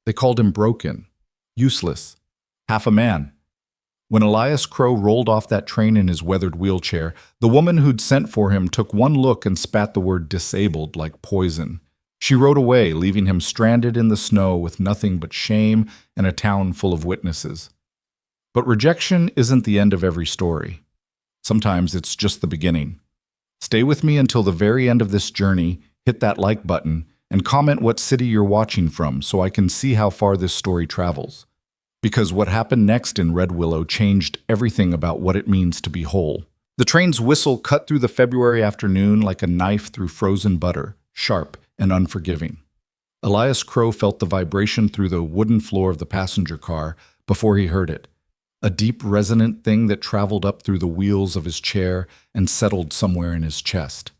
They called him broken, useless, half a man. When Elias Crow rolled off that train in his weathered wheelchair, the woman who'd sent for him took one look and spat the word disabled like poison. She rode away, leaving him stranded in the snow with nothing but shame and a town full of witnesses. But rejection isn't the end of every story. Sometimes it's just the beginning. Stay with me until the very end of this journey, hit that like button, and comment what city you're watching from so I can see how far this story travels. Because what happened next in Red Willow changed everything about what it means to be whole. The train's whistle cut through the February afternoon like a knife through frozen butter, sharp and unforgiving. Elias Crow felt the vibration through the wooden floor of the passenger car before he heard it. A deep, resonant thing that traveled up through the wheels of his chair and settled somewhere in his chest.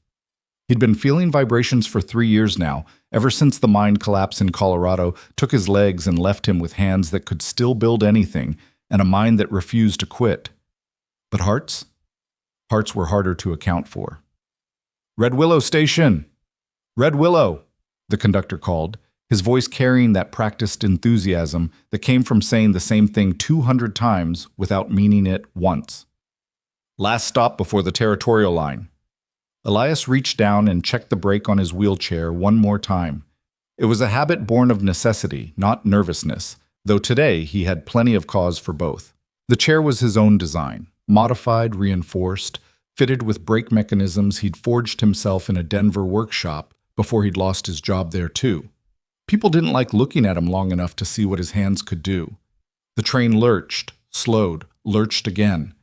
He'd been feeling vibrations for 3 years now, ever since the mine collapse in Colorado took his legs and left him with hands that could still build anything and a mind that refused to quit. But hearts? Hearts were harder to account for. "Red Willow Station! Red Willow!" the conductor called, his voice carrying that practiced enthusiasm that came from saying the same thing 200 times without meaning it once. Last stop before the territorial line. Elias reached down and checked the brake on his wheelchair one more time. It was a habit born of necessity, not nervousness, though today he had plenty of cause for both. The chair was his own design, modified, reinforced, fitted with brake mechanisms he'd forged himself in a Denver workshop before he'd lost his job there too. People didn't like looking at him long enough to see what his hands could do. The train lurched, slowed, lurched again.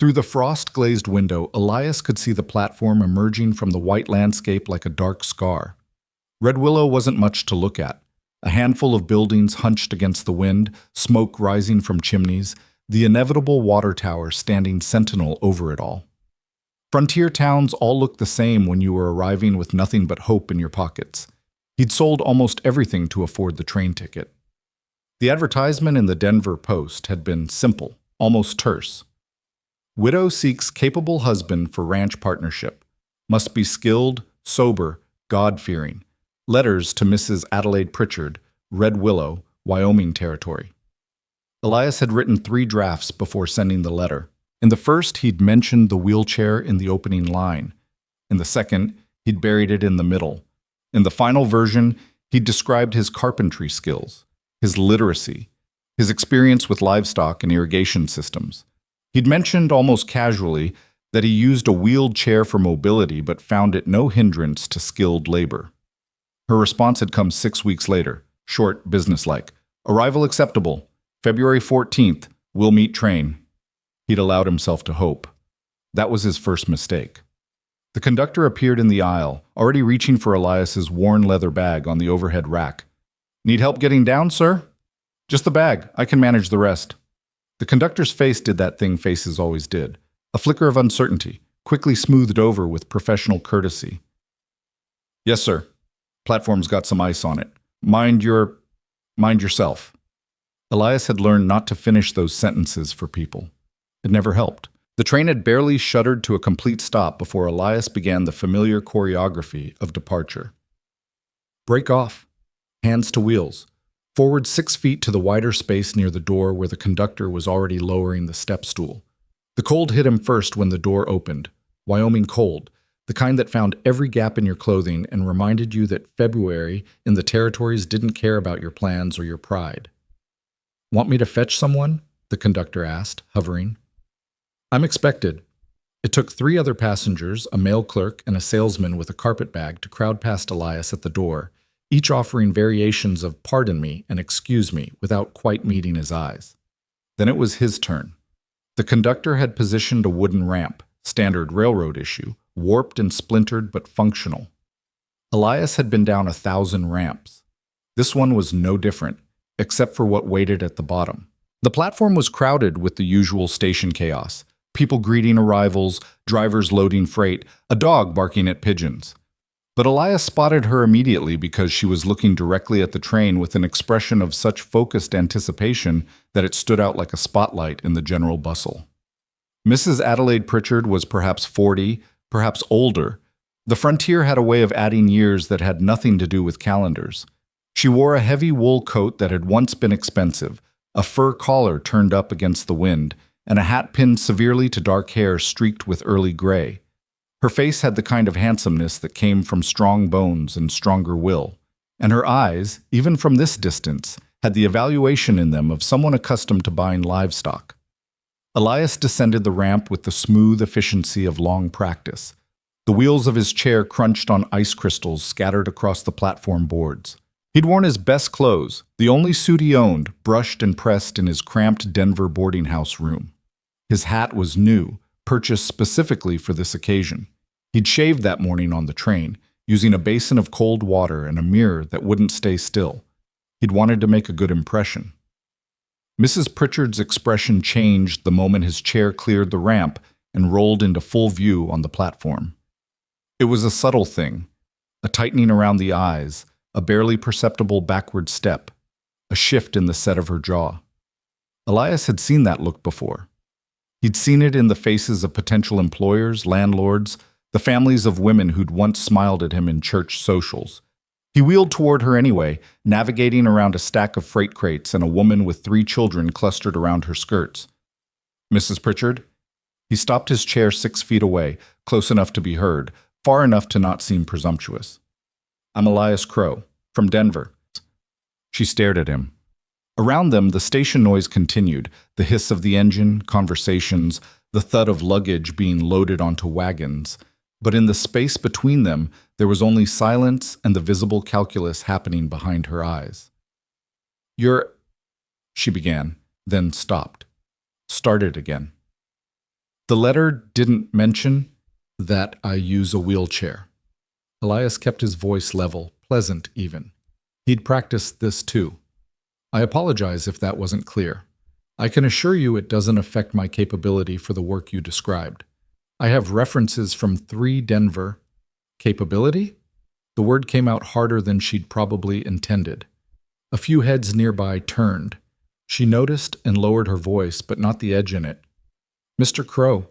Through the frost-glazed window, Elias could see the platform emerging from the white landscape like a dark scar. Red Willow wasn't much to look at. A handful of buildings hunched against the wind, smoke rising from chimneys, the inevitable water tower standing sentinel over it all. Frontier towns all looked the same when you were arriving with nothing but hope in your pockets. He'd sold almost everything to afford the train ticket. The advertisement in the Denver Post had been simple, almost terse. Widow seeks capable husband for ranch partnership. Must be skilled, sober, God-fearing. Letters to Mrs. Adelaide Pritchard, Red Willow, Wyoming Territory. Elias had written 3 drafts before sending the letter. In the first, he'd mentioned the wheelchair in the opening line. In the second, he'd buried it in the middle. In the final version, he'd described his carpentry skills, his literacy, his experience with livestock and irrigation systems. He'd mentioned almost casually that he used a wheeled chair for mobility but found it no hindrance to skilled labor. Her response had come 6 weeks later, short, businesslike. "Arrival acceptable. February 14th. We'll meet train." He'd allowed himself to hope. That was his first mistake. The conductor appeared in the aisle, already reaching for Elias's worn leather bag on the overhead rack. "Need help getting down, sir?" "Just the bag. I can manage the rest." The conductor's face did that thing faces always did. A flicker of uncertainty, quickly smoothed over with professional courtesy. "Yes, sir. Platform's got some ice on it. Mind yourself." Elias had learned not to finish those sentences for people. It never helped. The train had barely shuddered to a complete stop before Elias began the familiar choreography of departure. Break off. Hands to wheels. Forward 6 feet to the wider space near the door where the conductor was already lowering the step stool. The cold hit him first when the door opened. Wyoming cold, the kind that found every gap in your clothing and reminded you that February in the territories didn't care about your plans or your pride. "Want me to fetch someone?" the conductor asked, hovering. "I'm expected." It took 3 other passengers, a mail clerk and a salesman with a carpet bag to crowd past Elias at the door, each offering variations of "pardon me" and "excuse me" without quite meeting his eyes. Then it was his turn. The conductor had positioned a wooden ramp, standard railroad issue, warped and splintered but functional. Elias had been down 1,000 ramps. This one was no different, except for what waited at the bottom. The platform was crowded with the usual station chaos. People greeting arrivals, drivers loading freight, a dog barking at pigeons. But Elias spotted her immediately because she was looking directly at the train with an expression of such focused anticipation that it stood out like a spotlight in the general bustle. Mrs. Adelaide Pritchard was perhaps 40, perhaps older. The frontier had a way of adding years that had nothing to do with calendars. She wore a heavy wool coat that had once been expensive, a fur collar turned up against the wind, and a hat pinned severely to dark hair streaked with early gray. Her face had the kind of handsomeness that came from strong bones and stronger will, and her eyes, even from this distance, had the evaluation in them of someone accustomed to buying livestock. Elias descended the ramp with the smooth efficiency of long practice. The wheels of his chair crunched on ice crystals scattered across the platform boards. He'd worn his best clothes, the only suit he owned, brushed and pressed in his cramped Denver boarding house room. His hat was new, purchased specifically for this occasion. He'd shaved that morning on the train, using a basin of cold water and a mirror that wouldn't stay still. He'd wanted to make a good impression. Mrs. Pritchard's expression changed the moment his chair cleared the ramp and rolled into full view on the platform. It was a subtle thing, a tightening around the eyes, a barely perceptible backward step, a shift in the set of her jaw. Elias had seen that look before. He'd seen it in the faces of potential employers, landlords, the families of women who'd once smiled at him in church socials. He wheeled toward her anyway, navigating around a stack of freight crates and a woman with 3 children clustered around her skirts. "Mrs. Pritchard?" He stopped his chair 6 feet away, close enough to be heard, far enough to not seem presumptuous. "I'm Elias Crow, from Denver." She stared at him. Around them, the station noise continued, the hiss of the engine, conversations, the thud of luggage being loaded onto wagons. But in the space between them, there was only silence and the visible calculus happening behind her eyes. "You're—" she began, then stopped. Started again. "The letter didn't mention that I use a wheelchair." Elias kept his voice level, pleasant even. He'd practiced this too. "I apologize if that wasn't clear. I can assure you it doesn't affect my capability for the work you described. I have references from 3 Denver—" "Capability?" The word came out harder than she'd probably intended. A few heads nearby turned. She noticed and lowered her voice, but not the edge in it. "Mr. Crow,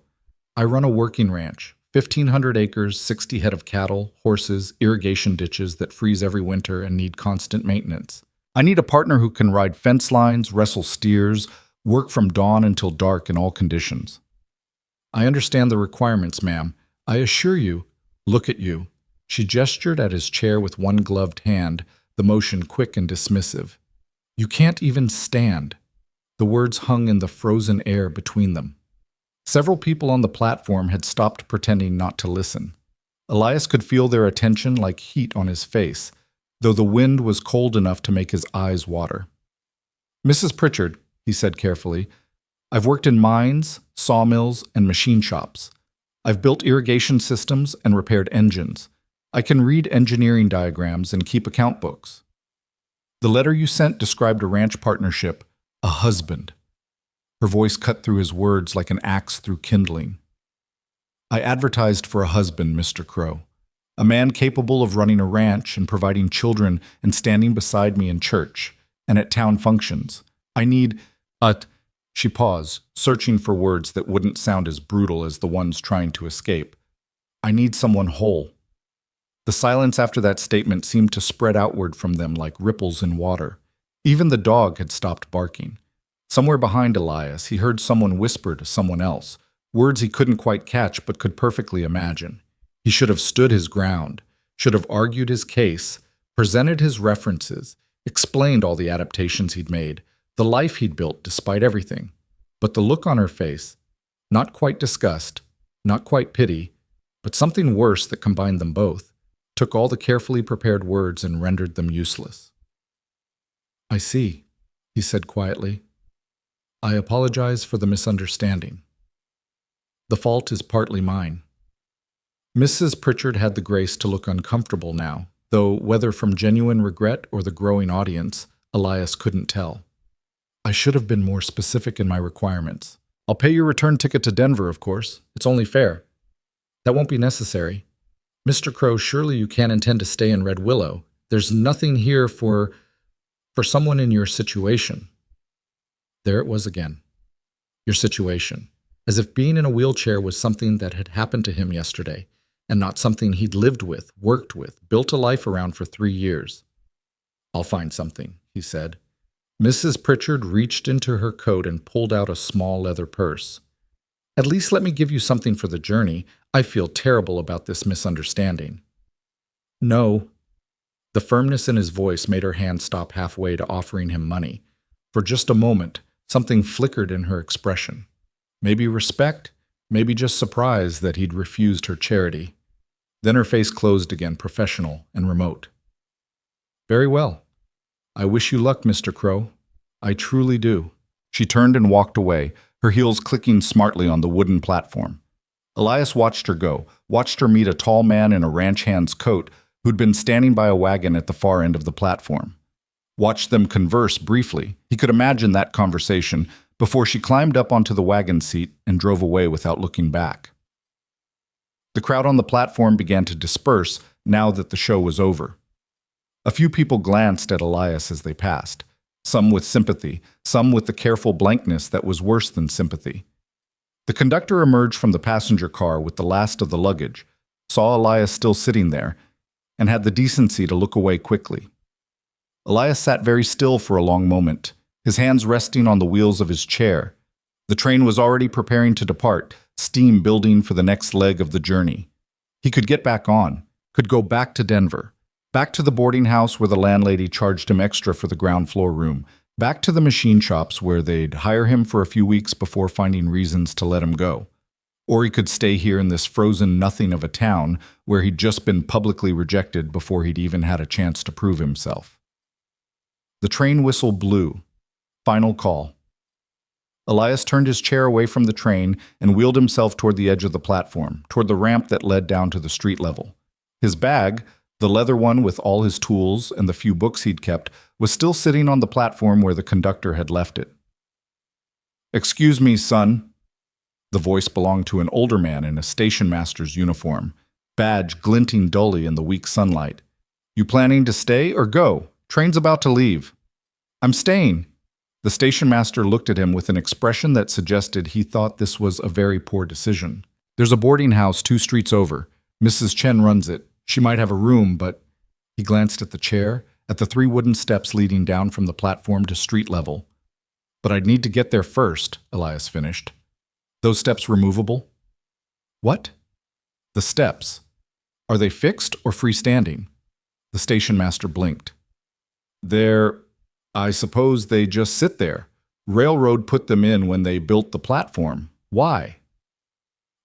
I run a working ranch, 1,500 acres, 60 head of cattle, horses, irrigation ditches that freeze every winter and need constant maintenance. I need a partner who can ride fence lines, wrestle steers, work from dawn until dark in all conditions." "I understand the requirements, ma'am. I assure you—" "Look at you." She gestured at his chair with one gloved hand, the motion quick and dismissive. "You can't even stand." The words hung in the frozen air between them. Several people on the platform had stopped pretending not to listen. Elias could feel their attention like heat on his face, though the wind was cold enough to make his eyes water. "Mrs. Pritchard," he said carefully, "I've worked in mines, sawmills, and machine shops. I've built irrigation systems and repaired engines. I can read engineering diagrams and keep account books. The letter you sent described a ranch partnership, a husband." Her voice cut through his words like an axe through kindling. "I advertised for a husband, Mr. Crow. A man capable of running a ranch and providing children and standing beside me in church and at town functions. I need a—" She paused, searching for words that wouldn't sound as brutal as the ones trying to escape. "I need someone whole." The silence after that statement seemed to spread outward from them like ripples in water. Even the dog had stopped barking. Somewhere behind Elias, he heard someone whisper to someone else, words he couldn't quite catch but could perfectly imagine. He should have stood his ground, should have argued his case, presented his references, explained all the adaptations he'd made, the life he'd built despite everything. But the look on her face, not quite disgust, not quite pity, but something worse that combined them both, took all the carefully prepared words and rendered them useless. "I see," he said quietly. "I apologize for the misunderstanding. The fault is partly mine." Mrs. Pritchard had the grace to look uncomfortable now, though whether from genuine regret or the growing audience, Elias couldn't tell. "I should have been more specific in my requirements. I'll pay your return ticket to Denver, of course. It's only fair." "That won't be necessary. Mr. Crow, surely you can't intend to stay in Red Willow. There's nothing here for someone in your situation." There it was again. Your situation. As if being in a wheelchair was something that had happened to him yesterday, and not something he'd lived with, worked with, built a life around for 3 years. I'll find something, he said. Mrs. Pritchard reached into her coat and pulled out a small leather purse. At least let me give you something for the journey. I feel terrible about this misunderstanding. No. The firmness in his voice made her hand stop halfway to offering him money. For just a moment, something flickered in her expression. Maybe respect, maybe just surprise that he'd refused her charity. Then her face closed again, professional and remote. Very well. I wish you luck, Mr. Crow. I truly do. She turned and walked away, her heels clicking smartly on the wooden platform. Elias watched her go, watched her meet a tall man in a ranch hand's coat who'd been standing by a wagon at the far end of the platform. Watched them converse briefly. He could imagine that conversation before she climbed up onto the wagon seat and drove away without looking back. The crowd on the platform began to disperse now that the show was over. A few people glanced at Elias as they passed, some with sympathy, some with the careful blankness that was worse than sympathy. The conductor emerged from the passenger car with the last of the luggage, saw Elias still sitting there, and had the decency to look away quickly. Elias sat very still for a long moment, his hands resting on the wheels of his chair. The train was already preparing to depart, steam building for the next leg of the journey. He could get back on, could go back to Denver, back to the boarding house where the landlady charged him extra for the ground floor room, back to the machine shops where they'd hire him for a few weeks before finding reasons to let him go. Or he could stay here in this frozen nothing of a town where he'd just been publicly rejected before he'd even had a chance to prove himself. The train whistle blew. Final call. Elias turned his chair away from the train and wheeled himself toward the edge of the platform, toward the ramp that led down to the street level. His bag, the leather one with all his tools and the few books he'd kept, was still sitting on the platform where the conductor had left it. "Excuse me, son." The voice belonged to an older man in a station master's uniform, badge glinting dully in the weak sunlight. "You planning to stay or go? Train's about to leave." "I'm staying." The station master looked at him with an expression that suggested he thought this was a very poor decision. "There's a boarding house 2 streets over. Mrs. Chen runs it. She might have a room, but—" He glanced at the chair, at the 3 wooden steps leading down from the platform to street level. "But I'd need to get there first," Elias finished. "Those steps removable?" "What?" "The steps. Are they fixed or freestanding?" The station master blinked. I suppose they just sit there. Railroad put them in when they built the platform. Why?"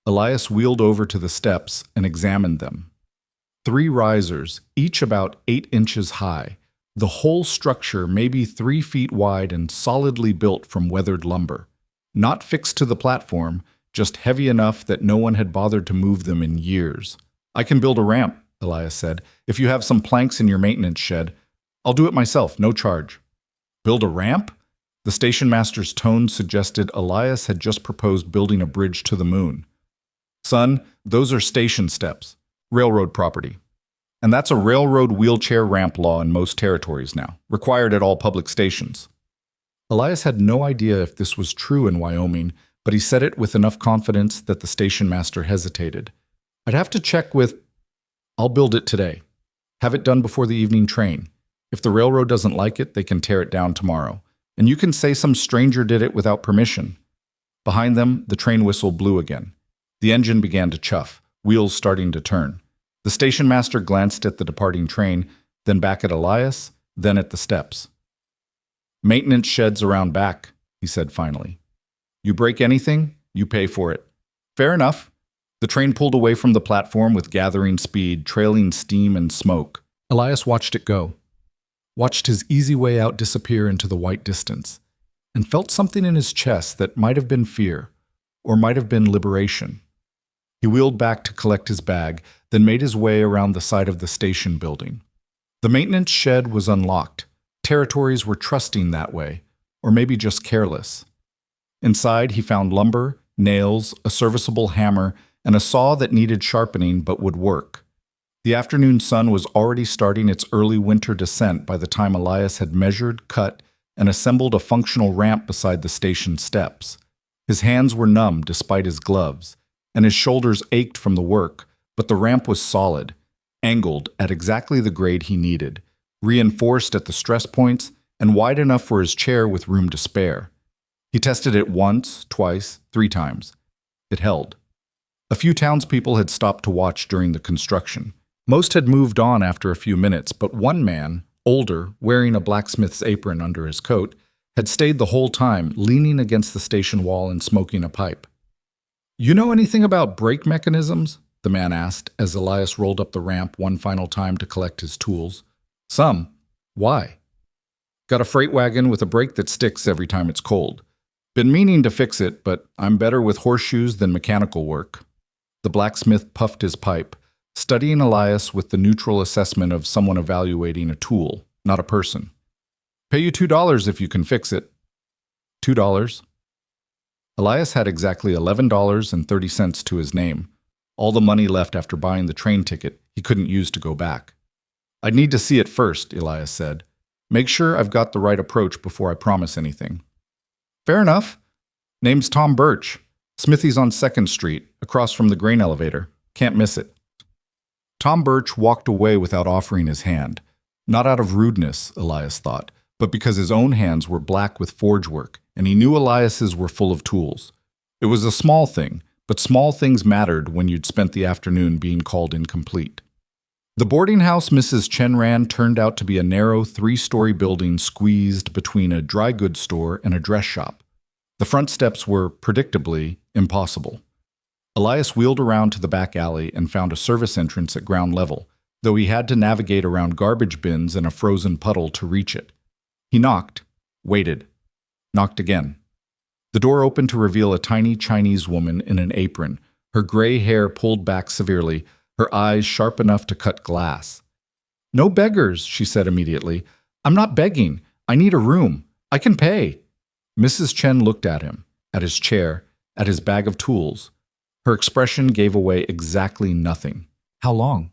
Elias wheeled over to the steps and examined them. 3 risers, each about 8 inches high, the whole structure maybe 3 feet wide and solidly built from weathered lumber. Not fixed to the platform, just heavy enough that no one had bothered to move them in years. "I can build a ramp," Elias said, "if you have some planks in your maintenance shed. I'll do it myself, no charge." "Build a ramp?" The station master's tone suggested Elias had just proposed building a bridge to the moon. "Son, those are station steps. Railroad property. And that's a railroad wheelchair ramp law in most territories now, required at all public stations." Elias had no idea if this was true in Wyoming, but he said it with enough confidence that the station master hesitated. "I'd have to check with—" "I'll build it today. Have it done before the evening train. If the railroad doesn't like it, they can tear it down tomorrow. And you can say some stranger did it without permission." Behind them, the train whistle blew again. The engine began to chuff, wheels starting to turn. The station master glanced at the departing train, then back at Elias, then at the steps. "Maintenance sheds around back," he said finally. "You break anything, you pay for it." "Fair enough." The train pulled away from the platform with gathering speed, trailing steam and smoke. Elias watched it go, watched his easy way out disappear into the white distance, and felt something in his chest that might have been fear, or might have been liberation. He wheeled back to collect his bag, then made his way around the side of the station building. The maintenance shed was unlocked. Territories were trusting that way, or maybe just careless. Inside, he found lumber, nails, a serviceable hammer, and a saw that needed sharpening but would work. The afternoon sun was already starting its early winter descent by the time Elias had measured, cut, and assembled a functional ramp beside the station steps. His hands were numb despite his gloves, and his shoulders ached from the work, but the ramp was solid, angled at exactly the grade he needed, reinforced at the stress points, and wide enough for his chair with room to spare. He tested it once, twice, 3 times. It held. A few townspeople had stopped to watch during the construction. Most had moved on after a few minutes, but one man, older, wearing a blacksmith's apron under his coat, had stayed the whole time, leaning against the station wall and smoking a pipe. "You know anything about brake mechanisms?" the man asked as Elias rolled up the ramp one final time to collect his tools. "Some. Why?" "Got a freight wagon with a brake that sticks every time it's cold. Been meaning to fix it, but I'm better with horseshoes than mechanical work." The blacksmith puffed his pipe, studying Elias with the neutral assessment of someone evaluating a tool, not a person. "Pay you $2 if you can fix it." $2. Elias had exactly $11.30 to his name, all the money left after buying the train ticket he couldn't use to go back. "I'd need to see it first," Elias said. "Make sure I've got the right approach before I promise anything." "Fair enough. Name's Tom Birch. Smithy's on 2nd Street, across from the grain elevator. Can't miss it." Tom Birch walked away without offering his hand. Not out of rudeness, Elias thought, but because his own hands were black with forge work, and he knew Elias's were full of tools. It was a small thing, but small things mattered when you'd spent the afternoon being called incomplete. The boarding house Mrs. Chen ran turned out to be a narrow 3-story building squeezed between a dry goods store and a dress shop. The front steps were, predictably, impossible. Elias wheeled around to the back alley and found a service entrance at ground level, though he had to navigate around garbage bins and a frozen puddle to reach it. He knocked, waited, knocked again. The door opened to reveal a tiny Chinese woman in an apron, her gray hair pulled back severely, her eyes sharp enough to cut glass. "No beggars," she said immediately. "I'm not begging. I need a room. I can pay." Mrs. Chen looked at him, at his chair, at his bag of tools. Her expression gave away exactly nothing. "How long?"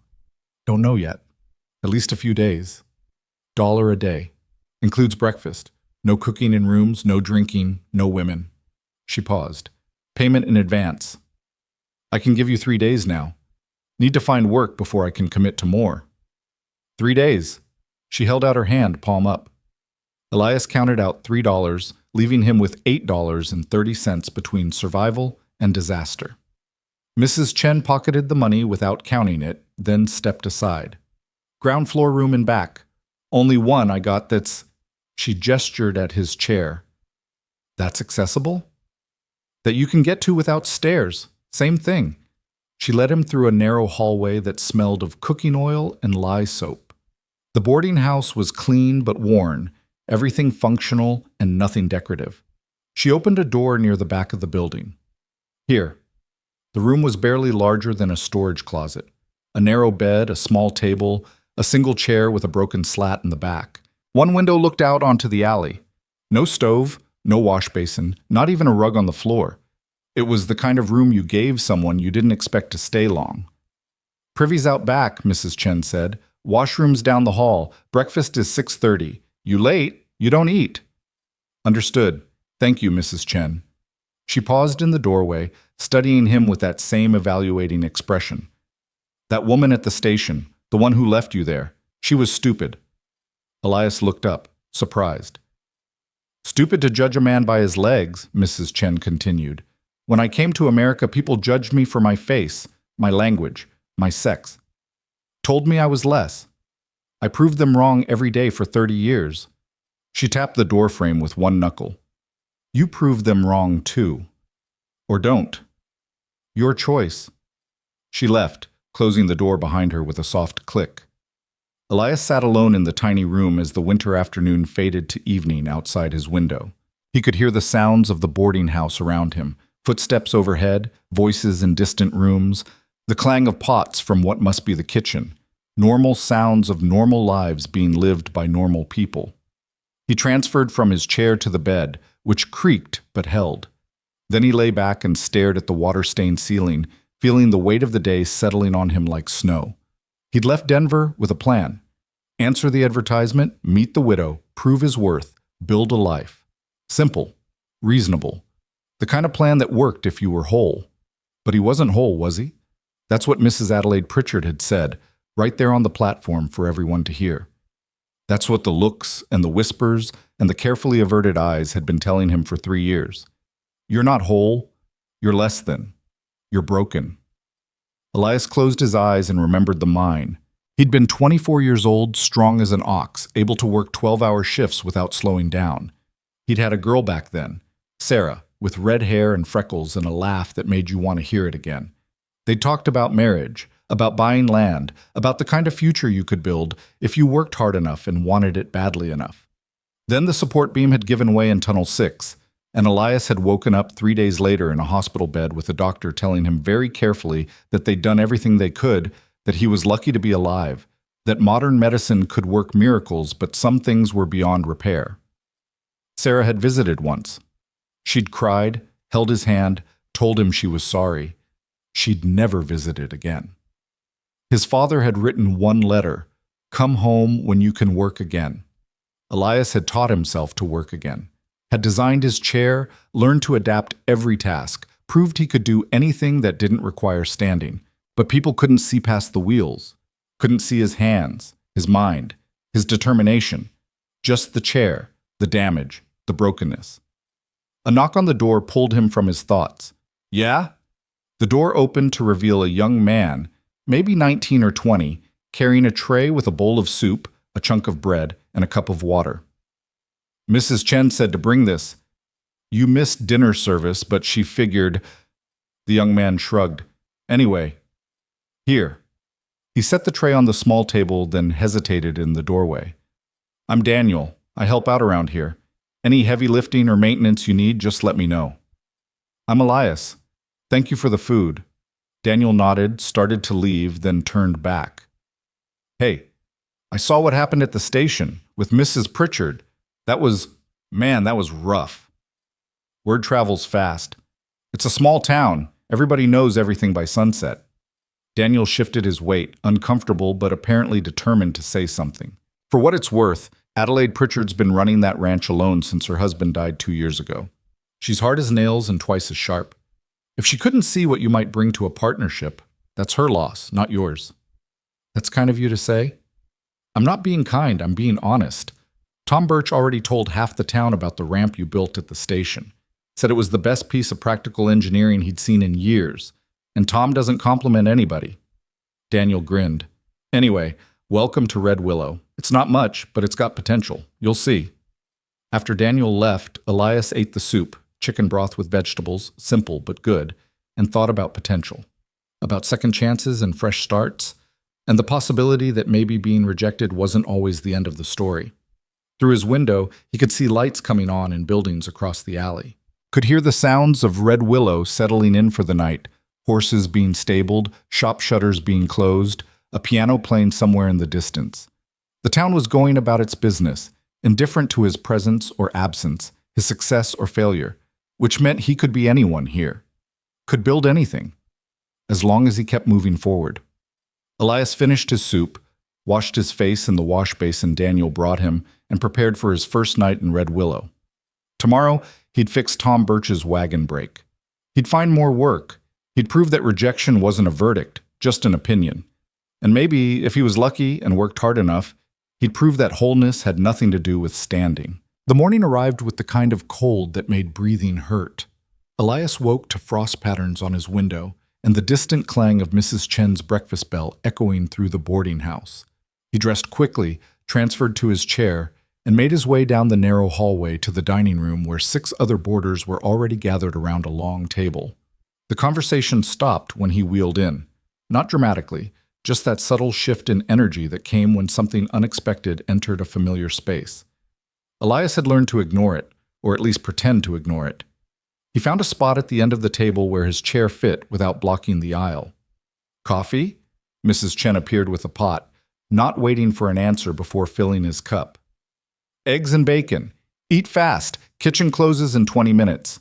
"Don't know yet. At least a few days. $1 a day. Includes breakfast. No cooking in rooms, no drinking, no women." She paused. "Payment in advance." "I can give you 3 days now. Need to find work before I can commit to more." 3 days. She held out her hand, palm up. Elias counted out $3, leaving him with $8.30 between survival and disaster. Mrs. Chen pocketed the money without counting it, then stepped aside. "Ground floor room and back. Only one I got that's—" She gestured at his chair. "That's accessible?" "That you can get to without stairs. Same thing." She led him through a narrow hallway that smelled of cooking oil and lye soap. The boarding house was clean but worn, everything functional and nothing decorative. She opened a door near the back of the building. "Here." The room was barely larger than a storage closet. A narrow bed, a small table, a single chair with a broken slat in the back. One window looked out onto the alley. No stove, no wash basin, not even a rug on the floor. It was the kind of room you gave someone you didn't expect to stay long. "Privy's out back," Mrs. Chen said. "Washroom's down the hall. Breakfast is 6:30. You late, you don't eat." "Understood. Thank you, Mrs. Chen." She paused in the doorway, studying him with that same evaluating expression. "That woman at the station, the one who left you there, she was stupid." Elias looked up, surprised. "Stupid to judge a man by his legs," Mrs. Chen continued. "When I came to America, people judged me for my face, my language, my sex. Told me I was less. I proved them wrong every day for 30 years. She tapped the door frame with one knuckle. "You proved them wrong too. Or don't. Your choice." She left, closing the door behind her with a soft click. Elias sat alone in the tiny room as the winter afternoon faded to evening outside his window. He could hear the sounds of the boarding house around him, footsteps overhead, voices in distant rooms, the clang of pots from what must be the kitchen, normal sounds of normal lives being lived by normal people. He transferred from his chair to the bed, which creaked but held. Then he lay back and stared at the water-stained ceiling, feeling the weight of the day settling on him like snow. He'd left Denver with a plan. Answer the advertisement, meet the widow, prove his worth, build a life. Simple, reasonable. The kind of plan that worked if you were whole. But he wasn't whole, was he? That's what Mrs. Adelaide Pritchard had said, right there on the platform for everyone to hear. That's what the looks and the whispers and the carefully averted eyes had been telling him for 3 years. You're not whole. You're less than. You're broken. Elias closed his eyes and remembered the mine. He'd been 24 years old, strong as an ox, able to work 12-hour shifts without slowing down. He'd had a girl back then, Sarah, with red hair and freckles and a laugh that made you want to hear it again. They'd talked about marriage, about buying land, about the kind of future you could build if you worked hard enough and wanted it badly enough. Then the support beam had given way in Tunnel 6, and Elias had woken up 3 days later in a hospital bed with a doctor telling him very carefully that they'd done everything they could, that he was lucky to be alive, that modern medicine could work miracles, but some things were beyond repair. Sarah had visited once. She'd cried, held his hand, told him she was sorry. She'd never visited again. His father had written one letter, "Come home when you can work again." Elias had taught himself to work again, had designed his chair, learned to adapt every task, proved he could do anything that didn't require standing. But people couldn't see past the wheels, couldn't see his hands, his mind, his determination, just the chair, the damage, the brokenness. A knock on the door pulled him from his thoughts. Yeah? The door opened to reveal a young man, maybe 19 or 20, carrying a tray with a bowl of soup, a chunk of bread, and a cup of water. Mrs. Chen said to bring this. You missed dinner service, but she figured. The young man shrugged. Anyway, here. He set the tray on the small table, then hesitated in the doorway. I'm Daniel. I help out around here. Any heavy lifting or maintenance you need, just let me know. I'm Elias. Thank you for the food. Daniel nodded, started to leave, then turned back. Hey, I saw what happened at the station with Mrs. Pritchard. That was rough. Word travels fast. It's a small town. Everybody knows everything by sunset. Daniel shifted his weight, uncomfortable but apparently determined to say something. For what it's worth, Adelaide Pritchard's been running that ranch alone since her husband died 2 years ago. She's hard as nails and twice as sharp. If she couldn't see what you might bring to a partnership, that's her loss, not yours. That's kind of you to say? I'm not being kind, I'm being honest. Tom Birch already told half the town about the ramp you built at the station. Said it was the best piece of practical engineering he'd seen in years. And Tom doesn't compliment anybody. Daniel grinned. Anyway, welcome to Red Willow. It's not much, but it's got potential. You'll see. After Daniel left, Elias ate the soup, chicken broth with vegetables, simple but good, and thought about potential. About second chances and fresh starts, and the possibility that maybe being rejected wasn't always the end of the story. Through his window, he could see lights coming on in buildings across the alley. Could hear the sounds of Red Willow settling in for the night, horses being stabled, shop shutters being closed, a piano playing somewhere in the distance. The town was going about its business, indifferent to his presence or absence, his success or failure, which meant he could be anyone here, could build anything, as long as he kept moving forward. Elias finished his soup, washed his face in the wash basin Daniel brought him, and prepared for his first night in Red Willow. Tomorrow, he'd fix Tom Birch's wagon brake. He'd find more work. He'd prove that rejection wasn't a verdict, just an opinion. And maybe, if he was lucky and worked hard enough, he'd prove that wholeness had nothing to do with standing. The morning arrived with the kind of cold that made breathing hurt. Elias woke to frost patterns on his window and the distant clang of Mrs. Chen's breakfast bell echoing through the boarding house. He dressed quickly, transferred to his chair, and made his way down the narrow hallway to the dining room where 6 other boarders were already gathered around a long table. The conversation stopped when he wheeled in. Not dramatically, just that subtle shift in energy that came when something unexpected entered a familiar space. Elias had learned to ignore it, or at least pretend to ignore it. He found a spot at the end of the table where his chair fit without blocking the aisle. Coffee? Mrs. Chen appeared with a pot, not waiting for an answer before filling his cup. Eggs and bacon. Eat fast. Kitchen closes in 20 minutes.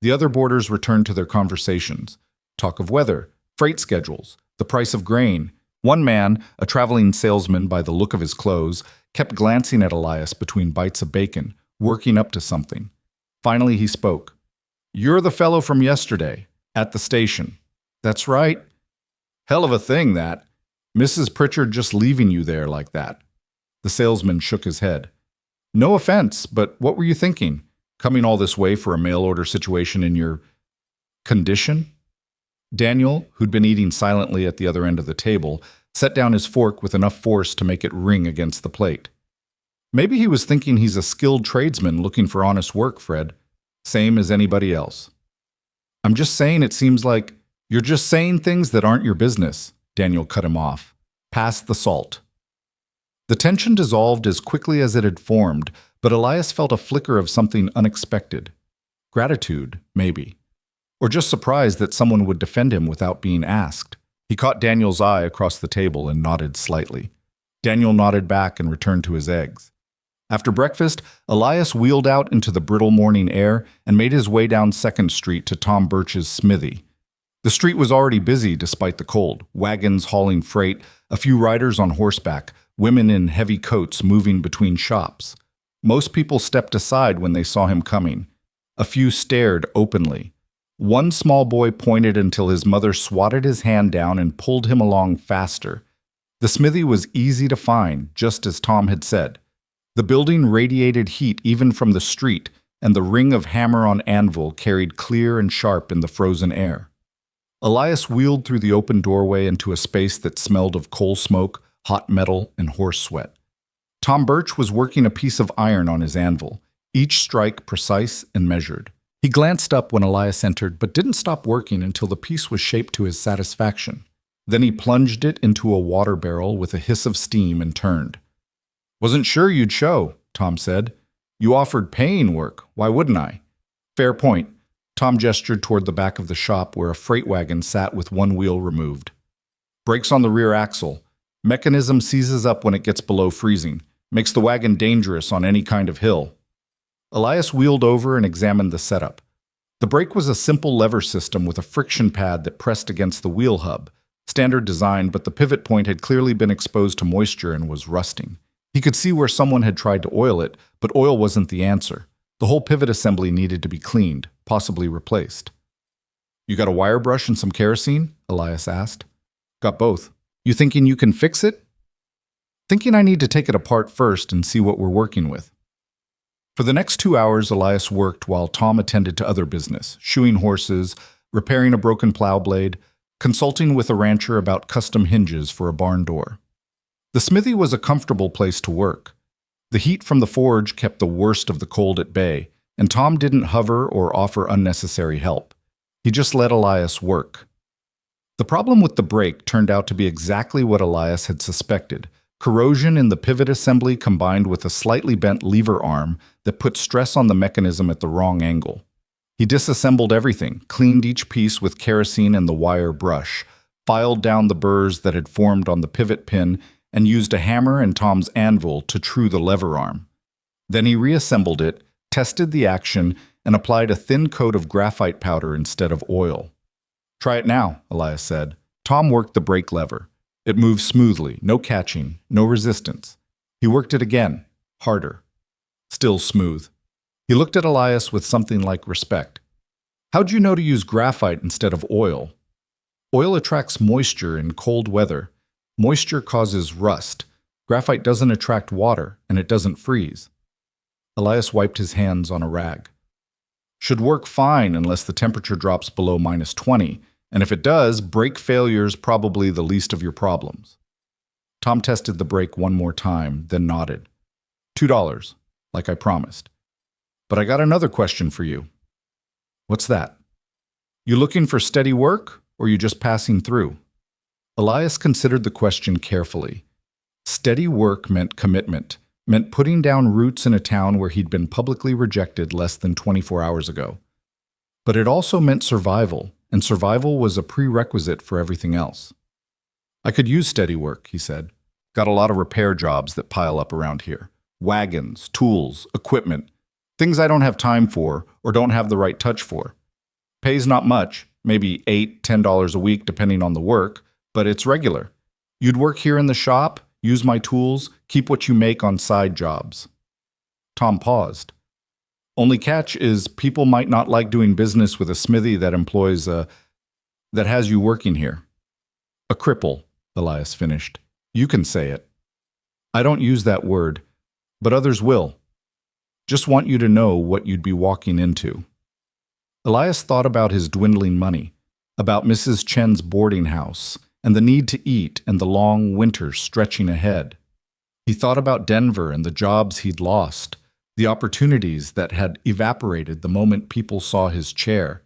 The other boarders returned to their conversations. Talk of weather, freight schedules, the price of grain. One man, a traveling salesman by the look of his clothes, kept glancing at Elias between bites of bacon, working up to something. Finally he spoke. You're the fellow from yesterday, at the station. That's right. Hell of a thing, that. Mrs. Pritchard just leaving you there like that. The salesman shook his head. No offense, but what were you thinking? Coming all this way for a mail order situation in your condition? Daniel, who'd been eating silently at the other end of the table, set down his fork with enough force to make it ring against the plate. Maybe he was thinking he's a skilled tradesman looking for honest work, Fred. Same as anybody else. I'm just saying it seems like you're just saying things that aren't your business, Daniel cut him off. Pass the salt. The tension dissolved as quickly as it had formed, but Elias felt a flicker of something unexpected. Gratitude, maybe. Or just surprise that someone would defend him without being asked. He caught Daniel's eye across the table and nodded slightly. Daniel nodded back and returned to his eggs. After breakfast, Elias wheeled out into the brittle morning air and made his way down 2nd Street to Tom Birch's smithy. The street was already busy despite the cold, wagons hauling freight, a few riders on horseback, women in heavy coats moving between shops. Most people stepped aside when they saw him coming. A few stared openly. One small boy pointed until his mother swatted his hand down and pulled him along faster. The smithy was easy to find, just as Tom had said. The building radiated heat even from the street, and the ring of hammer on anvil carried clear and sharp in the frozen air. Elias wheeled through the open doorway into a space that smelled of coal smoke, hot metal, and horse sweat. Tom Birch was working a piece of iron on his anvil, each strike precise and measured. He glanced up when Elias entered, but didn't stop working until the piece was shaped to his satisfaction. Then he plunged it into a water barrel with a hiss of steam and turned. Wasn't sure you'd show, Tom said. You offered paying work. Why wouldn't I? Fair point. Tom gestured toward the back of the shop where a freight wagon sat with one wheel removed. Brakes on the rear axle. Mechanism seizes up when it gets below freezing. Makes the wagon dangerous on any kind of hill. Elias wheeled over and examined the setup. The brake was a simple lever system with a friction pad that pressed against the wheel hub. Standard design, but the pivot point had clearly been exposed to moisture and was rusting. He could see where someone had tried to oil it, but oil wasn't the answer. The whole pivot assembly needed to be cleaned, possibly replaced. You got a wire brush and some kerosene? Elias asked. Got both. You thinking you can fix it? Thinking I need to take it apart first and see what we're working with. For the next 2 hours, Elias worked while Tom attended to other business, shoeing horses, repairing a broken plow blade, consulting with a rancher about custom hinges for a barn door. The smithy was a comfortable place to work. The heat from the forge kept the worst of the cold at bay, and Tom didn't hover or offer unnecessary help. He just let Elias work. The problem with the brake turned out to be exactly what Elias had suspected. Corrosion in the pivot assembly combined with a slightly bent lever arm that put stress on the mechanism at the wrong angle. He disassembled everything, cleaned each piece with kerosene and the wire brush, filed down the burrs that had formed on the pivot pin, and used a hammer and Tom's anvil to true the lever arm. Then he reassembled it, tested the action, and applied a thin coat of graphite powder instead of oil. Try it now, Elias said. Tom worked the brake lever. It moved smoothly, no catching, no resistance. He worked it again, harder. Still smooth. He looked at Elias with something like respect. How'd you know to use graphite instead of oil? Oil attracts moisture in cold weather. Moisture causes rust. Graphite doesn't attract water, and it doesn't freeze. Elias wiped his hands on a rag. Should work fine unless the temperature drops below -20, and if it does, brake failure's probably the least of your problems. Tom tested the brake one more time, then nodded. $2, like I promised. But I got another question for you. What's that? You looking for steady work, or you just passing through? Elias considered the question carefully. Steady work meant commitment, meant putting down roots in a town where he'd been publicly rejected less than 24 hours ago. But it also meant survival, and survival was a prerequisite for everything else. I could use steady work, he said. Got a lot of repair jobs that pile up around here. Wagons, tools, equipment, things I don't have time for or don't have the right touch for. Pays not much, maybe $8, $10 a week depending on the work, but it's regular. You'd work here in the shop, use my tools, keep what you make on side jobs. Tom paused. Only catch is people might not like doing business with a smithy that that has you working here. A cripple, Elias finished. You can say it. I don't use that word, but others will. Just want you to know what you'd be walking into. Elias thought about his dwindling money, about Mrs. Chen's boarding house, and the need to eat and the long winter stretching ahead. He thought about Denver and the jobs he'd lost, the opportunities that had evaporated the moment people saw his chair.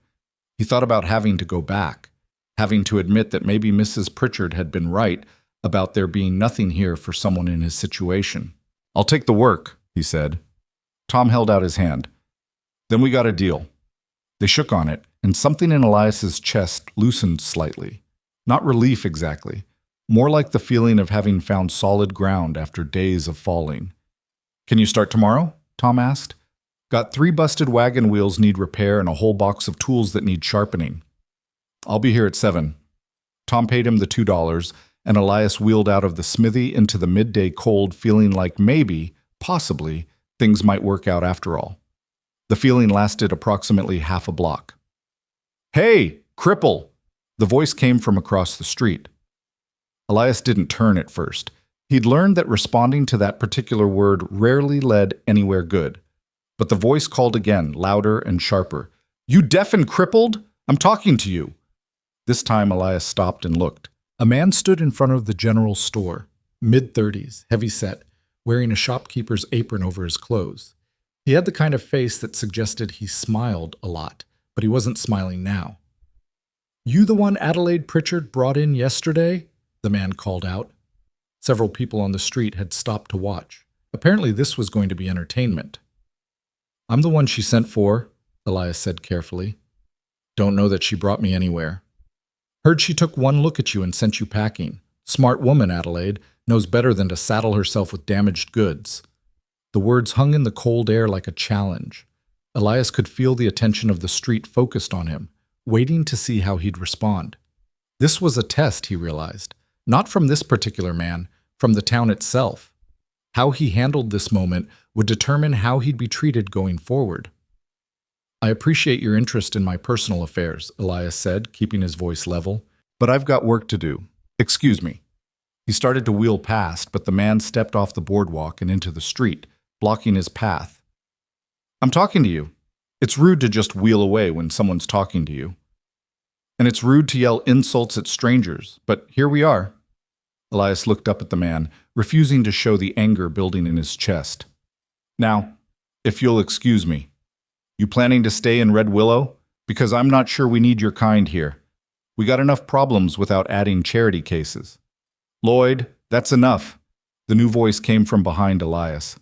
He thought about having to go back, having to admit that maybe Mrs. Pritchard had been right about there being nothing here for someone in his situation. "I'll take the work," he said. Tom held out his hand. "Then we got a deal." They shook on it, and something in Elias's chest loosened slightly. Not relief exactly, more like the feeling of having found solid ground after days of falling. "Can you start tomorrow?" Tom asked. "Got 3 busted wagon wheels need repair and a whole box of tools that need sharpening." "I'll be here at 7. Tom paid him the $2, and Elias wheeled out of the smithy into the midday cold, feeling like maybe, possibly, things might work out after all. The feeling lasted approximately half a block. "Hey, cripple!" The voice came from across the street. Elias didn't turn at first. He'd learned that responding to that particular word rarely led anywhere good. But the voice called again, louder and sharper. "You deaf and crippled? I'm talking to you." This time Elias stopped and looked. A man stood in front of the general store, mid-30s, heavy-set, wearing a shopkeeper's apron over his clothes. He had the kind of face that suggested he smiled a lot, but he wasn't smiling now. "You the one Adelaide Pritchard brought in yesterday?" the man called out. Several people on the street had stopped to watch. Apparently this was going to be entertainment. "I'm the one she sent for," Elias said carefully. "Don't know that she brought me anywhere." "Heard she took one look at you and sent you packing. Smart woman, Adelaide, knows better than to saddle herself with damaged goods." The words hung in the cold air like a challenge. Elias could feel the attention of the street focused on him, waiting to see how he'd respond. This was a test, he realized, not from this particular man, from the town itself. How he handled this moment would determine how he'd be treated going forward. "I appreciate your interest in my personal affairs," Elias said, keeping his voice level, "but I've got work to do. Excuse me." He started to wheel past, but the man stepped off the boardwalk and into the street, blocking his path. "I'm talking to you. It's rude to just wheel away when someone's talking to you. And it's rude to yell insults at strangers, but here we are." Elias looked up at the man, refusing to show the anger building in his chest. "Now, if you'll excuse me, you planning to stay in Red Willow? Because I'm not sure we need your kind here. We got enough problems without adding charity cases." "Lloyd, that's enough." The new voice came from behind Elias.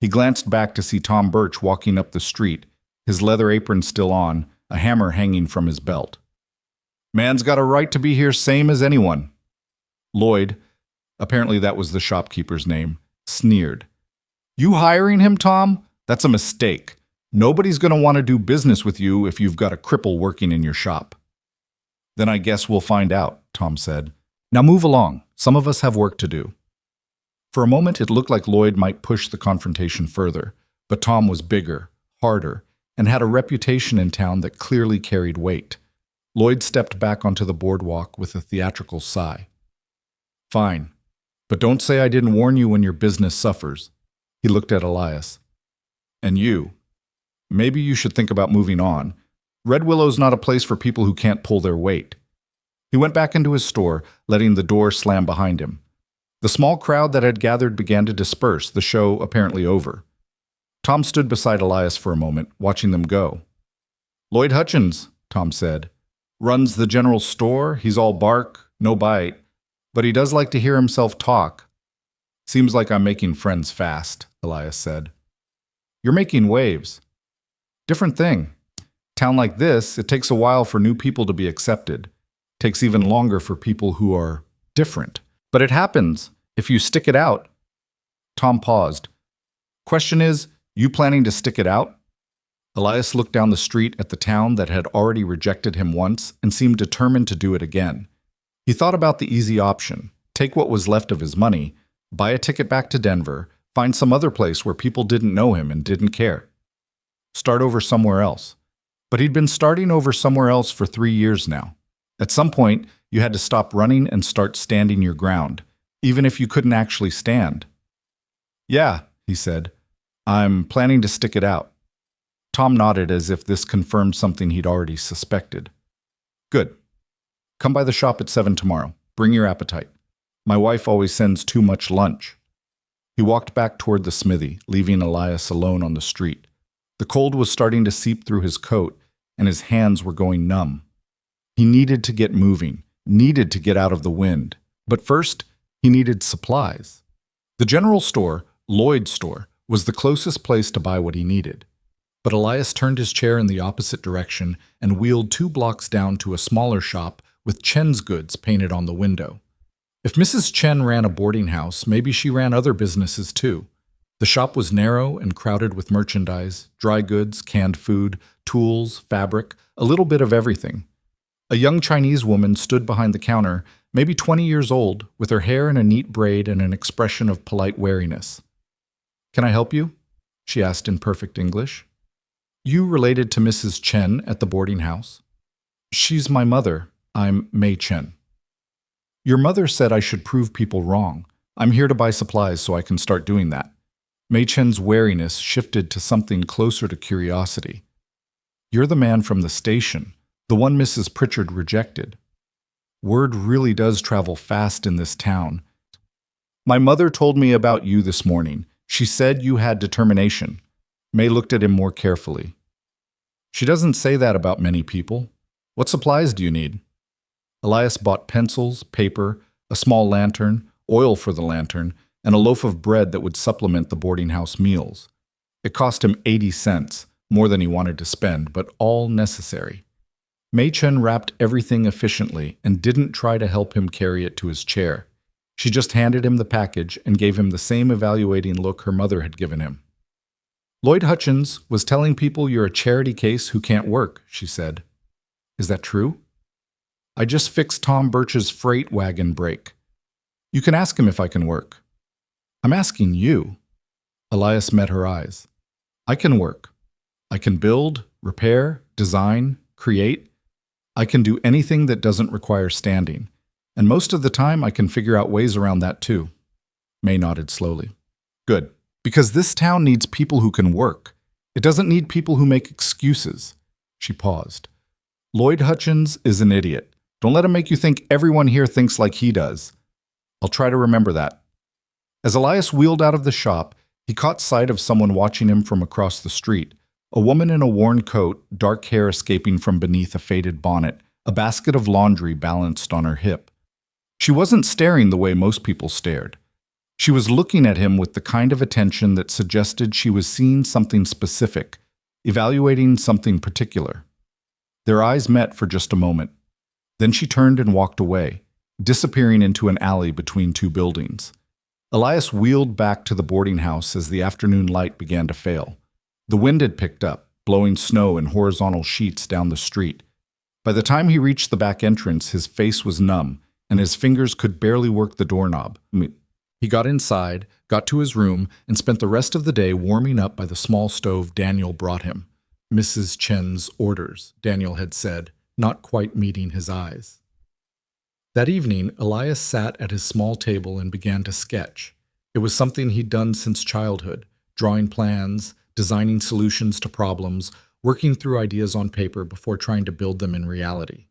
He glanced back to see Tom Birch walking up the street, his leather apron still on, a hammer hanging from his belt. "Man's got a right to be here same as anyone." Lloyd, apparently that was the shopkeeper's name, sneered. "You hiring him, Tom? That's a mistake. Nobody's going to want to do business with you if you've got a cripple working in your shop." "Then I guess we'll find out," Tom said. "Now move along. Some of us have work to do." For a moment it looked like Lloyd might push the confrontation further, but Tom was bigger, harder, and had a reputation in town that clearly carried weight. Lloyd stepped back onto the boardwalk with a theatrical sigh. "Fine, but don't say I didn't warn you when your business suffers." He looked at Elias. "And you. Maybe you should think about moving on. Red Willow's not a place for people who can't pull their weight." He went back into his store, letting the door slam behind him. The small crowd that had gathered began to disperse, the show apparently over. Tom stood beside Elias for a moment, watching them go. "Lloyd Hutchins," Tom said, "runs the general store. He's all bark, no bite, but he does like to hear himself talk." "Seems like I'm making friends fast," Elias said. "You're making waves." "Different thing. Town like this, it takes a while for new people to be accepted. Takes even longer for people who are different. But it happens, if you stick it out." Tom paused. "Question is, you planning to stick it out?" Elias looked down the street at the town that had already rejected him once and seemed determined to do it again. He thought about the easy option, take what was left of his money, buy a ticket back to Denver, find some other place where people didn't know him and didn't care. Start over somewhere else. But he'd been starting over somewhere else for 3 years now. At some point, you had to stop running and start standing your ground, even if you couldn't actually stand. Yeah, he said. I'm planning to stick it out. Tom nodded as if this confirmed something he'd already suspected. Good. Come by the shop at 7 tomorrow. Bring your appetite. My wife always sends too much lunch. He walked back toward the smithy, leaving Elias alone on the street. The cold was starting to seep through his coat, and his hands were going numb. He needed to get moving, needed to get out of the wind. But first, he needed supplies. The general store, Lloyd's store, was the closest place to buy what he needed. But Elias turned his chair in the opposite direction and wheeled 2 blocks down to a smaller shop with Chen's goods painted on the window. If Mrs. Chen ran a boarding house, maybe she ran other businesses too. The shop was narrow and crowded with merchandise, dry goods, canned food, tools, fabric, a little bit of everything. A young Chinese woman stood behind the counter, maybe 20 years old, with her hair in a neat braid and an expression of polite wariness. "Can I help you?" she asked in perfect English. "You related to Mrs. Chen at the boarding house?" "She's my mother. I'm Mei Chen." "Your mother said I should prove people wrong. I'm here to buy supplies so I can start doing that." Mei Chen's wariness shifted to something closer to curiosity. "You're the man from the station, the one Mrs. Pritchard rejected. Word really does travel fast in this town. My mother told me about you this morning. She said you had determination." Mei looked at him more carefully. "She doesn't say that about many people. What supplies do you need?" Elias bought pencils, paper, a small lantern, oil for the lantern, and a loaf of bread that would supplement the boarding house meals. It cost him 80 cents, more than he wanted to spend, but all necessary. Mei Chen wrapped everything efficiently and didn't try to help him carry it to his chair. She just handed him the package and gave him the same evaluating look her mother had given him. "Lloyd Hutchins was telling people you're a charity case who can't work," she said. "Is that true?" "I just fixed Tom Birch's freight wagon brake. You can ask him if I can work." "I'm asking you." Elias met her eyes. "I can work. I can build, repair, design, create. I can do anything that doesn't require standing. And most of the time I can figure out ways around that too." Mei nodded slowly. "Good. Because this town needs people who can work. It doesn't need people who make excuses." She paused. "Lloyd Hutchins is an idiot. Don't let him make you think everyone here thinks like he does." "I'll try to remember that." As Elias wheeled out of the shop, he caught sight of someone watching him from across the street. A woman in a worn coat, dark hair escaping from beneath a faded bonnet, a basket of laundry balanced on her hip. She wasn't staring the way most people stared. She was looking at him with the kind of attention that suggested she was seeing something specific, evaluating something particular. Their eyes met for just a moment. Then she turned and walked away, disappearing into an alley between 2 buildings. Elias wheeled back to the boarding house as the afternoon light began to fail. The wind had picked up, blowing snow in horizontal sheets down the street. By the time he reached the back entrance, his face was numb, and his fingers could barely work the doorknob. He got inside, got to his room, and spent the rest of the day warming up by the small stove Daniel brought him. Mrs. Chen's orders, Daniel had said, not quite meeting his eyes. That evening, Elias sat at his small table and began to sketch. It was something he'd done since childhood, drawing plans, designing solutions to problems, working through ideas on paper before trying to build them in reality.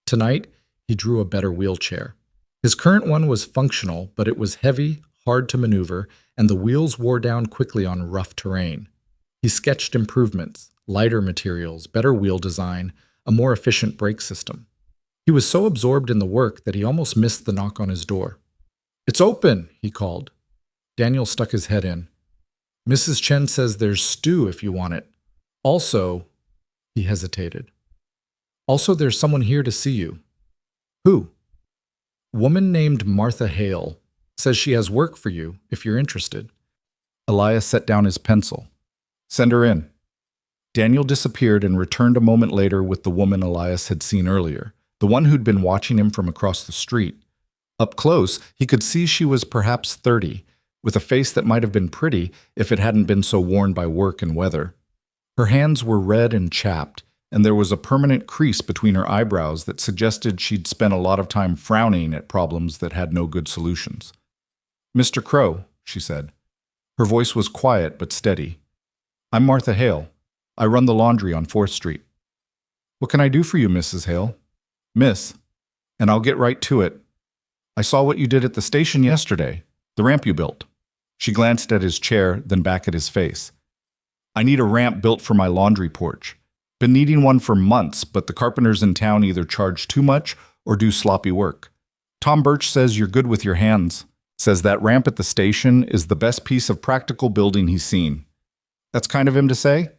Tonight, he drew a better wheelchair. His current one was functional, but it was heavy, hard to maneuver, and the wheels wore down quickly on rough terrain. He sketched improvements, lighter materials, better wheel design, a more efficient brake system. He was so absorbed in the work that he almost missed the knock on his door. "It's open," he called. Daniel stuck his head in. "Mrs. Chen says there's stew if you want it. Also," he hesitated. "Also, there's someone here to see you." "Who?" "Woman named Martha Hale. Says she has work for you, if you're interested." Elias set down his pencil. "Send her in." Daniel disappeared and returned a moment later with the woman Elias had seen earlier, the one who'd been watching him from across the street. Up close, he could see she was perhaps 30, with a face that might have been pretty if it hadn't been so worn by work and weather. Her hands were red and chapped, and there was a permanent crease between her eyebrows that suggested she'd spent a lot of time frowning at problems that had no good solutions. "Mr. Crow," she said. Her voice was quiet but steady. "I'm Martha Hale. I run the laundry on 4th Street. What can I do for you, Mrs. Hale?" "Miss, and I'll get right to it. I saw what you did at the station yesterday, the ramp you built." She glanced at his chair, then back at his face. "I need a ramp built for my laundry porch. Been needing one for months, but the carpenters in town either charge too much or do sloppy work. Tom Birch says you're good with your hands. Says that ramp at the station is the best piece of practical building he's seen." "That's kind of him to say?"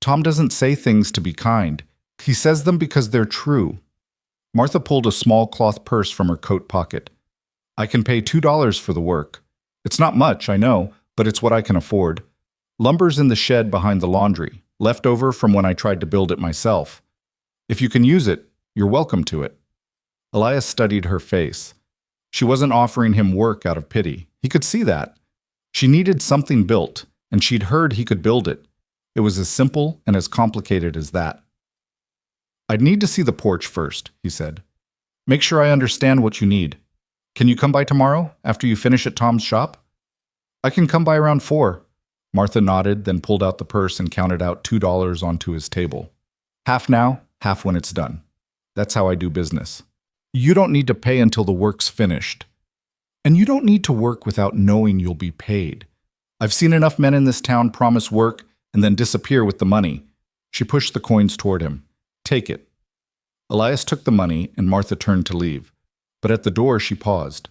"Tom doesn't say things to be kind. He says them because they're true." Martha pulled a small cloth purse from her coat pocket. "I can pay $2 for the work. It's not much, I know, but it's what I can afford. Lumber's in the shed behind the laundry, left over from when I tried to build it myself. If you can use it, you're welcome to it." Elias studied her face. She wasn't offering him work out of pity. He could see that. She needed something built, and she'd heard he could build it. It was as simple and as complicated as that. "I'd need to see the porch first," he said. "Make sure I understand what you need. Can you come by tomorrow, after you finish at Tom's shop?" "I can come by around 4. Martha nodded, then pulled out the purse and counted out $2 onto his table. "Half now, half when it's done. That's how I do business. You don't need to pay until the work's finished. And you don't need to work without knowing you'll be paid. I've seen enough men in this town promise work and then disappear with the money." She pushed the coins toward him. "Take it." Elias took the money, and Martha turned to leave. But at the door she paused.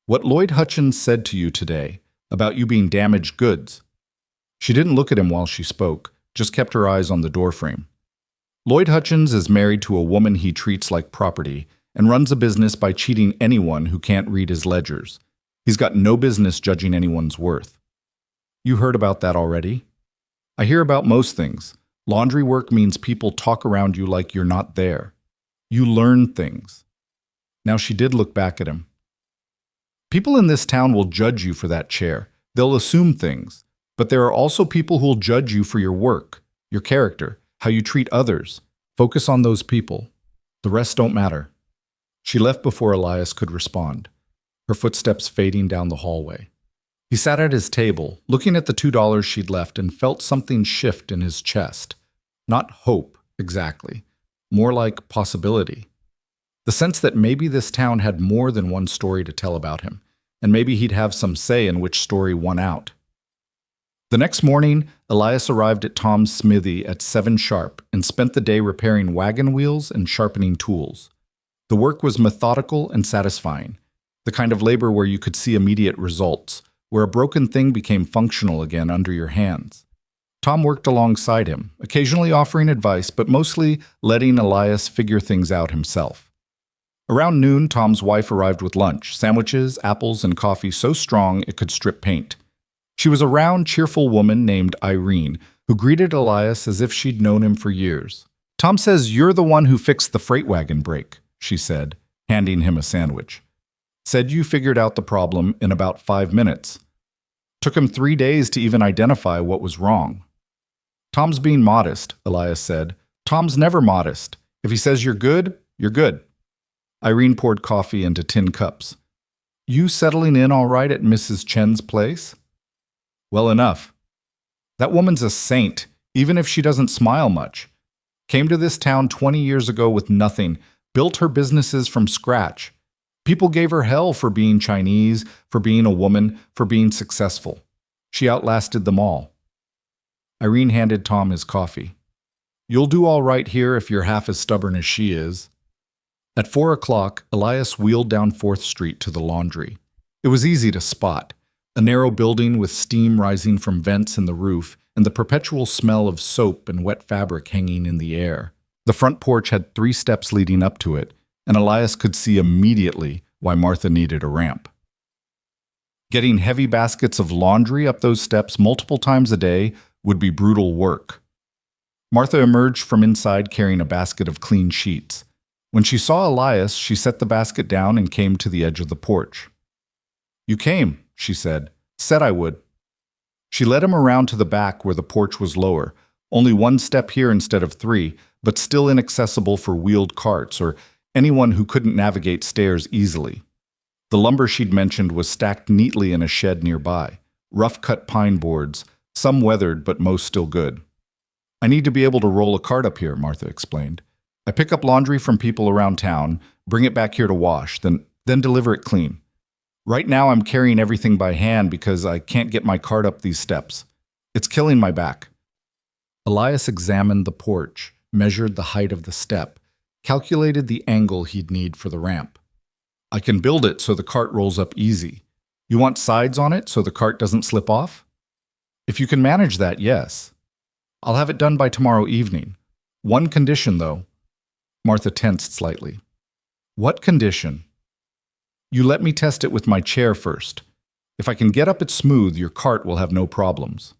"What Lloyd Hutchins said to you today, about you being damaged goods." She didn't look at him while she spoke, just kept her eyes on the doorframe. "Lloyd Hutchins is married to a woman he treats like property, and runs a business by cheating anyone who can't read his ledgers. He's got no business judging anyone's worth." "You heard about that already?" "I hear about most things. Laundry work means people talk around you like you're not there. You learn things." Now she did look back at him. "People in this town will judge you for that chair. They'll assume things. But there are also people who'll judge you for your work, your character, how you treat others. Focus on those people. The rest don't matter." She left before Elias could respond, her footsteps fading down the hallway. He sat at his table, looking at the $2 she'd left, and felt something shift in his chest. Not hope, exactly. More like possibility. The sense that maybe this town had more than one story to tell about him, and maybe he'd have some say in which story won out. The next morning, Elias arrived at Tom's smithy at 7 sharp and spent the day repairing wagon wheels and sharpening tools. The work was methodical and satisfying, the kind of labor where you could see immediate results, where a broken thing became functional again under your hands. Tom worked alongside him, occasionally offering advice, but mostly letting Elias figure things out himself. Around noon, Tom's wife arrived with lunch, sandwiches, apples, and coffee so strong it could strip paint. She was a round, cheerful woman named Irene, who greeted Elias as if she'd known him for years. "Tom says you're the one who fixed the freight wagon brake," she said, handing him a sandwich. "Said you figured out the problem in about 5 minutes. Took him 3 days to even identify what was wrong." "Tom's being modest," Elias said. "Tom's never modest. If he says you're good, you're good." Irene poured coffee into tin cups. "You settling in all right at Mrs. Chen's place?" "Well enough. That woman's a saint, even if she doesn't smile much. Came to this town 20 years ago with nothing, built her businesses from scratch. People gave her hell for being Chinese, for being a woman, for being successful. She outlasted them all." Irene handed Tom his coffee. "You'll do all right here if you're half as stubborn as she is." At 4 o'clock, Elias wheeled down 4th Street to the laundry. It was easy to spot. A narrow building with steam rising from vents in the roof and the perpetual smell of soap and wet fabric hanging in the air. The front porch had 3 steps leading up to it, and Elias could see immediately why Martha needed a ramp. Getting heavy baskets of laundry up those steps multiple times a day would be brutal work. Martha emerged from inside carrying a basket of clean sheets. When she saw Elias, she set the basket down and came to the edge of the porch. "You came," she said. "Said I would." She led him around to the back where the porch was lower, only 1 step here instead of 3, but still inaccessible for wheeled carts or anyone who couldn't navigate stairs easily. The lumber she'd mentioned was stacked neatly in a shed nearby, rough-cut pine boards, some weathered but most still good. I need to be able to roll a cart up here, Martha explained. I pick up laundry from people around town, bring it back here to wash, then deliver it clean. Right now I'm carrying everything by hand because I can't get my cart up these steps. It's killing my back. Elias examined the porch, measured the height of the step, calculated the angle he'd need for the ramp. I can build it so the cart rolls up easy. You want sides on it so the cart doesn't slip off? If you can manage that, yes. I'll have it done by tomorrow evening. One condition, though. Martha tensed slightly. What condition? You let me test it with my chair first. If I can get up it smooth, your cart will have no problems.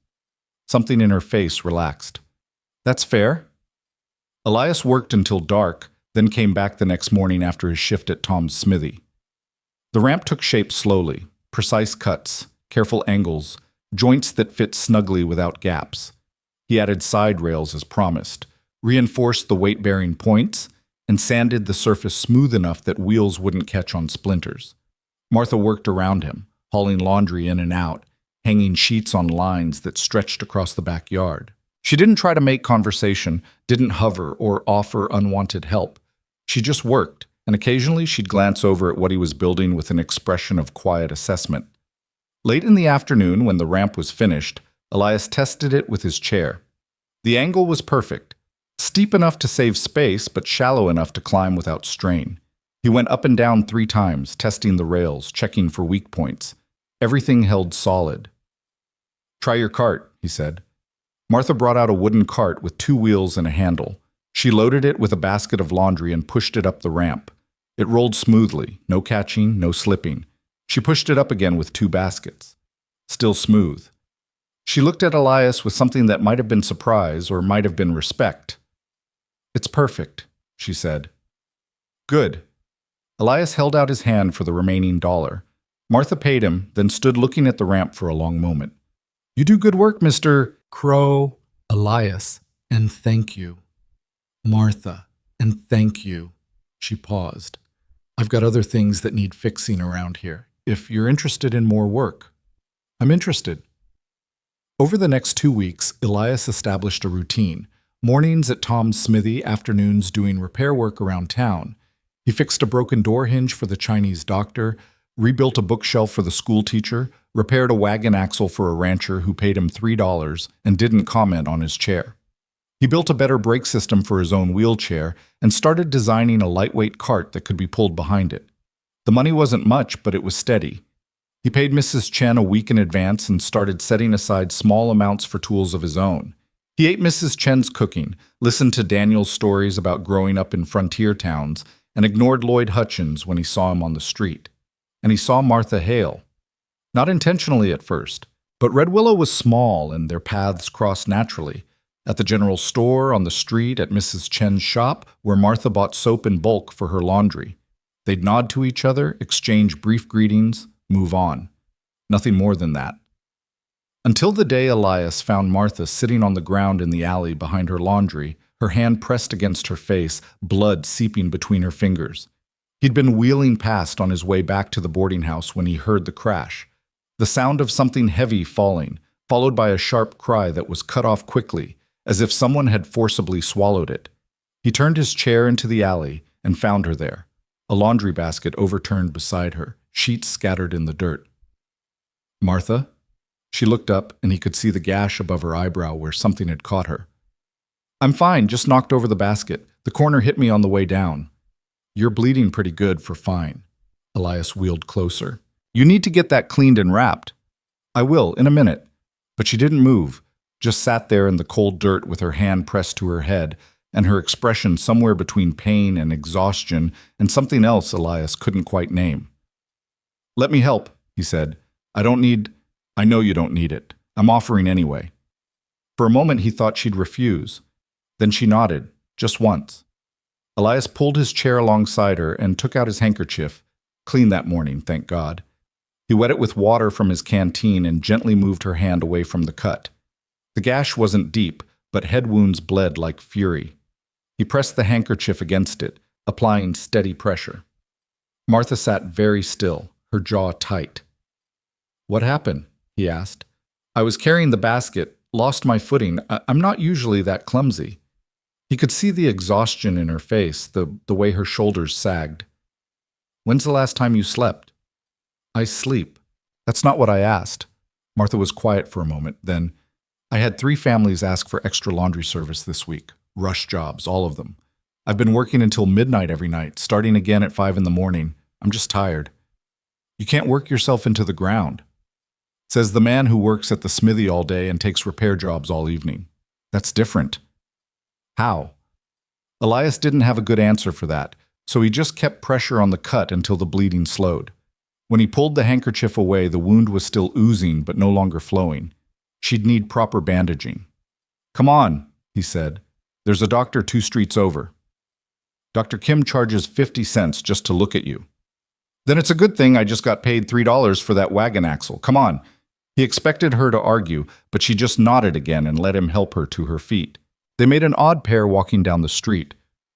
Something in her face relaxed. That's fair. Elias worked until dark, then came back the next morning after his shift at Tom's smithy. The ramp took shape slowly, precise cuts, careful angles, joints that fit snugly without gaps. He added side rails as promised, reinforced the weight-bearing points, and sanded the surface smooth enough that wheels wouldn't catch on splinters. Martha worked around him, hauling laundry in and out, hanging sheets on lines that stretched across the backyard. She didn't try to make conversation, didn't hover or offer unwanted help. She just worked, and occasionally she'd glance over at what he was building with an expression of quiet assessment. Late in the afternoon, when the ramp was finished, Elias tested it with his chair. The angle was perfect, steep enough to save space, but shallow enough to climb without strain. He went up and down 3 times, testing the rails, checking for weak points. Everything held solid. Try your cart, he said. Martha brought out a wooden cart with 2 wheels and a handle. She loaded it with a basket of laundry and pushed it up the ramp. It rolled smoothly, no catching, no slipping. She pushed it up again with 2 baskets. Still smooth. She looked at Elias with something that might have been surprise or might have been respect. It's perfect, she said. Good. Elias held out his hand for the remaining $1. Martha paid him, then stood looking at the ramp for a long moment. You do good work, Mr. Crow. Elias, and thank you. Martha, and thank you. She paused. I've got other things that need fixing around here. If you're interested in more work. I'm interested. Over the next 2 weeks, Elias established a routine. Mornings at Tom's smithy, afternoons doing repair work around town. He fixed a broken door hinge for the Chinese doctor, rebuilt a bookshelf for the school teacher, repaired a wagon axle for a rancher who paid him $3 and didn't comment on his chair. He built a better brake system for his own wheelchair and started designing a lightweight cart that could be pulled behind it. The money wasn't much, but it was steady. He paid Mrs. Chen a week in advance and started setting aside small amounts for tools of his own. He ate Mrs. Chen's cooking, listened to Daniel's stories about growing up in frontier towns, and ignored Lloyd Hutchins when he saw him on the street. And he saw Martha Hale. Not intentionally at first, but Red Willow was small and their paths crossed naturally. At the general store, on the street, at Mrs. Chen's shop, where Martha bought soap in bulk for her laundry. They'd nod to each other, exchange brief greetings, move on. Nothing more than that. Until the day Elias found Martha sitting on the ground in the alley behind her laundry, her hand pressed against her face, blood seeping between her fingers. He'd been wheeling past on his way back to the boarding house when he heard the crash. The sound of something heavy falling, followed by a sharp cry that was cut off quickly, as if someone had forcibly swallowed it. He turned his chair into the alley and found her there, a laundry basket overturned beside her, sheets scattered in the dirt. Martha? She looked up, and he could see the gash above her eyebrow where something had caught her. I'm fine, just knocked over the basket. The corner hit me on the way down. You're bleeding pretty good for fine. Elias wheeled closer. You need to get that cleaned and wrapped. I will, in a minute. But she didn't move, just sat there in the cold dirt with her hand pressed to her head, and her expression somewhere between pain and exhaustion and something else Elias couldn't quite name. Let me help, he said. I know you don't need it. I'm offering anyway. For a moment he thought she'd refuse. Then she nodded, just once. Elias pulled his chair alongside her and took out his handkerchief, clean that morning, thank God. He wet it with water from his canteen and gently moved her hand away from the cut. The gash wasn't deep, but head wounds bled like fury. He pressed the handkerchief against it, applying steady pressure. Martha sat very still, her jaw tight. What happened? he asked. I was carrying the basket, lost my footing. I'm not usually that clumsy. He could see the exhaustion in her face, the way her shoulders sagged. When's the last time you slept? I sleep. That's not what I asked. Martha was quiet for a moment. Then, I had 3 families ask for extra laundry service this week. Rush jobs, all of them. I've been working until midnight every night, starting again at 5 in the morning. I'm just tired. You can't work yourself into the ground, says the man who works at the smithy all day and takes repair jobs all evening. That's different. How? Elias didn't have a good answer for that, so he just kept pressure on the cut until the bleeding slowed. When he pulled the handkerchief away, the wound was still oozing but no longer flowing. She'd need proper bandaging. Come on, he said. There's a doctor 2 streets over. Dr. Kim charges 50 cents just to look at you. Then it's a good thing I just got paid $3 for that wagon axle. Come on. He expected her to argue, but she just nodded again and let him help her to her feet. They made an odd pair walking down the street,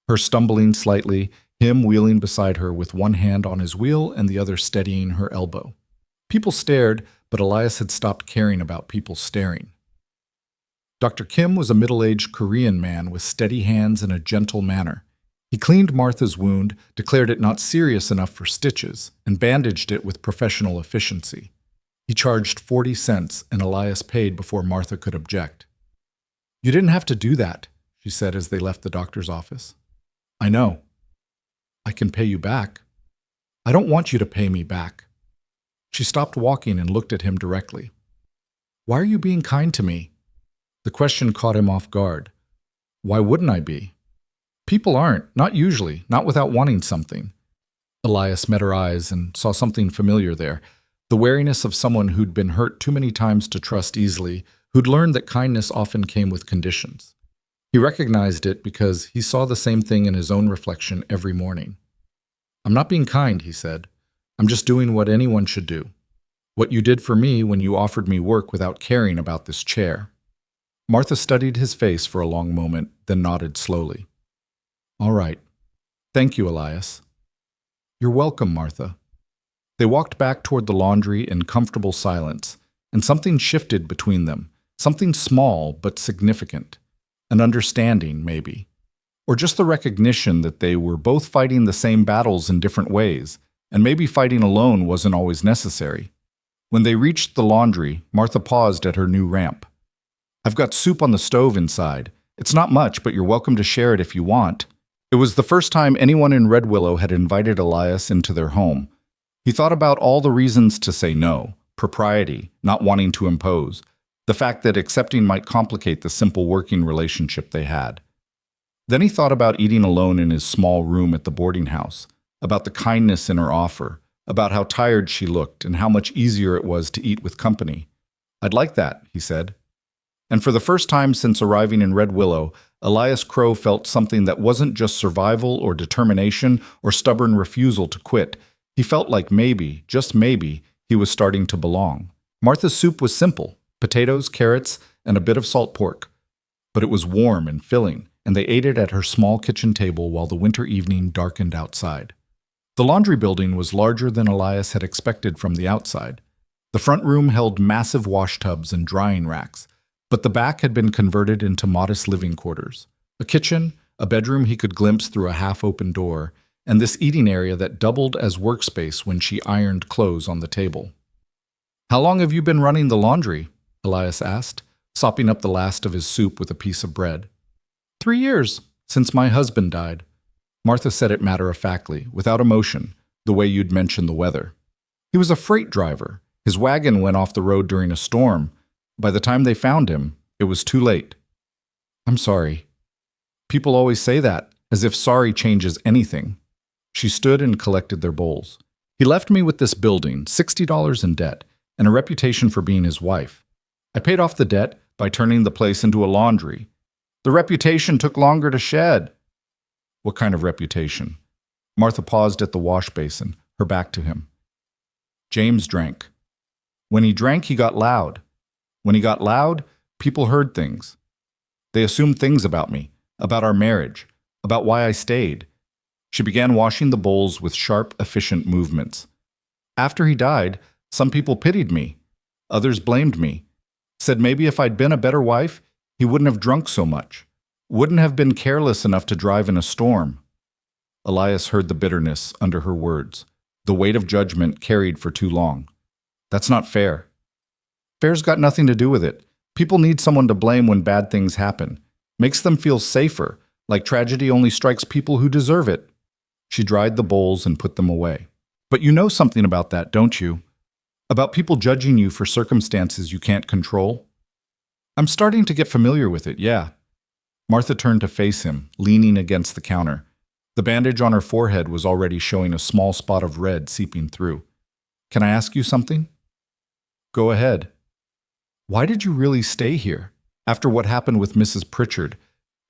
her stumbling slightly, him wheeling beside her with one hand on his wheel and the other steadying her elbow. People stared, but Elias had stopped caring about people staring. Dr. Kim was a middle-aged Korean man with steady hands and a gentle manner. He cleaned Martha's wound, declared it not serious enough for stitches, and bandaged it with professional efficiency. He charged 40 cents, and Elias paid before Martha could object. You didn't have to do that, she said as they left the doctor's office. I know. I can pay you back. I don't want you to pay me back. She stopped walking and looked at him directly. Why are you being kind to me? The question caught him off guard. Why wouldn't I be? People aren't, not usually, not without wanting something. Elias met her eyes and saw something familiar there, the wariness of someone who'd been hurt too many times to trust easily, who'd learned that kindness often came with conditions. He recognized it because he saw the same thing in his own reflection every morning. I'm not being kind, he said. I'm just doing what anyone should do. What you did for me when you offered me work without caring about this chair. Martha studied his face for a long moment, then nodded slowly. All right. Thank you, Elias. You're welcome, Martha. They walked back toward the laundry in comfortable silence, and something shifted between them, something small but significant. An understanding, maybe. Or just the recognition that they were both fighting the same battles in different ways, and maybe fighting alone wasn't always necessary. When they reached the laundry, Martha paused at her new ramp. I've got soup on the stove inside. It's not much, but you're welcome to share it if you want. It was the first time anyone in Red Willow had invited Elias into their home. He thought about all the reasons to say no, propriety, not wanting to impose, the fact that accepting might complicate the simple working relationship they had. Then he thought about eating alone in his small room at the boarding house, about the kindness in her offer, about how tired she looked and how much easier it was to eat with company. I'd like that, he said. And for the first time since arriving in Red Willow, Elias Crow felt something that wasn't just survival or determination or stubborn refusal to quit. He felt like maybe, just maybe, he was starting to belong. Martha's soup was simple, potatoes, carrots, and a bit of salt pork. But it was warm and filling, and they ate it at her small kitchen table while the winter evening darkened outside. The laundry building was larger than Elias had expected from the outside. The front room held massive wash tubs and drying racks, but the back had been converted into modest living quarters. A kitchen, a bedroom he could glimpse through a half-open door, and this eating area that doubled as workspace when she ironed clothes on the table. How long have you been running the laundry? Elias asked, sopping up the last of his soup with a piece of bread. 3 years, since my husband died. Martha said it matter-of-factly, without emotion, the way you'd mention the weather. He was a freight driver. His wagon went off the road during a storm. By the time they found him, it was too late. I'm sorry. People always say that, as if sorry changes anything. She stood and collected their bowls. He left me with this building, $60 in debt, and a reputation for being his wife. I paid off the debt by turning the place into a laundry. The reputation took longer to shed. What kind of reputation? Martha paused at the wash basin, her back to him. James drank. When he drank, he got loud. When he got loud, people heard things. They assumed things about me, about our marriage, about why I stayed. She began washing the bowls with sharp, efficient movements. After he died, some people pitied me. Others blamed me. Said maybe if I'd been a better wife, he wouldn't have drunk so much. Wouldn't have been careless enough to drive in a storm. Elias heard the bitterness under her words, the weight of judgment carried for too long. That's not fair. Fair's got nothing to do with it. People need someone to blame when bad things happen. Makes them feel safer, like tragedy only strikes people who deserve it. She dried the bowls and put them away. But you know something about that, don't you? About people judging you for circumstances you can't control? I'm starting to get familiar with it, yeah. Martha turned to face him, leaning against the counter. The bandage on her forehead was already showing a small spot of red seeping through. Can I ask you something? Go ahead. Why did you really stay here? After what happened with Mrs. Pritchard,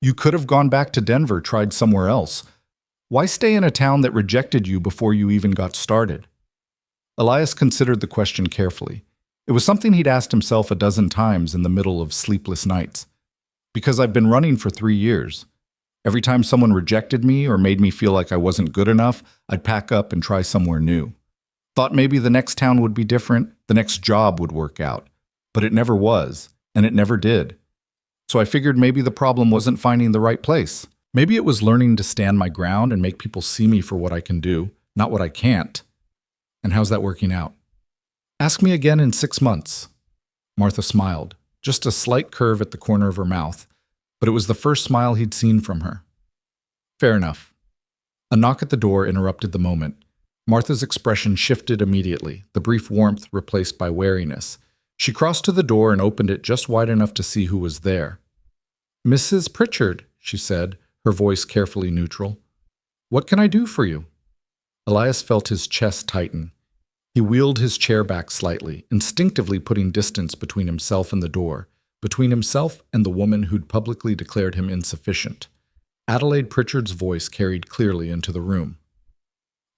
you could have gone back to Denver, tried somewhere else. Why stay in a town that rejected you before you even got started? Elias considered the question carefully. It was something he'd asked himself a dozen times in the middle of sleepless nights. Because I've been running for 3 years. Every time someone rejected me or made me feel like I wasn't good enough, I'd pack up and try somewhere new. Thought maybe the next town would be different, the next job would work out. But it never was, and it never did. So I figured maybe the problem wasn't finding the right place. Maybe it was learning to stand my ground and make people see me for what I can do, not what I can't. And how's that working out? Ask me again in 6 months. Martha smiled, just a slight curve at the corner of her mouth, but it was the first smile he'd seen from her. Fair enough. A knock at the door interrupted the moment. Martha's expression shifted immediately, the brief warmth replaced by wariness. She crossed to the door and opened it just wide enough to see who was there. Mrs. Pritchard, she said, her voice carefully neutral. What can I do for you? Elias felt his chest tighten. He wheeled his chair back slightly, instinctively putting distance between himself and the door, between himself and the woman who'd publicly declared him insufficient. Adelaide Pritchard's voice carried clearly into the room.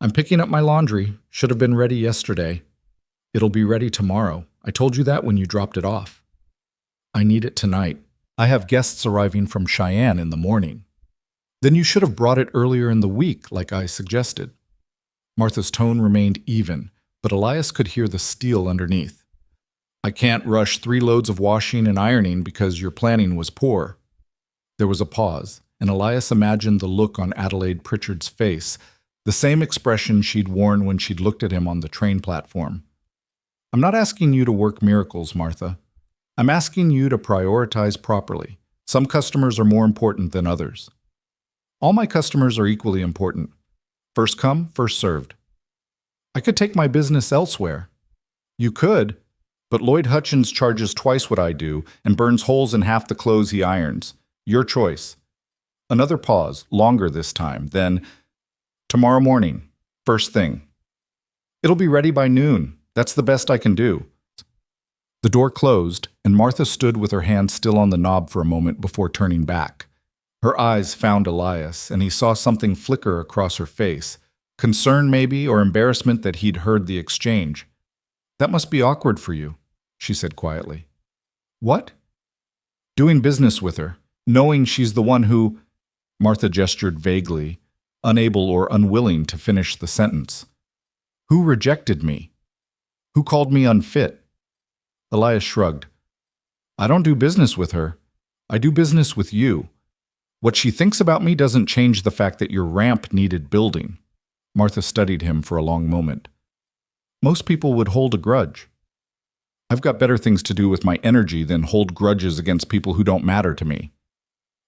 I'm picking up my laundry. Should have been ready yesterday. It'll be ready tomorrow. I told you that when you dropped it off. I need it tonight. I have guests arriving from Cheyenne in the morning. Then you should have brought it earlier in the week, like I suggested. Martha's tone remained even, but Elias could hear the steel underneath. I can't rush 3 loads of washing and ironing because your planning was poor. There was a pause, and Elias imagined the look on Adelaide Pritchard's face, the same expression she'd worn when she'd looked at him on the train platform. I'm not asking you to work miracles, Martha. I'm asking you to prioritize properly. Some customers are more important than others. All my customers are equally important. First come, first served. I could take my business elsewhere. You could, but Lloyd Hutchins charges twice what I do and burns holes in half the clothes he irons. Your choice. Another pause, longer this time, then, tomorrow morning, first thing. It'll be ready by noon. That's the best I can do. The door closed, and Martha stood with her hand still on the knob for a moment before turning back. Her eyes found Elias, and he saw something flicker across her face. Concern, maybe, or embarrassment that he'd heard the exchange. That must be awkward for you, she said quietly. What? Doing business with her, knowing she's the one who… Martha gestured vaguely, unable or unwilling to finish the sentence. Who rejected me? Who called me unfit? Elias shrugged. I don't do business with her. I do business with you. What she thinks about me doesn't change the fact that your ramp needed building. Martha studied him for a long moment. Most people would hold a grudge. I've got better things to do with my energy than hold grudges against people who don't matter to me.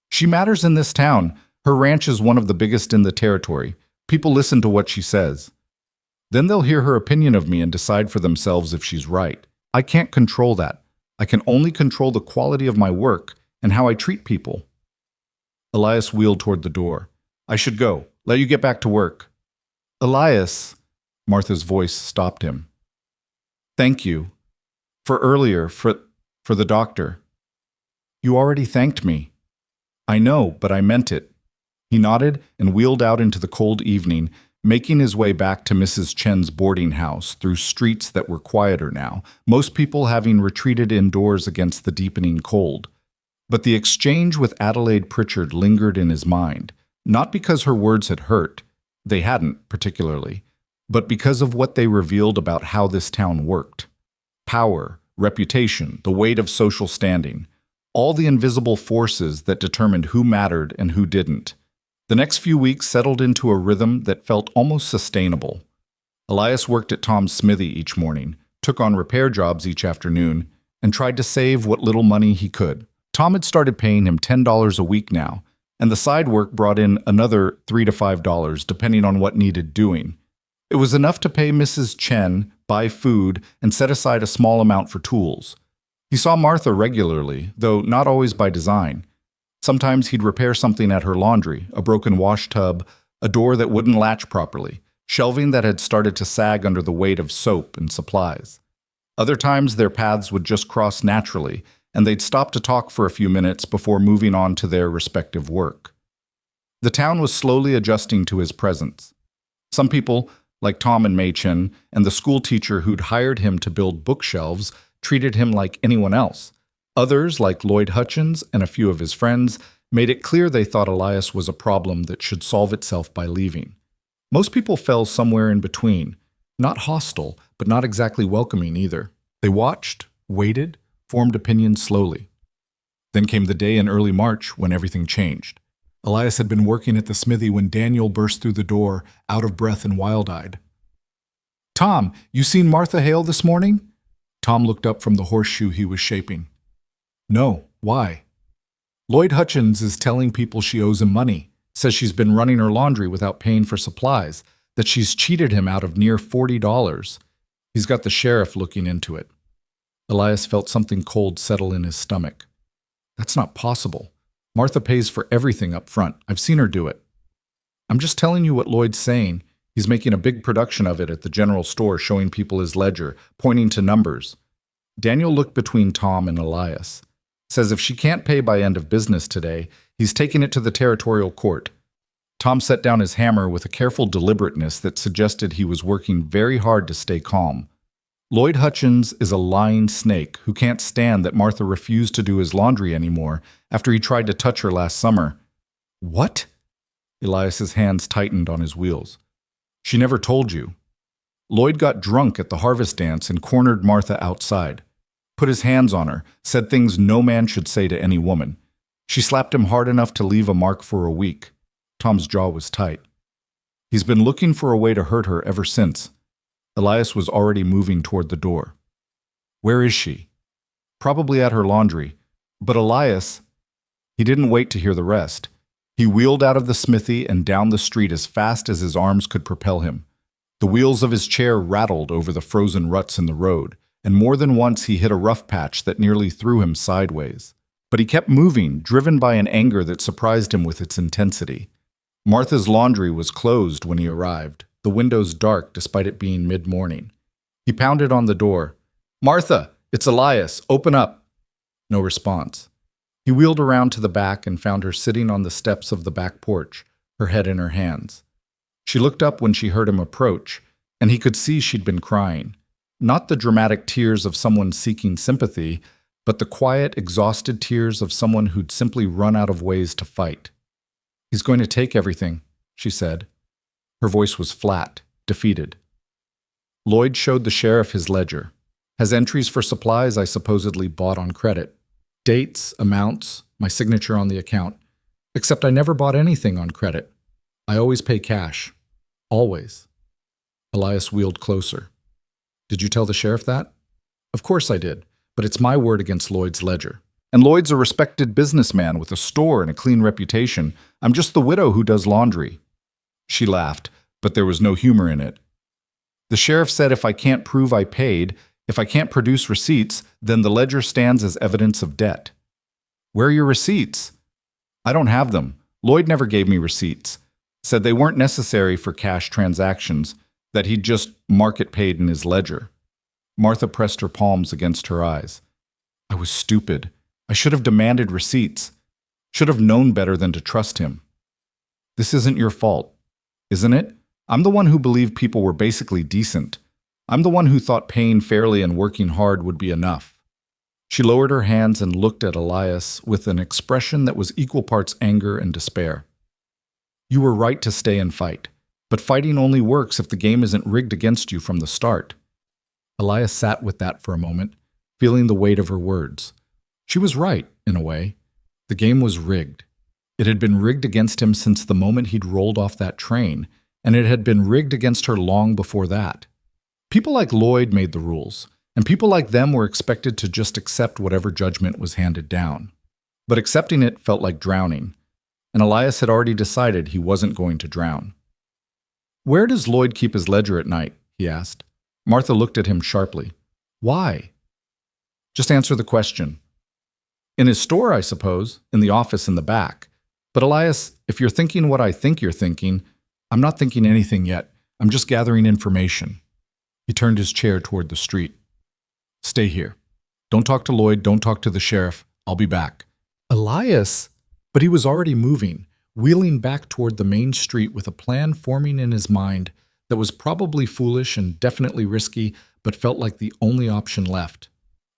She matters in this town. Her ranch is one of the biggest in the territory. People listen to what she says. Then they'll hear her opinion of me and decide for themselves if she's right. I can't control that. I can only control the quality of my work and how I treat people. Elias wheeled toward the door. I should go. Let you get back to work. Elias, Martha's voice stopped him. Thank you. For earlier, for the doctor. You already thanked me. I know, but I meant it. He nodded and wheeled out into the cold evening, making his way back to Mrs. Chen's boarding house through streets that were quieter now, most people having retreated indoors against the deepening cold. But the exchange with Adelaide Pritchard lingered in his mind, not because her words had hurt, they hadn't particularly, but because of what they revealed about how this town worked. Power, reputation, the weight of social standing, all the invisible forces that determined who mattered and who didn't. The next few weeks settled into a rhythm that felt almost sustainable. Elias worked at Tom's smithy each morning, took on repair jobs each afternoon, and tried to save what little money he could. Tom had started paying him $10 a week now, and the side work brought in another $3 to $5, depending on what needed doing. It was enough to pay Mrs. Chen, buy food, and set aside a small amount for tools. He saw Martha regularly, though not always by design. Sometimes he'd repair something at her laundry, a broken wash tub, a door that wouldn't latch properly, shelving that had started to sag under the weight of soap and supplies. Other times their paths would just cross naturally, and they'd stop to talk for a few minutes before moving on to their respective work. The town was slowly adjusting to his presence. Some people, like Tom and Mei Chen, and the school teacher who'd hired him to build bookshelves, treated him like anyone else. Others, like Lloyd Hutchins and a few of his friends, made it clear they thought Elias was a problem that should solve itself by leaving. Most people fell somewhere in between, not hostile, but not exactly welcoming either. They watched, waited, formed opinions slowly. Then came the day in early March when everything changed. Elias had been working at the smithy when Daniel burst through the door, out of breath and wild-eyed. "Tom, you seen Martha Hale this morning?" Tom looked up from the horseshoe he was shaping. "No, why?" "Lloyd Hutchins is telling people she owes him money, says she's been running her laundry without paying for supplies, that she's cheated him out of near $40. He's got the sheriff looking into it." Elias felt something cold settle in his stomach. "That's not possible. Martha pays for everything up front. I've seen her do it." "I'm just telling you what Lloyd's saying. He's making a big production of it at the general store, showing people his ledger, pointing to numbers." Daniel looked between Tom and Elias. "Says if she can't pay by end of business today, he's taking it to the territorial court." Tom set down his hammer with a careful deliberateness that suggested he was working very hard to stay calm. Lloyd Hutchins is a lying snake who can't stand that Martha refused to do his laundry anymore after he tried to touch her last summer. "What?" Elias's hands tightened on his wheels. "She never told you. Lloyd got drunk at the harvest dance and cornered Martha outside. Put his hands on her, said things no man should say to any woman. She slapped him hard enough to leave a mark for a week." Tom's jaw was tight. "He's been looking for a way to hurt her ever since." Elias was already moving toward the door. "Where is she?" "Probably at her laundry." But Elias, he didn't wait to hear the rest. He wheeled out of the smithy and down the street as fast as his arms could propel him. The wheels of his chair rattled over the frozen ruts in the road, and more than once he hit a rough patch that nearly threw him sideways. But he kept moving, driven by an anger that surprised him with its intensity. Martha's laundry was closed when he arrived, the windows dark despite it being mid-morning. He pounded on the door. "Martha, it's Elias, open up." No response. He wheeled around to the back and found her sitting on the steps of the back porch, her head in her hands. She looked up when she heard him approach, and he could see she'd been crying. Not the dramatic tears of someone seeking sympathy, but the quiet, exhausted tears of someone who'd simply run out of ways to fight. "He's going to take everything," she said. Her voice was flat, defeated. Lloyd showed the sheriff his ledger. "Has entries for supplies I supposedly bought on credit. Dates, amounts, my signature on the account. Except I never bought anything on credit. I always pay cash. Always." Elias wheeled closer. "Did you tell the sheriff that?" "Of course I did, but it's my word against Lloyd's ledger. And Lloyd's a respected businessman with a store and a clean reputation. I'm just the widow who does laundry." She laughed, but there was no humor in it. "The sheriff said if I can't prove I paid, if I can't produce receipts, then the ledger stands as evidence of debt." "Where are your receipts?" "I don't have them. Lloyd never gave me receipts. Said they weren't necessary for cash transactions, that he'd just mark it paid in his ledger." Martha pressed her palms against her eyes. "I was stupid. I should have demanded receipts. Should have known better than to trust him." "This isn't your fault, isn't it? I'm the one who believed people were basically decent. I'm the one who thought paying fairly and working hard would be enough." She lowered her hands and looked at Elias with an expression that was equal parts anger and despair. "You were right to stay and fight, but fighting only works if the game isn't rigged against you from the start." Elias sat with that for a moment, feeling the weight of her words. She was right, in a way. The game was rigged. It had been rigged against him since the moment he'd rolled off that train, and it had been rigged against her long before that. People like Lloyd made the rules, and people like them were expected to just accept whatever judgment was handed down. But accepting it felt like drowning, and Elias had already decided he wasn't going to drown. "Where does Lloyd keep his ledger at night?" he asked. Martha looked at him sharply. "Why?" "Just answer the question." "In his store, I suppose, in the office in the back. But Elias, if you're thinking what I think you're thinking, I'm not thinking anything yet. I'm just gathering information." He turned his chair toward the street. "Stay here. Don't talk to Lloyd, don't talk to the sheriff. I'll be back." Elias? But he was already moving, wheeling back toward the main street with a plan forming in his mind that was probably foolish and definitely risky, but felt like the only option left.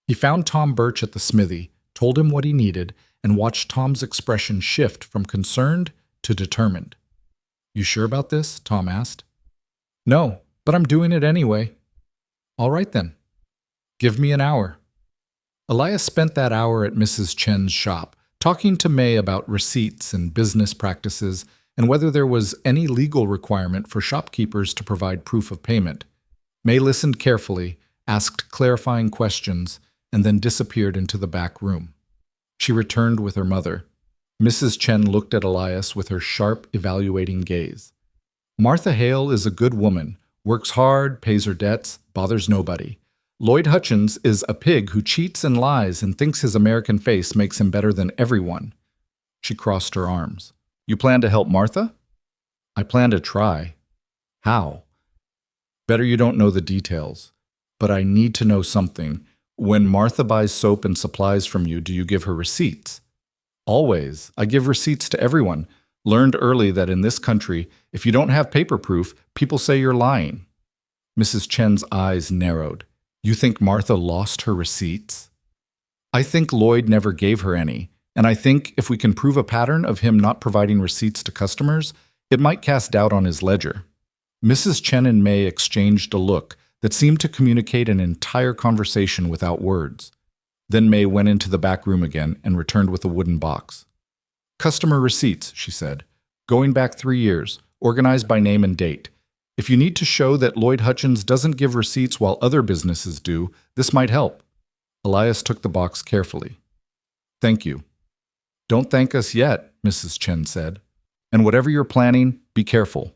He found Tom Birch at the smithy, told him what he needed, and watched Tom's expression shift from concerned to determined. "You sure about this?" Tom asked. "No, but I'm doing it anyway." "All right then. Give me an hour." Elias spent that hour at Mrs. Chen's shop, talking to May about receipts and business practices and whether there was any legal requirement for shopkeepers to provide proof of payment. May listened carefully, asked clarifying questions, and then disappeared into the back room. She returned with her mother. Mrs. Chen looked at Elias with her sharp, evaluating gaze. "Martha Hale is a good woman, works hard, pays her debts, bothers nobody. Lloyd Hutchins is a pig who cheats and lies and thinks his American face makes him better than everyone." She crossed her arms. "You plan to help Martha?" "I plan to try." "How?" "Better you don't know the details. But I need to know something. When Martha buys soap and supplies from you, do you give her receipts?" "Always. I give receipts to everyone. Learned early that in this country, if you don't have paper proof, people say you're lying." Mrs. Chen's eyes narrowed. "You think Martha lost her receipts?" "I think Lloyd never gave her any, and I think if we can prove a pattern of him not providing receipts to customers, it might cast doubt on his ledger." Mrs. Chen and May exchanged a look that seemed to communicate an entire conversation without words. Then May went into the back room again and returned with a wooden box. "Customer receipts," she said. "Going back 3 years, organized by name and date. If you need to show that Lloyd Hutchins doesn't give receipts while other businesses do, this might help." Elias took the box carefully. "Thank you." "Don't thank us yet," Mrs. Chen said. "And whatever you're planning, be careful.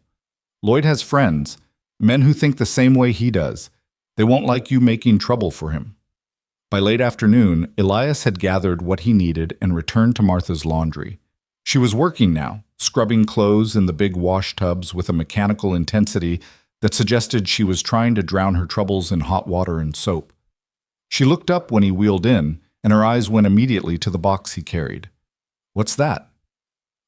Lloyd has friends, men who think the same way he does. They won't like you making trouble for him." By late afternoon, Elias had gathered what he needed and returned to Martha's laundry. She was working now, scrubbing clothes in the big wash tubs with a mechanical intensity that suggested she was trying to drown her troubles in hot water and soap. She looked up when he wheeled in, and her eyes went immediately to the box he carried. "What's that?"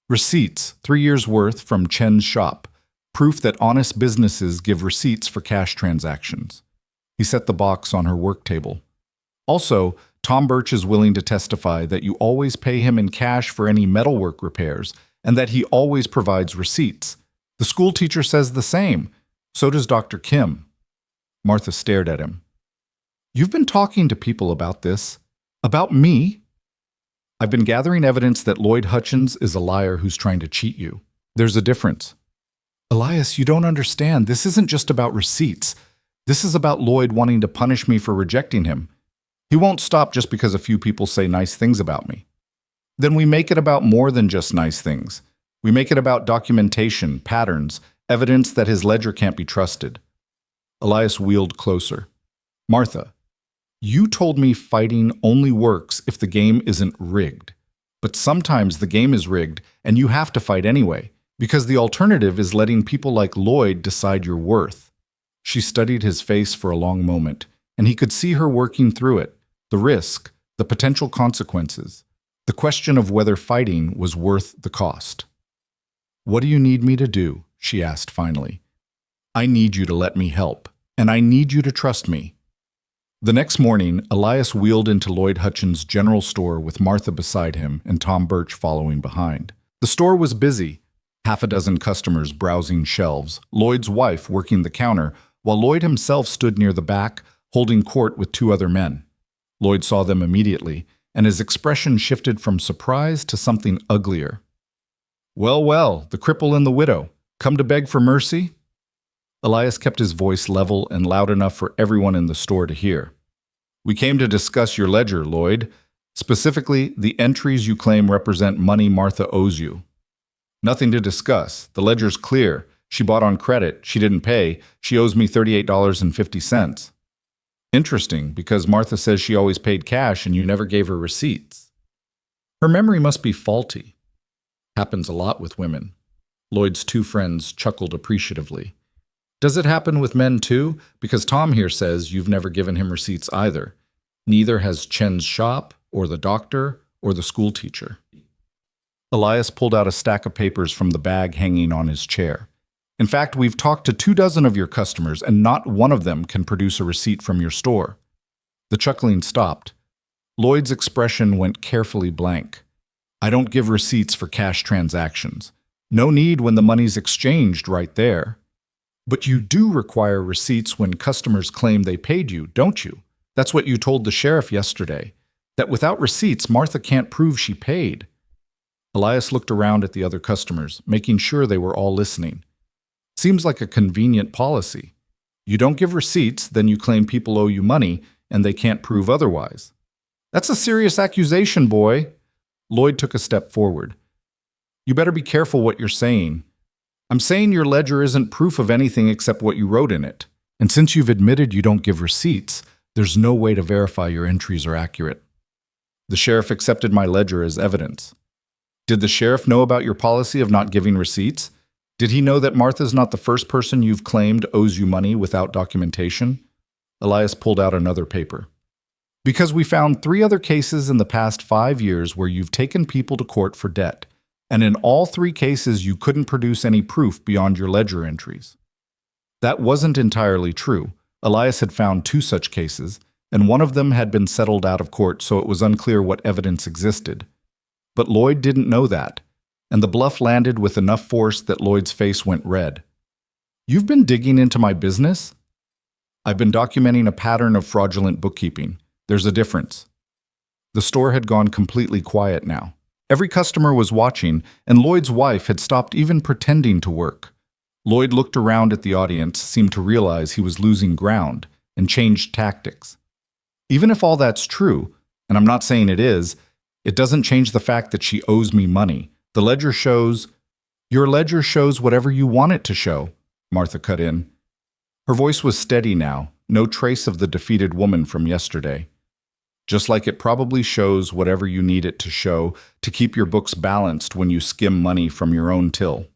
"Receipts, 3 years' worth from Chen's shop. Proof that honest businesses give receipts for cash transactions." He set the box on her work table. "Also, Tom Birch is willing to testify that you always pay him in cash for any metalwork repairs, and that he always provides receipts. The school teacher says the same. So does Dr. Kim." Martha stared at him. "You've been talking to people about this. About me?" "I've been gathering evidence that Lloyd Hutchins is a liar who's trying to cheat you. There's a difference." "Elias, you don't understand. This isn't just about receipts. This is about Lloyd wanting to punish me for rejecting him. He won't stop just because a few people say nice things about me." "Then we make it about more than just nice things. We make it about documentation, patterns, evidence that his ledger can't be trusted." Elias wheeled closer. "Martha, you told me fighting only works if the game isn't rigged. But sometimes the game is rigged and you have to fight anyway, because the alternative is letting people like Lloyd decide your worth." She studied his face for a long moment, and he could see her working through it, the risk, the potential consequences, the question of whether fighting was worth the cost. "What do you need me to do?" she asked finally. "I need you to let me help, and I need you to trust me." The next morning, Elias wheeled into Lloyd Hutchins' general store with Martha beside him and Tom Birch following behind. The store was busy, 6 customers browsing shelves, Lloyd's wife working the counter, while Lloyd himself stood near the back, holding court with 2 other men. Lloyd saw them immediately, and his expression shifted from surprise to something uglier. "Well, well, the cripple and the widow. Come to beg for mercy?" Elias kept his voice level and loud enough for everyone in the store to hear. "We came to discuss your ledger, Lloyd. Specifically, the entries you claim represent money Martha owes you." "Nothing to discuss. The ledger's clear. She bought on credit. She didn't pay. She owes me $38.50. "Interesting, because Martha says she always paid cash and you never gave her receipts." "Her memory must be faulty." "Happens a lot with women." Lloyd's two friends chuckled appreciatively. "Does it happen with men too? Because Tom here says you've never given him receipts either. Neither has Chen's shop, or the doctor, or the school teacher." Elias pulled out a stack of papers from the bag hanging on his chair. "In fact, we've talked to 24 of your customers, and not one of them can produce a receipt from your store." The chuckling stopped. Lloyd's expression went carefully blank. "I don't give receipts for cash transactions. No need when the money's exchanged right there." "But you do require receipts when customers claim they paid you, don't you? That's what you told the sheriff yesterday. That without receipts, Martha can't prove she paid." Elias looked around at the other customers, making sure they were all listening. "Seems like a convenient policy. You don't give receipts, then you claim people owe you money, and they can't prove otherwise." "That's a serious accusation, boy." Lloyd took a step forward. "You better be careful what you're saying. I'm saying your ledger isn't proof of anything except what you wrote in it. And since you've admitted you don't give receipts, there's no way to verify your entries are accurate." "The sheriff accepted my ledger as evidence." "Did the sheriff know about your policy of not giving receipts? Did he know that Martha's not the first person you've claimed owes you money without documentation?" Elias pulled out another paper. "Because we found 3 other cases in the past 5 years where you've taken people to court for debt, and in all 3 cases you couldn't produce any proof beyond your ledger entries." That wasn't entirely true. Elias had found 2 such cases, and one of them had been settled out of court, so it was unclear what evidence existed. But Lloyd didn't know that, and the bluff landed with enough force that Lloyd's face went red. "You've been digging into my business?" "I've been documenting a pattern of fraudulent bookkeeping. There's a difference." The store had gone completely quiet now. Every customer was watching, and Lloyd's wife had stopped even pretending to work. Lloyd looked around at the audience, seemed to realize he was losing ground, and changed tactics. "Even if all that's true, and I'm not saying it is, it doesn't change the fact that she owes me money. The ledger shows—" "Your ledger shows whatever you want it to show," Martha cut in. Her voice was steady now, no trace of the defeated woman from yesterday. "Just like it probably shows whatever you need it to show to keep your books balanced when you skim money from your own till."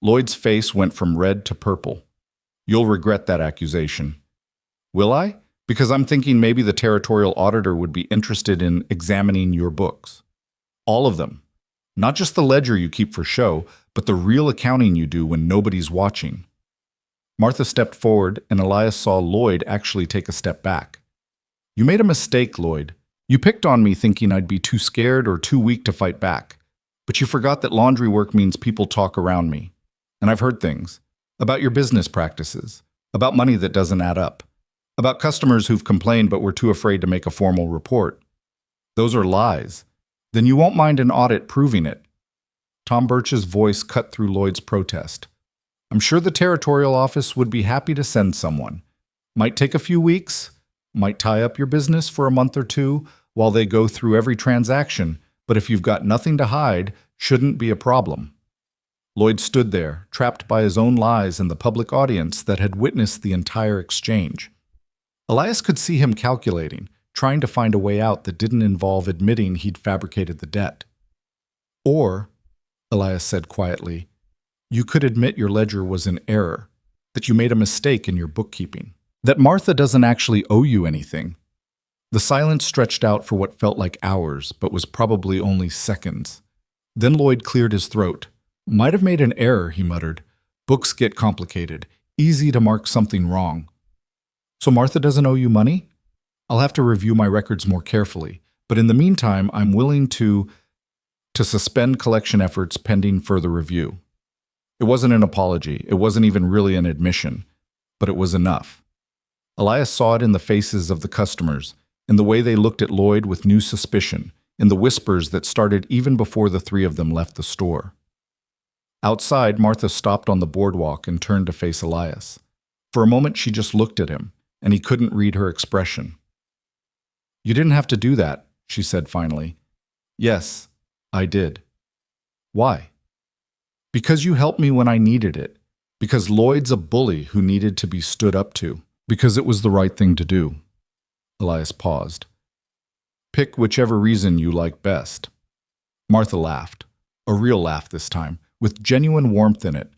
Lloyd's face went from red to purple. "You'll regret that accusation." "Will I? Because I'm thinking maybe the territorial auditor would be interested in examining your books. All of them. Not just the ledger you keep for show, but the real accounting you do when nobody's watching." Martha stepped forward, and Elias saw Lloyd actually take a step back. "You made a mistake, Lloyd. You picked on me thinking I'd be too scared or too weak to fight back. But you forgot that laundry work means people talk around me. And I've heard things. About your business practices. About money that doesn't add up. About customers who've complained but were too afraid to make a formal report. Those are lies. Then you won't mind an audit proving it." Tom Birch's voice cut through Lloyd's protest. "I'm sure the territorial office would be happy to send someone. Might take a few weeks, might tie up your business for a month or 2 while they go through every transaction, but if you've got nothing to hide, shouldn't be a problem." Lloyd stood there, trapped by his own lies and the public audience that had witnessed the entire exchange. Elias could see him calculating, trying to find a way out that didn't involve admitting he'd fabricated the debt. "Or," Elias said quietly, "you could admit your ledger was in error, that you made a mistake in your bookkeeping, that Martha doesn't actually owe you anything." The silence stretched out for what felt like hours, but was probably only seconds. Then Lloyd cleared his throat. "Might have made an error," he muttered. "Books get complicated. Easy to mark something wrong." "So Martha doesn't owe you money?" "I'll have to review my records more carefully, but in the meantime, I'm willing to suspend collection efforts pending further review." It wasn't an apology. It wasn't even really an admission, but it was enough. Elias saw it in the faces of the customers. in the way they looked at Lloyd with new suspicion, in the whispers that started even before the three of them left the store. Outside, Martha stopped on the boardwalk and turned to face Elias. For a moment, she just looked at him, and he couldn't read her expression. "You didn't have to do that," she said finally. "Yes, I did." "Why?" "Because you helped me when I needed it. Because Lloyd's a bully who needed to be stood up to. Because it was the right thing to do." Elias paused. "Pick whichever reason you like best." Martha laughed, a real laugh this time, with genuine warmth in it.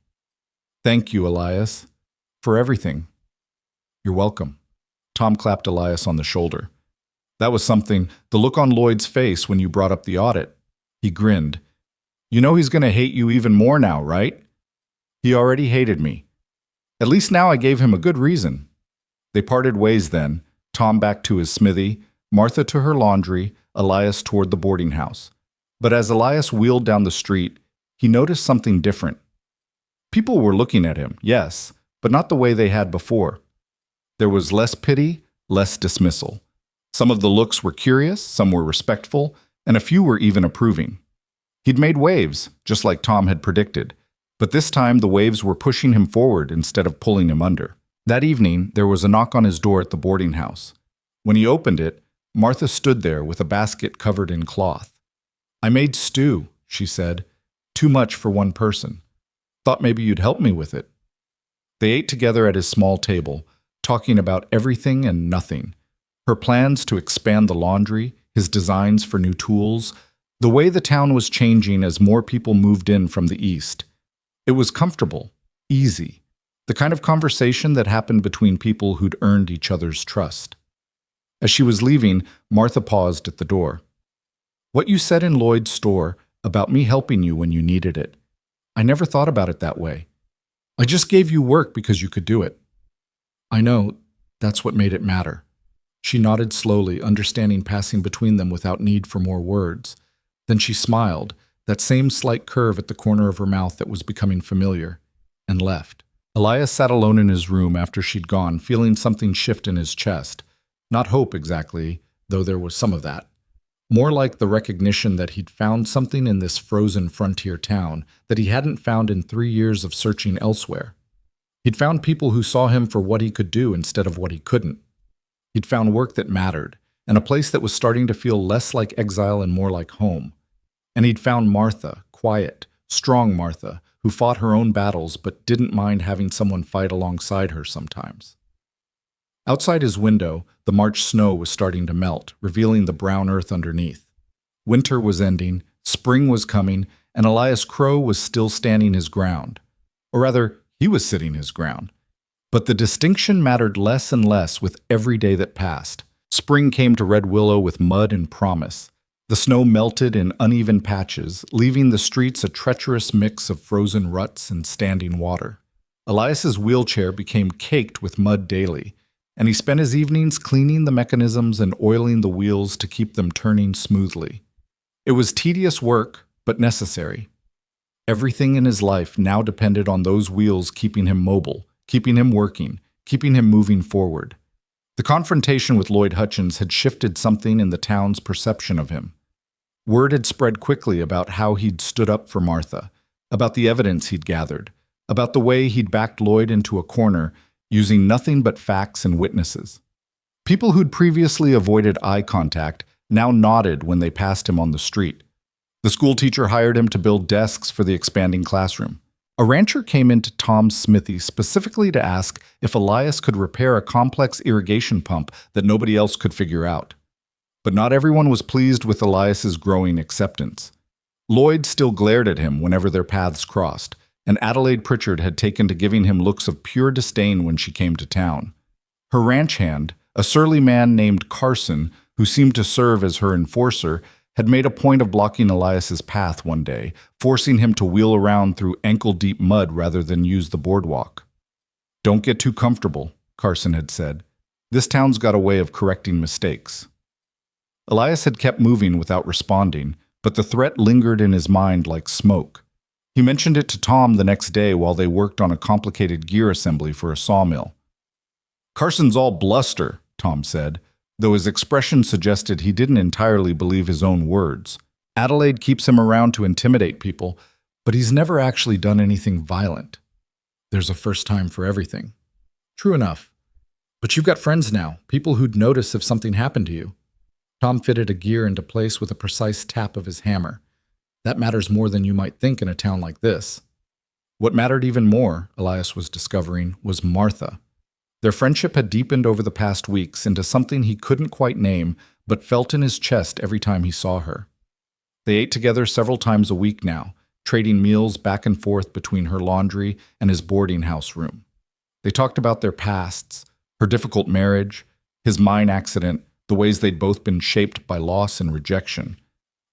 "Thank you, Elias, for everything." "You're welcome." Tom clapped Elias on the shoulder. "That was something, the look on Lloyd's face when you brought up the audit." He grinned. "You know he's going to hate you even more now, right?" "He already hated me. At least now I gave him a good reason." They parted ways then, Tom back to his smithy, Martha to her laundry, Elias toward the boarding house. But as Elias wheeled down the street, he noticed something different. People were looking at him, yes, but not the way they had before. There was less pity, less dismissal. Some of the looks were curious, some were respectful, and a few were even approving. He'd made waves, just like Tom had predicted, but this time the waves were pushing him forward instead of pulling him under. That evening, there was a knock on his door at the boarding house. When he opened it, Martha stood there with a basket covered in cloth. "I made stew," she said. "Too much for one person. Thought maybe you'd help me with it." They ate together at his small table, talking about everything and nothing. Her plans to expand the laundry, his designs for new tools, the way the town was changing as more people moved in from the east. It was comfortable, easy, the kind of conversation that happened between people who'd earned each other's trust. As she was leaving, Martha paused at the door. "What you said in Lloyd's store about me helping you when you needed it, I never thought about it that way. I just gave you work because you could do it." "I know, that's what made it matter." She nodded slowly, understanding passing between them without need for more words. Then she smiled, that same slight curve at the corner of her mouth that was becoming familiar, and left. Elias sat alone in his room after she'd gone, feeling something shift in his chest. Not hope exactly, though there was some of that. More like the recognition that he'd found something in this frozen frontier town that he hadn't found in 3 years of searching elsewhere. He'd found people who saw him for what he could do instead of what he couldn't. He'd found work that mattered, and a place that was starting to feel less like exile and more like home. And he'd found Martha, quiet, strong Martha, who fought her own battles but didn't mind having someone fight alongside her sometimes. Outside his window, the March snow was starting to melt, revealing the brown earth underneath. Winter was ending, spring was coming, and Elias Crow was still standing his ground. Or rather, he was sitting his ground. But the distinction mattered less and less with every day that passed. Spring came to Red Willow with mud and promise. The snow melted in uneven patches, leaving the streets a treacherous mix of frozen ruts and standing water. Elias's wheelchair became caked with mud daily, and he spent his evenings cleaning the mechanisms and oiling the wheels to keep them turning smoothly. It was tedious work, but necessary. Everything in his life now depended on those wheels keeping him mobile, keeping him working, keeping him moving forward. The confrontation with Lloyd Hutchins had shifted something in the town's perception of him. Word had spread quickly about how he'd stood up for Martha, about the evidence he'd gathered, about the way he'd backed Lloyd into a corner, using nothing but facts and witnesses. People who'd previously avoided eye contact now nodded when they passed him on the street. The schoolteacher hired him to build desks for the expanding classroom. A rancher came into Tom's smithy specifically to ask if Elias could repair a complex irrigation pump that nobody else could figure out. But not everyone was pleased with Elias's growing acceptance. Lloyd still glared at him whenever their paths crossed, and Adelaide Pritchard had taken to giving him looks of pure disdain when she came to town. Her ranch hand, a surly man named Carson, who seemed to serve as her enforcer, had made a point of blocking Elias's path one day, forcing him to wheel around through ankle-deep mud rather than use the boardwalk. "Don't get too comfortable," Carson had said. "This town's got a way of correcting mistakes." Elias had kept moving without responding, but the threat lingered in his mind like smoke. He mentioned it to Tom the next day while they worked on a complicated gear assembly for a sawmill. "Carson's all bluster," Tom said, though his expression suggested he didn't entirely believe his own words. Adelaide keeps him around to intimidate people, but he's never actually done anything violent. There's a first time for everything. True enough. But you've got friends now, people who'd notice if something happened to you. Tom fitted a gear into place with a precise tap of his hammer. That matters more than you might think in a town like this. What mattered even more, Elias was discovering, was Martha. Their friendship had deepened over the past weeks into something he couldn't quite name, but felt in his chest every time he saw her. They ate together several times a week now, trading meals back and forth between her laundry and his boarding house room. They talked about their pasts, her difficult marriage, his mine accident, the ways they'd both been shaped by loss and rejection.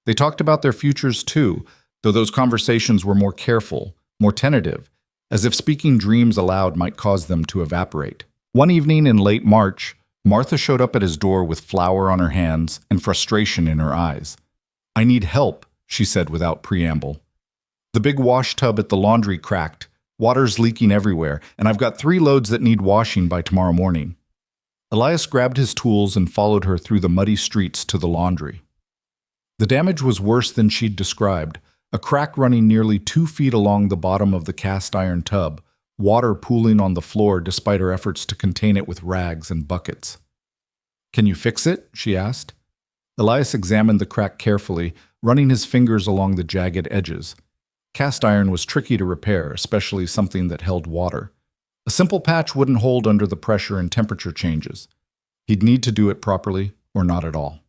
They talked about their futures too, though those conversations were more careful, more tentative, as if speaking dreams aloud might cause them to evaporate. One evening in late March, Martha showed up at his door with flour on her hands and frustration in her eyes. "I need help," she said without preamble. "The big wash tub at the laundry cracked, water's leaking everywhere, and I've got 3 loads that need washing by tomorrow morning." Elias grabbed his tools and followed her through the muddy streets to the laundry. The damage was worse than she'd described, a crack running nearly 2 feet along the bottom of the cast iron tub, water pooling on the floor despite her efforts to contain it with rags and buckets. "Can you fix it?" she asked. Elias examined the crack carefully, running his fingers along the jagged edges. Cast iron was tricky to repair, especially something that held water. A simple patch wouldn't hold under the pressure and temperature changes. He'd need to do it properly or not at all.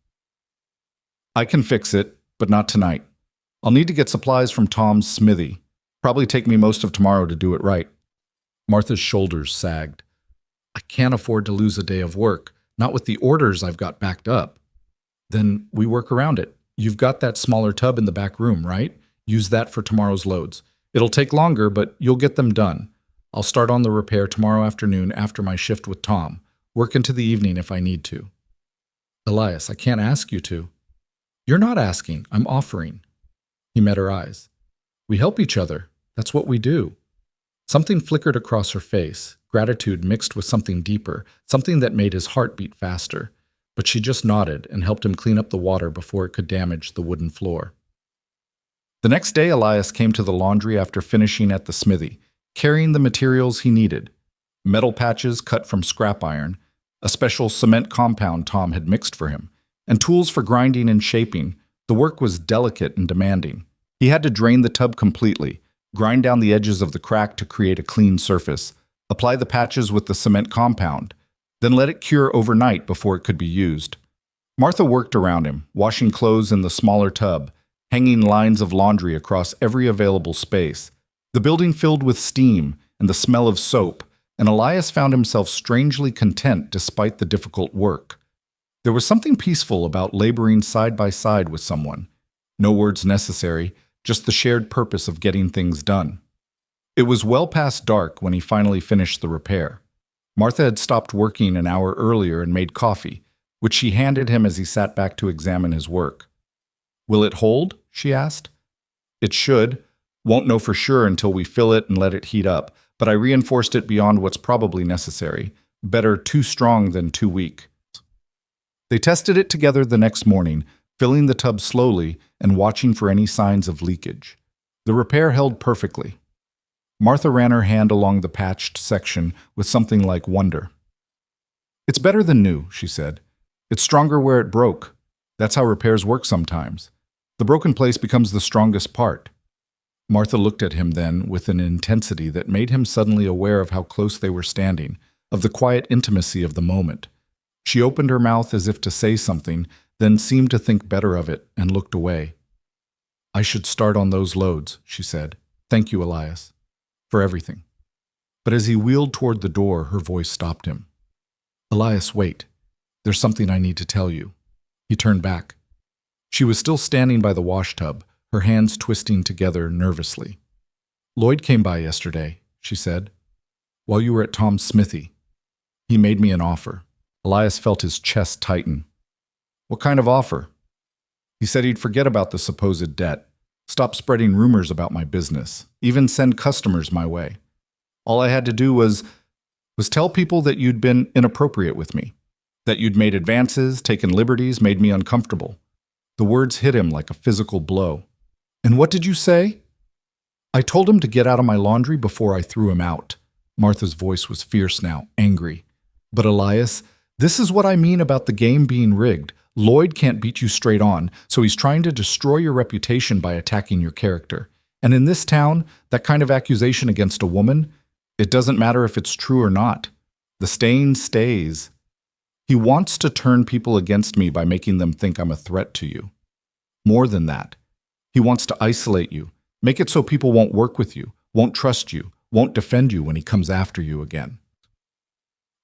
"I can fix it, but not tonight. I'll need to get supplies from Tom's smithy. Probably take me most of tomorrow to do it right." Martha's shoulders sagged. "I can't afford to lose a day of work, not with the orders I've got backed up." "Then we work around it. You've got that smaller tub in the back room, right? Use that for tomorrow's loads. It'll take longer, but you'll get them done. I'll start on the repair tomorrow afternoon after my shift with Tom. Work into the evening if I need to." "Elias, I can't ask you to." "You're not asking. I'm offering." He met her eyes. "We help each other. That's what we do." Something flickered across her face, gratitude mixed with something deeper, something that made his heart beat faster. But she just nodded and helped him clean up the water before it could damage the wooden floor. The next day, Elias came to the laundry after finishing at the smithy, carrying the materials he needed: metal patches cut from scrap iron, a special cement compound Tom had mixed for him, and tools for grinding and shaping. The work was delicate and demanding. He had to drain the tub completely, grind down the edges of the crack to create a clean surface, apply the patches with the cement compound, then let it cure overnight before it could be used. Martha worked around him, washing clothes in the smaller tub, hanging lines of laundry across every available space. The building filled with steam and the smell of soap, and Elias found himself strangely content despite the difficult work. There was something peaceful about laboring side by side with someone. No words necessary, just the shared purpose of getting things done. It was well past dark when he finally finished the repair. Martha had stopped working an hour earlier and made coffee, which she handed him as he sat back to examine his work. "Will it hold?" she asked. "It should. Won't know for sure until we fill it and let it heat up, but I reinforced it beyond what's probably necessary. Better too strong than too weak." They tested it together the next morning, filling the tub slowly and watching for any signs of leakage. The repair held perfectly. Martha ran her hand along the patched section with something like wonder. "It's better than new," she said. "It's stronger where it broke. That's how repairs work sometimes. The broken place becomes the strongest part." Martha looked at him then with an intensity that made him suddenly aware of how close they were standing, of the quiet intimacy of the moment. She opened her mouth as if to say something, then seemed to think better of it and looked away. "I should start on those loads," she said. "Thank you, Elias, for everything." But as he wheeled toward the door, her voice stopped him. "Elias, wait. There's something I need to tell you." He turned back. She was still standing by the wash tub, her hands twisting together nervously. "Lloyd came by yesterday," she said, "while you were at Tom's smithy. He made me an offer." Elias felt his chest tighten. "What kind of offer?" "He said he'd forget about the supposed debt, stop spreading rumors about my business, even send customers my way. All I had to do was tell people that you'd been inappropriate with me. That you'd made advances, taken liberties, made me uncomfortable. The words hit him like a physical blow. And what did you say? I told him to get out of my laundry before I threw him out. Martha's voice was fierce now, angry. But Elias, this is what I mean about the game being rigged. Lloyd can't beat you straight on, so he's trying to destroy your reputation by attacking your character. And in this town, that kind of accusation against a woman, it doesn't matter if it's true or not. The stain stays. He wants to turn people against me by making them think I'm a threat to you. More than that, he wants to isolate you, make it so people won't work with you, won't trust you, won't defend you when he comes after you again.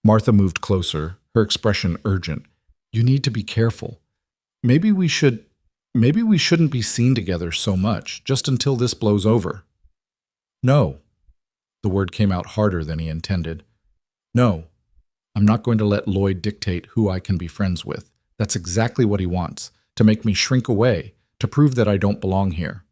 Martha moved closer, her expression urgent. You need to be careful. Maybe we shouldn't be seen together so much, just until this blows over. No. The word came out harder than he intended. No. I'm not going to let Lloyd dictate who I can be friends with. That's exactly what he wants, to make me shrink away, to prove that I don't belong here.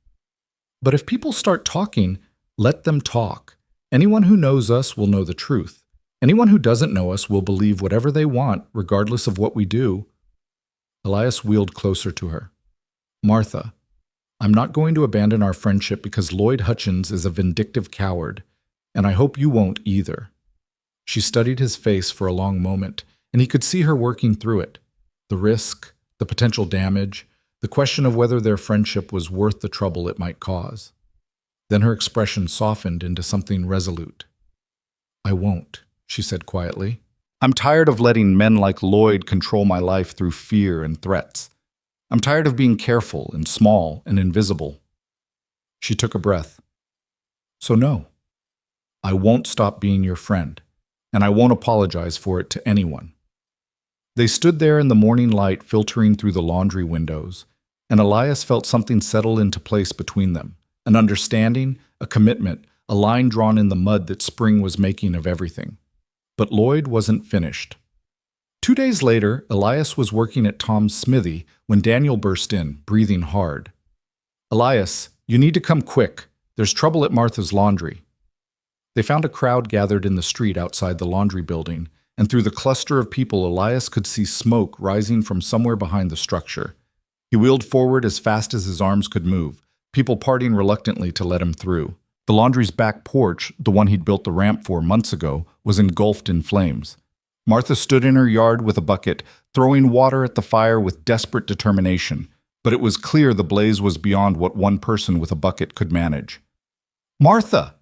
But if people start talking, let them talk. Anyone who knows us will know the truth. Anyone who doesn't know us will believe whatever they want, regardless of what we do. Elias wheeled closer to her. Martha, I'm not going to abandon our friendship because Lloyd Hutchins is a vindictive coward, and I hope you won't either. She studied his face for a long moment, and he could see her working through it. The risk, the potential damage, the question of whether their friendship was worth the trouble it might cause. Then her expression softened into something resolute. I won't, she said quietly. I'm tired of letting men like Lloyd control my life through fear and threats. I'm tired of being careful and small and invisible. She took a breath. So no, I won't stop being your friend, and I won't apologize for it to anyone. They stood there in the morning light filtering through the laundry windows, and Elias felt something settle into place between them, an understanding, a commitment, a line drawn in the mud that spring was making of everything. But Lloyd wasn't finished. 2 days later, Elias was working at Tom's smithy when Daniel burst in, breathing hard. Elias, you need to come quick. There's trouble at Martha's laundry. They found a crowd gathered in the street outside the laundry building, and through the cluster of people, Elias could see smoke rising from somewhere behind the structure. He wheeled forward as fast as his arms could move, people parting reluctantly to let him through. The laundry's back porch, the one he'd built the ramp for months ago, was engulfed in flames. Martha stood in her yard with a bucket, throwing water at the fire with desperate determination, but it was clear the blaze was beyond what one person with a bucket could manage. Martha!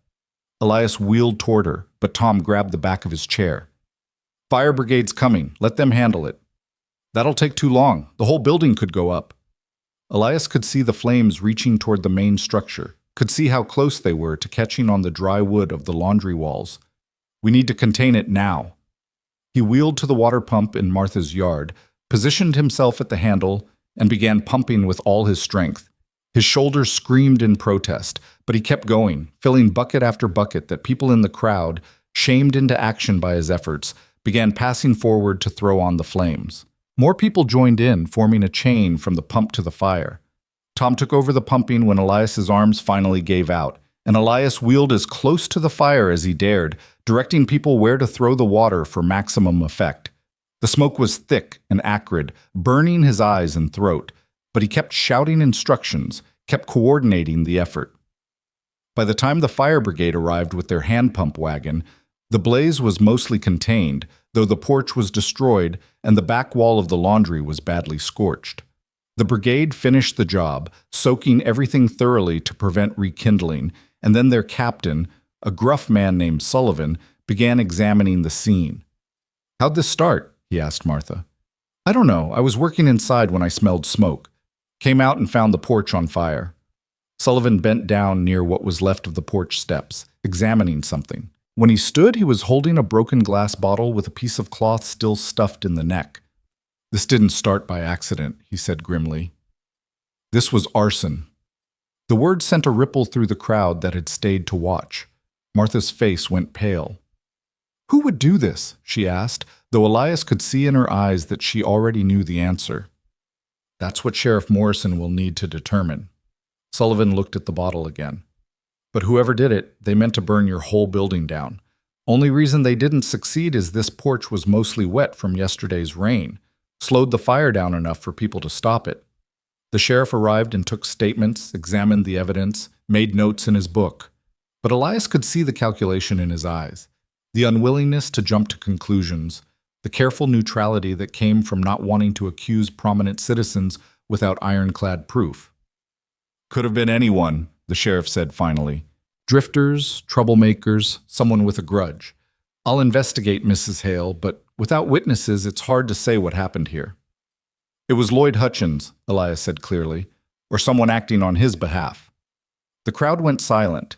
Elias wheeled toward her, but Tom grabbed the back of his chair. Fire brigade's coming. Let them handle it. That'll take too long. The whole building could go up. Elias could see the flames reaching toward the main structure, could see how close they were to catching on the dry wood of the laundry walls. We need to contain it now. He wheeled to the water pump in Martha's yard, positioned himself at the handle, and began pumping with all his strength. His shoulders screamed in protest, but he kept going, filling bucket after bucket that people in the crowd, shamed into action by his efforts, began passing forward to throw on the flames. More people joined in, forming a chain from the pump to the fire. Tom took over the pumping when Elias's arms finally gave out, and Elias wheeled as close to the fire as he dared, directing people where to throw the water for maximum effect. The smoke was thick and acrid, burning his eyes and throat, but he kept shouting instructions, kept coordinating the effort. By the time the fire brigade arrived with their hand pump wagon, the blaze was mostly contained, though the porch was destroyed and the back wall of the laundry was badly scorched. The brigade finished the job, soaking everything thoroughly to prevent rekindling, and then their captain, a gruff man named Sullivan, began examining the scene. How'd this start? He asked Martha. I don't know. I was working inside when I smelled smoke. Came out and found the porch on fire. Sullivan bent down near what was left of the porch steps, examining something. When he stood, he was holding a broken glass bottle with a piece of cloth still stuffed in the neck. This didn't start by accident, he said grimly. This was arson. The word sent a ripple through the crowd that had stayed to watch. Martha's face went pale. Who would do this? She asked, though Elias could see in her eyes that she already knew the answer. That's what Sheriff Morrison will need to determine. Sullivan looked at the bottle again. But whoever did it, they meant to burn your whole building down. Only reason they didn't succeed is this porch was mostly wet from yesterday's rain, slowed the fire down enough for people to stop it. The sheriff arrived and took statements, examined the evidence, made notes in his book. But Elias could see the calculation in his eyes, the unwillingness to jump to conclusions, the careful neutrality that came from not wanting to accuse prominent citizens without ironclad proof. Could have been anyone, the sheriff said finally. Drifters, troublemakers, someone with a grudge. I'll investigate, Mrs. Hale, but without witnesses, it's hard to say what happened here. It was Lloyd Hutchins, Elias said clearly, or someone acting on his behalf. The crowd went silent.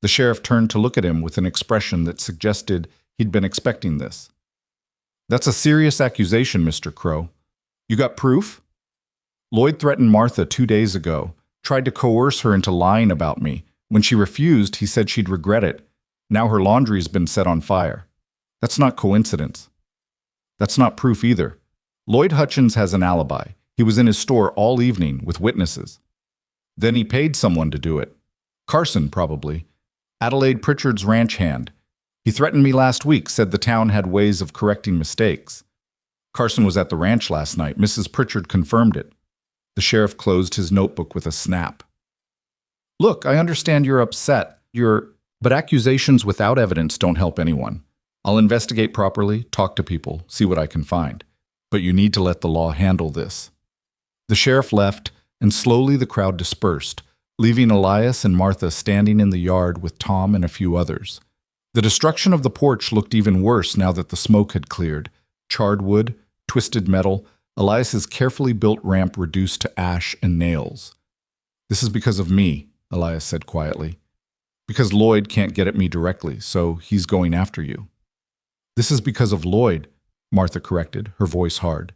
The sheriff turned to look at him with an expression that suggested he'd been expecting this. That's a serious accusation, Mr. Crow. You got proof? Lloyd threatened Martha 2 days ago, tried to coerce her into lying about me. When she refused, he said she'd regret it. Now her laundry's been set on fire. That's not coincidence. That's not proof either. Lloyd Hutchins has an alibi. He was in his store all evening with witnesses. Then he paid someone to do it. Carson, probably. Adelaide Pritchard's ranch hand. He threatened me last week, said the town had ways of correcting mistakes. Carson was at the ranch last night. Mrs. Pritchard confirmed it. The sheriff closed his notebook with a snap. Look, I understand you're upset. But accusations without evidence don't help anyone. I'll investigate properly, talk to people, see what I can find. But you need to let the law handle this. The sheriff left, and slowly the crowd dispersed, leaving Elias and Martha standing in the yard with Tom and a few others. The destruction of the porch looked even worse now that the smoke had cleared. Charred wood, twisted metal, Elias's carefully built ramp reduced to ash and nails. This is because of me, Elias said quietly. Because Lloyd can't get at me directly, so he's going after you. This is because of Lloyd, Martha corrected, her voice hard.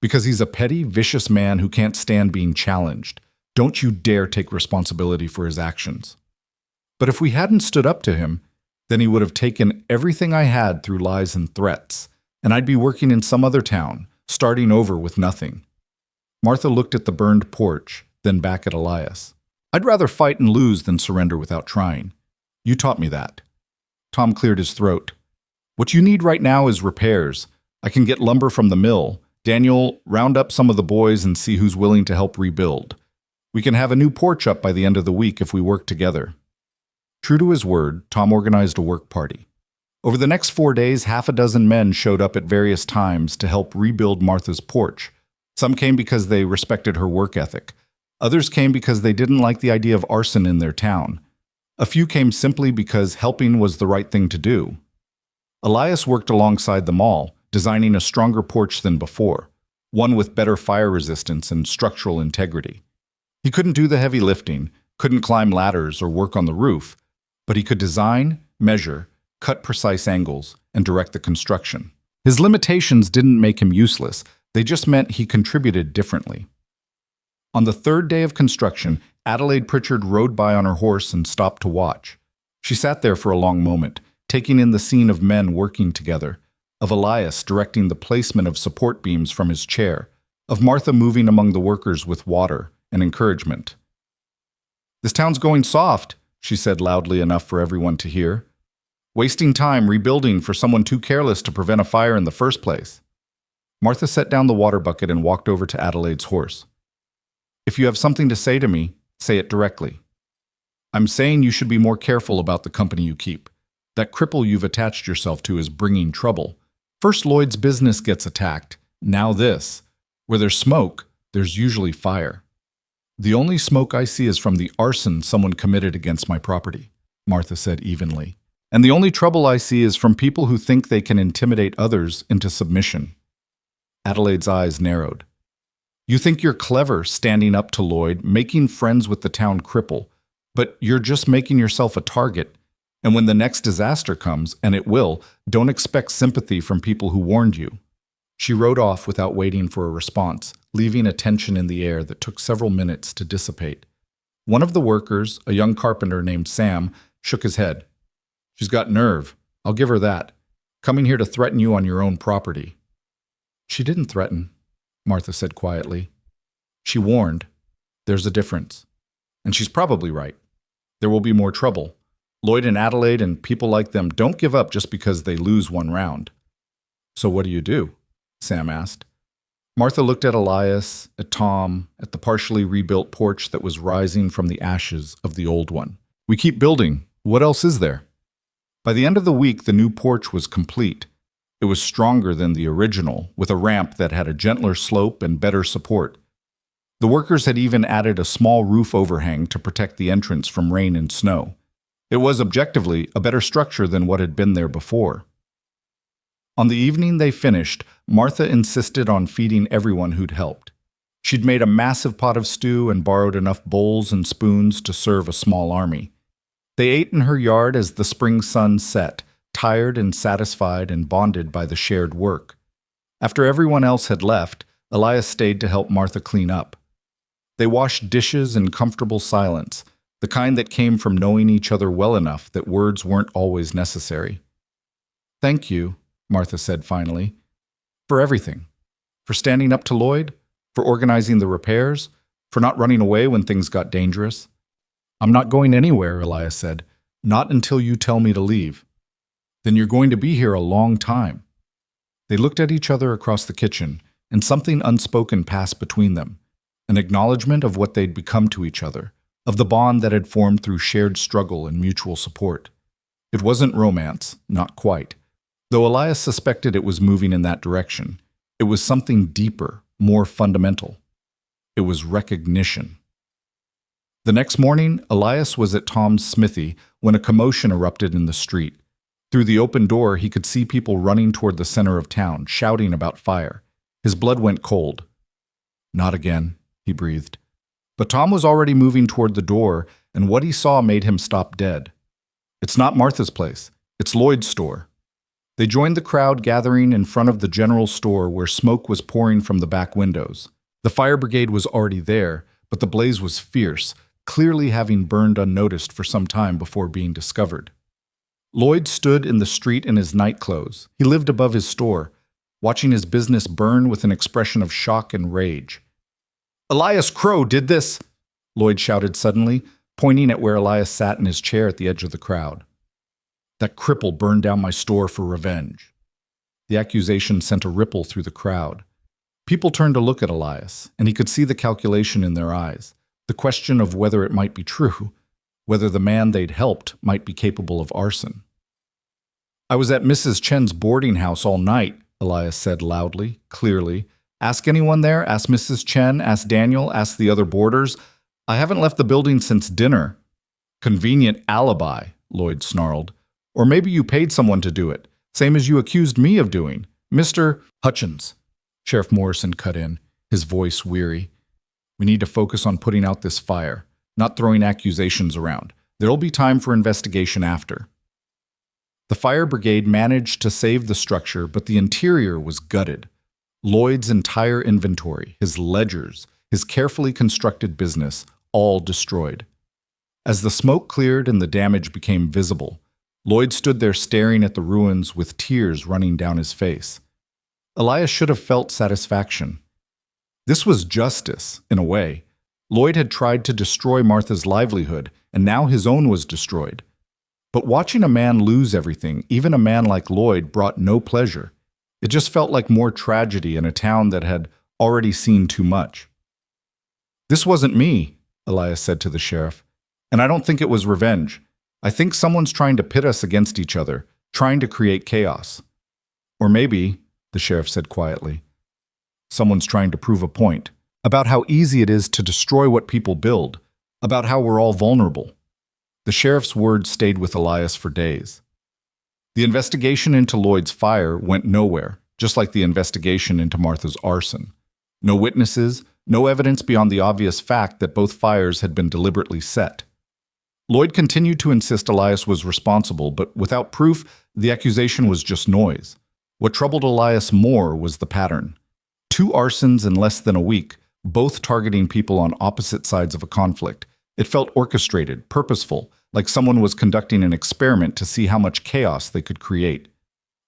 Because he's a petty, vicious man who can't stand being challenged. Don't you dare take responsibility for his actions. But if we hadn't stood up to him, then he would have taken everything I had through lies and threats, and I'd be working in some other town, starting over with nothing. Martha looked at the burned porch, then back at Elias. I'd rather fight and lose than surrender without trying. You taught me that. Tom cleared his throat. What you need right now is repairs. I can get lumber from the mill. Daniel, round up some of the boys and see who's willing to help rebuild. We can have a new porch up by the end of the week if we work together. True to his word, Tom organized a work party. Over the next 4 days, 6 men showed up at various times to help rebuild Martha's porch. Some came because they respected her work ethic. Others came because they didn't like the idea of arson in their town. A few came simply because helping was the right thing to do. Elias worked alongside them all, designing a stronger porch than before, one with better fire resistance and structural integrity. He couldn't do the heavy lifting, couldn't climb ladders or work on the roof, but he could design, measure, cut precise angles, and direct the construction. His limitations didn't make him useless, they just meant he contributed differently. On the 3rd day of construction, Adelaide Pritchard rode by on her horse and stopped to watch. She sat there for a long moment, taking in the scene of men working together, of Elias directing the placement of support beams from his chair, of Martha moving among the workers with water and encouragement. This town's going soft, she said loudly enough for everyone to hear. Wasting time rebuilding for someone too careless to prevent a fire in the first place. Martha set down the water bucket and walked over to Adelaide's horse. If you have something to say to me, say it directly. I'm saying you should be more careful about the company you keep. That cripple you've attached yourself to is bringing trouble. First Lloyd's business gets attacked, now this. Where there's smoke, there's usually fire. The only smoke I see is from the arson someone committed against my property, Martha said evenly. And the only trouble I see is from people who think they can intimidate others into submission. Adelaide's eyes narrowed. You think you're clever standing up to Lloyd, making friends with the town cripple, but you're just making yourself a target. And when the next disaster comes, and it will, don't expect sympathy from people who warned you. She rode off without waiting for a response, leaving a tension in the air that took several minutes to dissipate. One of the workers, a young carpenter named Sam, shook his head. She's got nerve. I'll give her that. Coming here to threaten you on your own property. She didn't threaten, Martha said quietly. She warned. There's a difference. And she's probably right. There will be more trouble. Lloyd and Adelaide and people like them don't give up just because they lose one round. So what do you do? Sam asked. Martha looked at Elias, at Tom, at the partially rebuilt porch that was rising from the ashes of the old one. We keep building. What else is there? By the end of the week, the new porch was complete. It was stronger than the original, with a ramp that had a gentler slope and better support. The workers had even added a small roof overhang to protect the entrance from rain and snow. It was objectively a better structure than what had been there before. On the evening they finished, Martha insisted on feeding everyone who'd helped. She'd made a massive pot of stew and borrowed enough bowls and spoons to serve a small army. They ate in her yard as the spring sun set, tired and satisfied and bonded by the shared work. After everyone else had left, Elias stayed to help Martha clean up. They washed dishes in comfortable silence, the kind that came from knowing each other well enough that words weren't always necessary. "Thank you," Martha said finally, "for everything. For standing up to Lloyd, for organizing the repairs, for not running away when things got dangerous." "I'm not going anywhere," Elias said. "Not until you tell me to leave." "Then you're going to be here a long time." They looked at each other across the kitchen, and something unspoken passed between them, an acknowledgement of what they'd become to each other, of the bond that had formed through shared struggle and mutual support. It wasn't romance, not quite, though Elias suspected it was moving in that direction. It was something deeper, more fundamental. It was recognition. The next morning, Elias was at Tom's smithy when a commotion erupted in the street. Through the open door, he could see people running toward the center of town, shouting about fire. His blood went cold. "Not again," he breathed. But Tom was already moving toward the door, and what he saw made him stop dead. "It's not Martha's place. It's Lloyd's store." They joined the crowd gathering in front of the general store where smoke was pouring from the back windows. The fire brigade was already there, but the blaze was fierce, clearly having burned unnoticed for some time before being discovered. Lloyd stood in the street in his nightclothes. He lived above his store, watching his business burn with an expression of shock and rage. "Elias Crow did this!" Lloyd shouted suddenly, pointing at where Elias sat in his chair at the edge of the crowd. "That cripple burned down my store for revenge." The accusation sent a ripple through the crowd. People turned to look at Elias, and he could see the calculation in their eyes, the question of whether it might be true, whether the man they'd helped might be capable of arson. "I was at Mrs. Chen's boarding house all night," Elias said loudly, clearly. "Ask anyone there, ask Mrs. Chen, ask Daniel, ask the other boarders. I haven't left the building since dinner." "Convenient alibi," Lloyd snarled. "Or maybe you paid someone to do it, same as you accused me of doing. Mr. Hutchins." Sheriff Morrison cut in, his voice weary. "We need to focus on putting out this fire, not throwing accusations around. There'll be time for investigation after." The fire brigade managed to save the structure, but the interior was gutted. Lloyd's entire inventory, his ledgers, his carefully constructed business, all destroyed. As the smoke cleared and the damage became visible, Lloyd stood there staring at the ruins with tears running down his face. Elias should have felt satisfaction. This was justice, in a way. Lloyd had tried to destroy Martha's livelihood, and now his own was destroyed. But watching a man lose everything, even a man like Lloyd, brought no pleasure. It just felt like more tragedy in a town that had already seen too much. "This wasn't me," Elias said to the sheriff, "and I don't think it was revenge. I think someone's trying to pit us against each other, trying to create chaos. Or maybe," the sheriff said quietly, "someone's trying to prove a point, about how easy it is to destroy what people build, about how we're all vulnerable." The sheriff's words stayed with Elias for days. The investigation into Lloyd's fire went nowhere, just like the investigation into Martha's arson. No witnesses, no evidence beyond the obvious fact that both fires had been deliberately set. Lloyd continued to insist Elias was responsible, but without proof, the accusation was just noise. What troubled Elias more was the pattern. 2 arsons in less than a week, both targeting people on opposite sides of a conflict. It felt orchestrated, purposeful, like someone was conducting an experiment to see how much chaos they could create.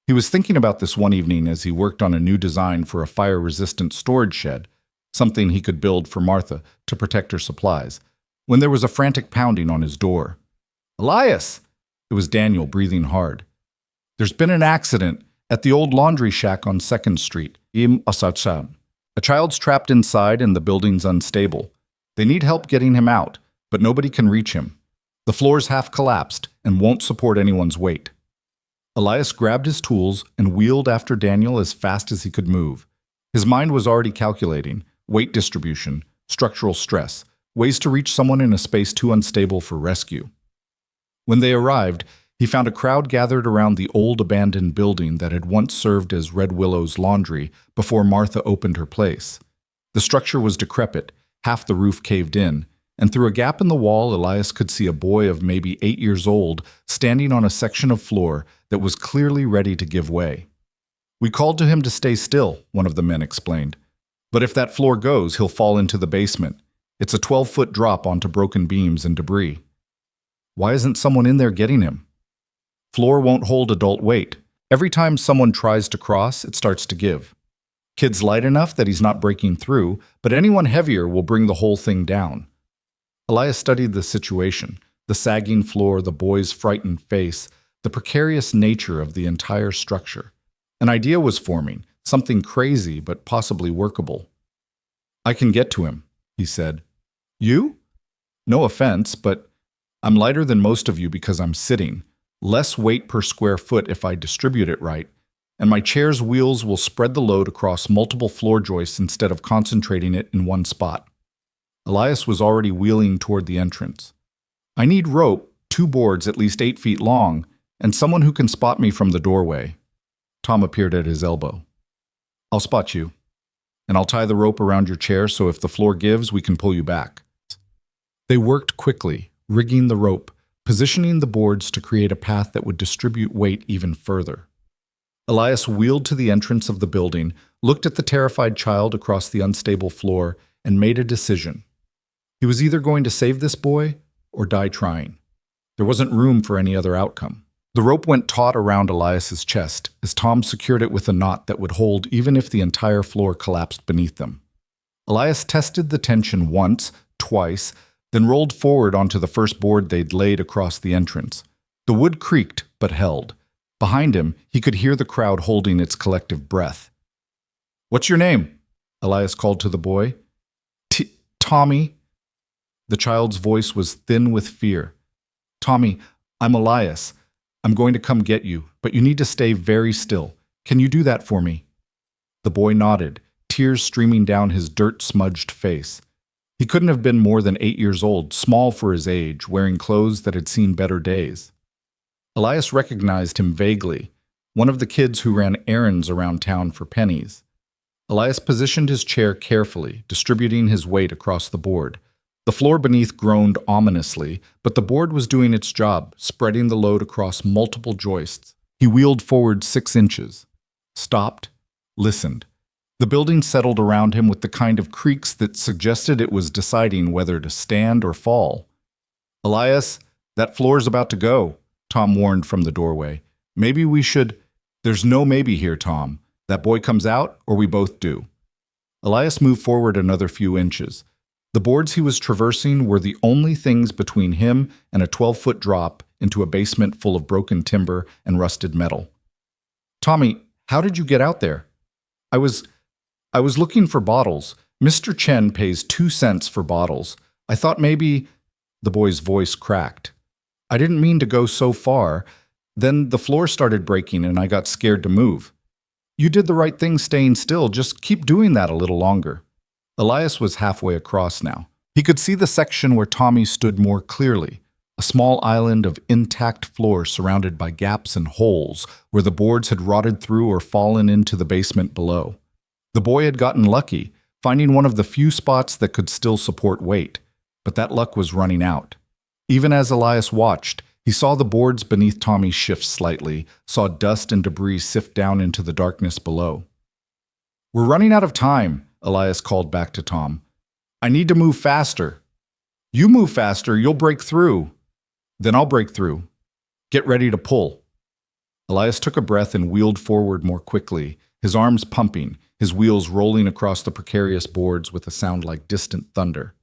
He was thinking about this one evening as he worked on a new design for a fire-resistant storage shed, something he could build for Martha to protect her supplies, when there was a frantic pounding on his door. "Elias!" It was Daniel, breathing hard. There's been an accident at the old laundry shack on 2nd Street. A child's trapped inside and the building's unstable. They need help getting him out, but nobody can reach him. The floor's half collapsed and won't support anyone's weight. Elias grabbed his tools and wheeled after Daniel as fast as he could move. His mind was already calculating weight distribution, structural stress, ways to reach someone in a space too unstable for rescue. When they arrived, he found a crowd gathered around the old abandoned building that had once served as Red Willow's laundry before Martha opened her place. The structure was decrepit, half the roof caved in, and through a gap in the wall, Elias could see a boy of maybe 8 years old standing on a section of floor that was clearly ready to give way. We called to him to stay still, one of the men explained. But if that floor goes, he'll fall into the basement. It's a 12-foot drop onto broken beams and debris. Why isn't someone in there getting him? Floor won't hold adult weight. Every time someone tries to cross, it starts to give. Kid's light enough that he's not breaking through, but anyone heavier will bring the whole thing down. Elias studied the situation, the sagging floor, the boy's frightened face, the precarious nature of the entire structure. An idea was forming, something crazy but possibly workable. I can get to him, he said. You? No offense, but I'm lighter than most of you because I'm sitting. Less weight per square foot if I distribute it right, and my chair's wheels will spread the load across multiple floor joists instead of concentrating it in one spot. Elias was already wheeling toward the entrance. I need rope, 2 boards at least 8 feet long, and someone who can spot me from the doorway. Tom appeared at his elbow. I'll spot you, and I'll tie the rope around your chair so if the floor gives, we can pull you back. They worked quickly, rigging the rope, positioning the boards to create a path that would distribute weight even further. Elias wheeled to the entrance of the building, looked at the terrified child across the unstable floor, and made a decision. He was either going to save this boy or die trying. There wasn't room for any other outcome. The rope went taut around Elias's chest as Tom secured it with a knot that would hold even if the entire floor collapsed beneath them. Elias tested the tension once, twice, then rolled forward onto the first board they'd laid across the entrance. The wood creaked but held. Behind him, he could hear the crowd holding its collective breath. What's your name? Elias called to the boy. Tommy. The child's voice was thin with fear. Tommy, I'm Elias. I'm going to come get you, but you need to stay very still. Can you do that for me? The boy nodded, tears streaming down his dirt-smudged face. He couldn't have been more than 8 years old, small for his age, wearing clothes that had seen better days. Elias recognized him vaguely, one of the kids who ran errands around town for pennies. Elias positioned his chair carefully, distributing his weight across the board. The floor beneath groaned ominously, but the board was doing its job, spreading the load across multiple joists. He wheeled forward 6 inches, stopped, listened. The building settled around him with the kind of creaks that suggested it was deciding whether to stand or fall. Elias, that floor's about to go, Tom warned from the doorway. Maybe we should... There's no maybe here, Tom. That boy comes out, or we both do. Elias moved forward another few inches. The boards he was traversing were the only things between him and a 12-foot drop into a basement full of broken timber and rusted metal. Tommy, how did you get out there? I was looking for bottles. Mr. Chen pays 2 cents for bottles. I thought maybe... The boy's voice cracked. I didn't mean to go so far. Then the floor started breaking and I got scared to move. You did the right thing staying still. Just keep doing that a little longer. Elias was halfway across now. He could see the section where Tommy stood more clearly, a small island of intact floor surrounded by gaps and holes where the boards had rotted through or fallen into the basement below. The boy had gotten lucky, finding one of the few spots that could still support weight, but that luck was running out. Even as Elias watched, he saw the boards beneath Tommy shift slightly, saw dust and debris sift down into the darkness below. We're running out of time, Elias called back to Tom. I need to move faster. You move faster, you'll break through. Then I'll break through. Get ready to pull. Elias took a breath and wheeled forward more quickly, his arms pumping, his wheels rolling across the precarious boards with a sound like distant thunder.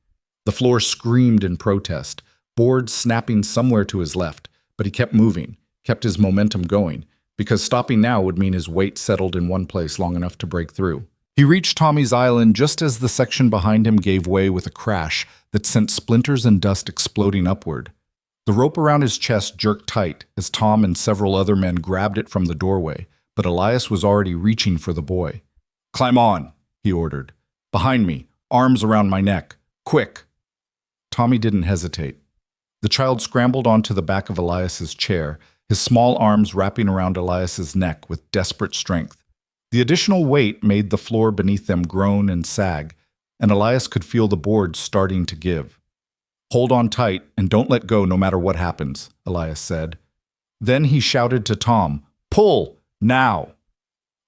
The floor screamed in protest, boards snapping somewhere to his left, but he kept moving, kept his momentum going, because stopping now would mean his weight settled in one place long enough to break through. He reached Tommy's island just as the section behind him gave way with a crash that sent splinters and dust exploding upward. The rope around his chest jerked tight as Tom and several other men grabbed it from the doorway, but Elias was already reaching for the boy. "Climb on," he ordered. "Behind me, arms around my neck. Quick!" Tommy didn't hesitate. The child scrambled onto the back of Elias's chair, his small arms wrapping around Elias's neck with desperate strength. The additional weight made the floor beneath them groan and sag, and Elias could feel the boards starting to give. "Hold on tight and don't let go no matter what happens," Elias said. Then he shouted to Tom, "Pull! Now!"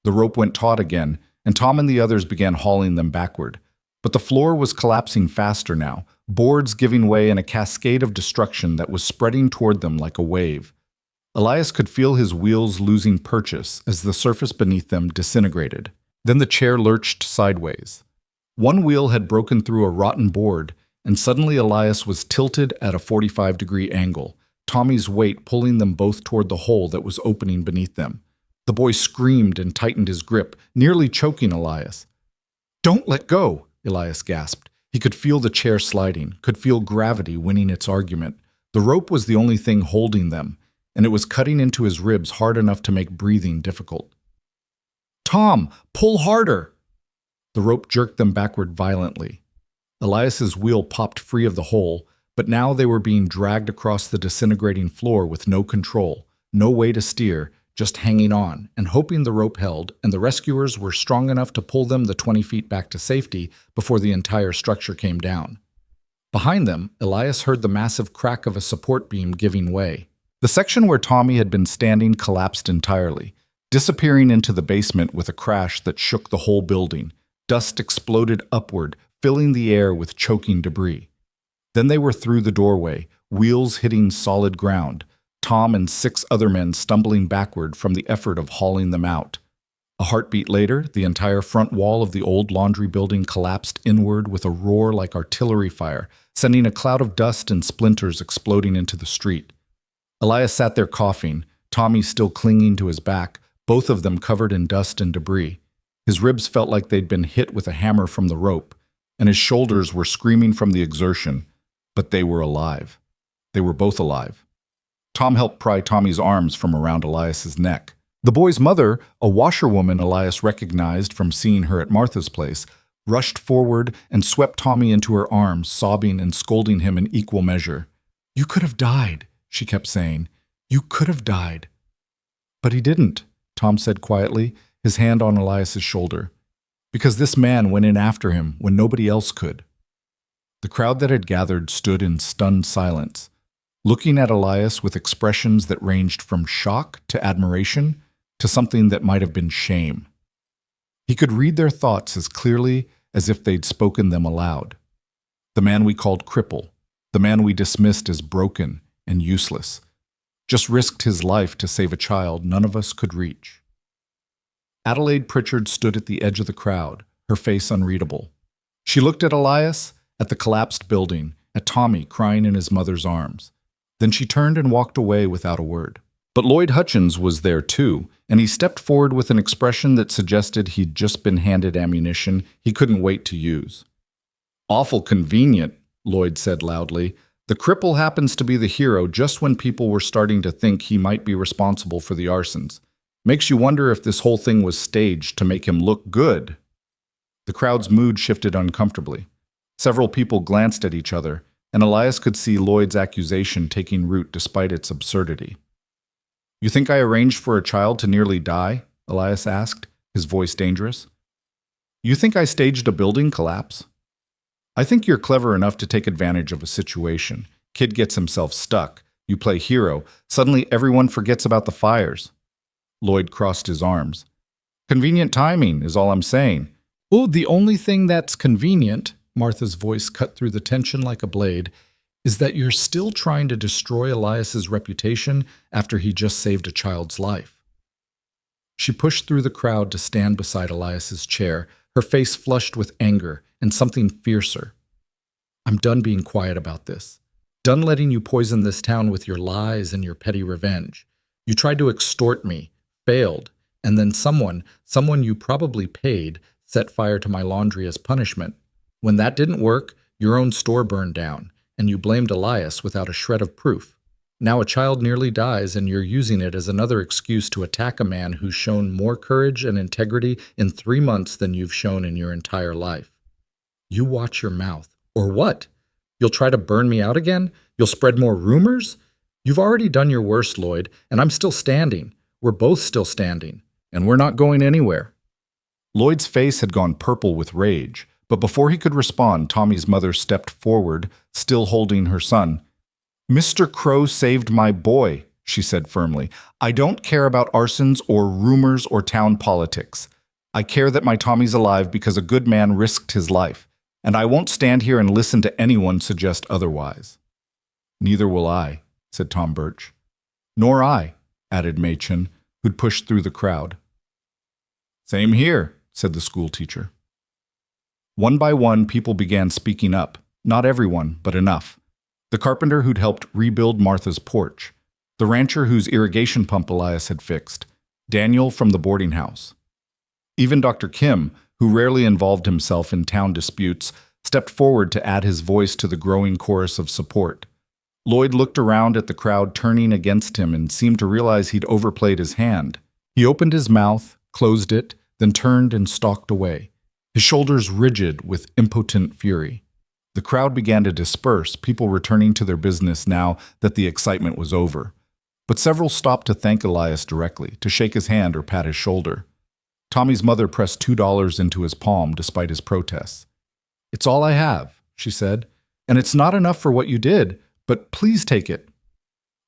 The rope went taut again, and Tom and the others began hauling them backward. But the floor was collapsing faster now, boards giving way in a cascade of destruction that was spreading toward them like a wave. Elias could feel his wheels losing purchase as the surface beneath them disintegrated. Then the chair lurched sideways. One wheel had broken through a rotten board, and suddenly Elias was tilted at a 45-degree angle, Tommy's weight pulling them both toward the hole that was opening beneath them. The boy screamed and tightened his grip, nearly choking Elias. "Don't let go," Elias gasped. He could feel the chair sliding, could feel gravity winning its argument. The rope was the only thing holding them, and it was cutting into his ribs hard enough to make breathing difficult. "Tom, pull harder!" The rope jerked them backward violently. Elias's wheel popped free of the hole, but now they were being dragged across the disintegrating floor with no control, no way to steer, just hanging on and hoping the rope held and the rescuers were strong enough to pull them the 20 feet back to safety before the entire structure came down. Behind them, Elias heard the massive crack of a support beam giving way. The section where Tommy had been standing collapsed entirely, disappearing into the basement with a crash that shook the whole building. Dust exploded upward, filling the air with choking debris. Then they were through the doorway, wheels hitting solid ground, Tom and 6 other men stumbling backward from the effort of hauling them out. A heartbeat later, the entire front wall of the old laundry building collapsed inward with a roar like artillery fire, sending a cloud of dust and splinters exploding into the street. Elias sat there coughing, Tommy still clinging to his back, both of them covered in dust and debris. His ribs felt like they'd been hit with a hammer from the rope, and his shoulders were screaming from the exertion, but they were alive. They were both alive. Tom helped pry Tommy's arms from around Elias's neck. The boy's mother, a washerwoman Elias recognized from seeing her at Martha's place, rushed forward and swept Tommy into her arms, sobbing and scolding him in equal measure. "You could have died," she kept saying. "You could have died." "But he didn't," Tom said quietly, his hand on Elias's shoulder. "Because this man went in after him when nobody else could." The crowd that had gathered stood in stunned silence, looking at Elias with expressions that ranged from shock to admiration to something that might have been shame. He could read their thoughts as clearly as if they'd spoken them aloud. The man we called cripple, the man we dismissed as broken and useless, just risked his life to save a child none of us could reach. Adelaide Pritchard stood at the edge of the crowd, her face unreadable. She looked at Elias, at the collapsed building, at Tommy crying in his mother's arms. Then she turned and walked away without a word. But Lloyd Hutchins was there too, and he stepped forward with an expression that suggested he'd just been handed ammunition he couldn't wait to use. "Awful convenient," Lloyd said loudly. "The cripple happens to be the hero just when people were starting to think he might be responsible for the arsons. Makes you wonder if this whole thing was staged to make him look good." The crowd's mood shifted uncomfortably. Several people glanced at each other, and Elias could see Lloyd's accusation taking root despite its absurdity. "You think I arranged for a child to nearly die?" Elias asked, his voice dangerous. "You think I staged a building collapse? I think you're clever enough to take advantage of a situation. Kid gets himself stuck. You play hero. Suddenly everyone forgets about the fires." Lloyd crossed his arms. "Convenient timing is all I'm saying." "Oh, the only thing that's convenient," Martha's voice cut through the tension like a blade, "is that you're still trying to destroy Elias's reputation after he just saved a child's life." She pushed through the crowd to stand beside Elias's chair, her face flushed with anger and something fiercer. "I'm done being quiet about this. Done letting you poison this town with your lies and your petty revenge. You tried to extort me, failed, and then someone you probably paid, set fire to my laundry as punishment. When that didn't work, your own store burned down, and you blamed Elias without a shred of proof. Now a child nearly dies, and you're using it as another excuse to attack a man who's shown more courage and integrity in 3 months than you've shown in your entire life. You watch your mouth. Or what? You'll try to burn me out again? You'll spread more rumors? You've already done your worst, Lloyd, and I'm still standing. We're both still standing, and we're not going anywhere. Lloyd's face had gone purple with rage, but before he could respond, Tommy's mother stepped forward, still holding her son. Mr. Crow saved my boy, she said firmly. I don't care about arsons or rumors or town politics. I care that my Tommy's alive because a good man risked his life, and I won't stand here and listen to anyone suggest otherwise. Neither will I, said Tom Birch. Nor I, added Machen, who'd pushed through the crowd. Same here, said the schoolteacher. One by one, people began speaking up. Not everyone, but enough. The carpenter who'd helped rebuild Martha's porch. The rancher whose irrigation pump Elias had fixed. Daniel from the boarding house. Even Dr. Kim, who rarely involved himself in town disputes, stepped forward to add his voice to the growing chorus of support. Lloyd looked around at the crowd turning against him and seemed to realize he'd overplayed his hand. He opened his mouth, closed it, then turned and stalked away, his shoulders rigid with impotent fury. The crowd began to disperse, people returning to their business now that the excitement was over. But several stopped to thank Elias directly, to shake his hand or pat his shoulder. Tommy's mother pressed $2 into his palm despite his protests. It's all I have, she said, and it's not enough for what you did, but please take it.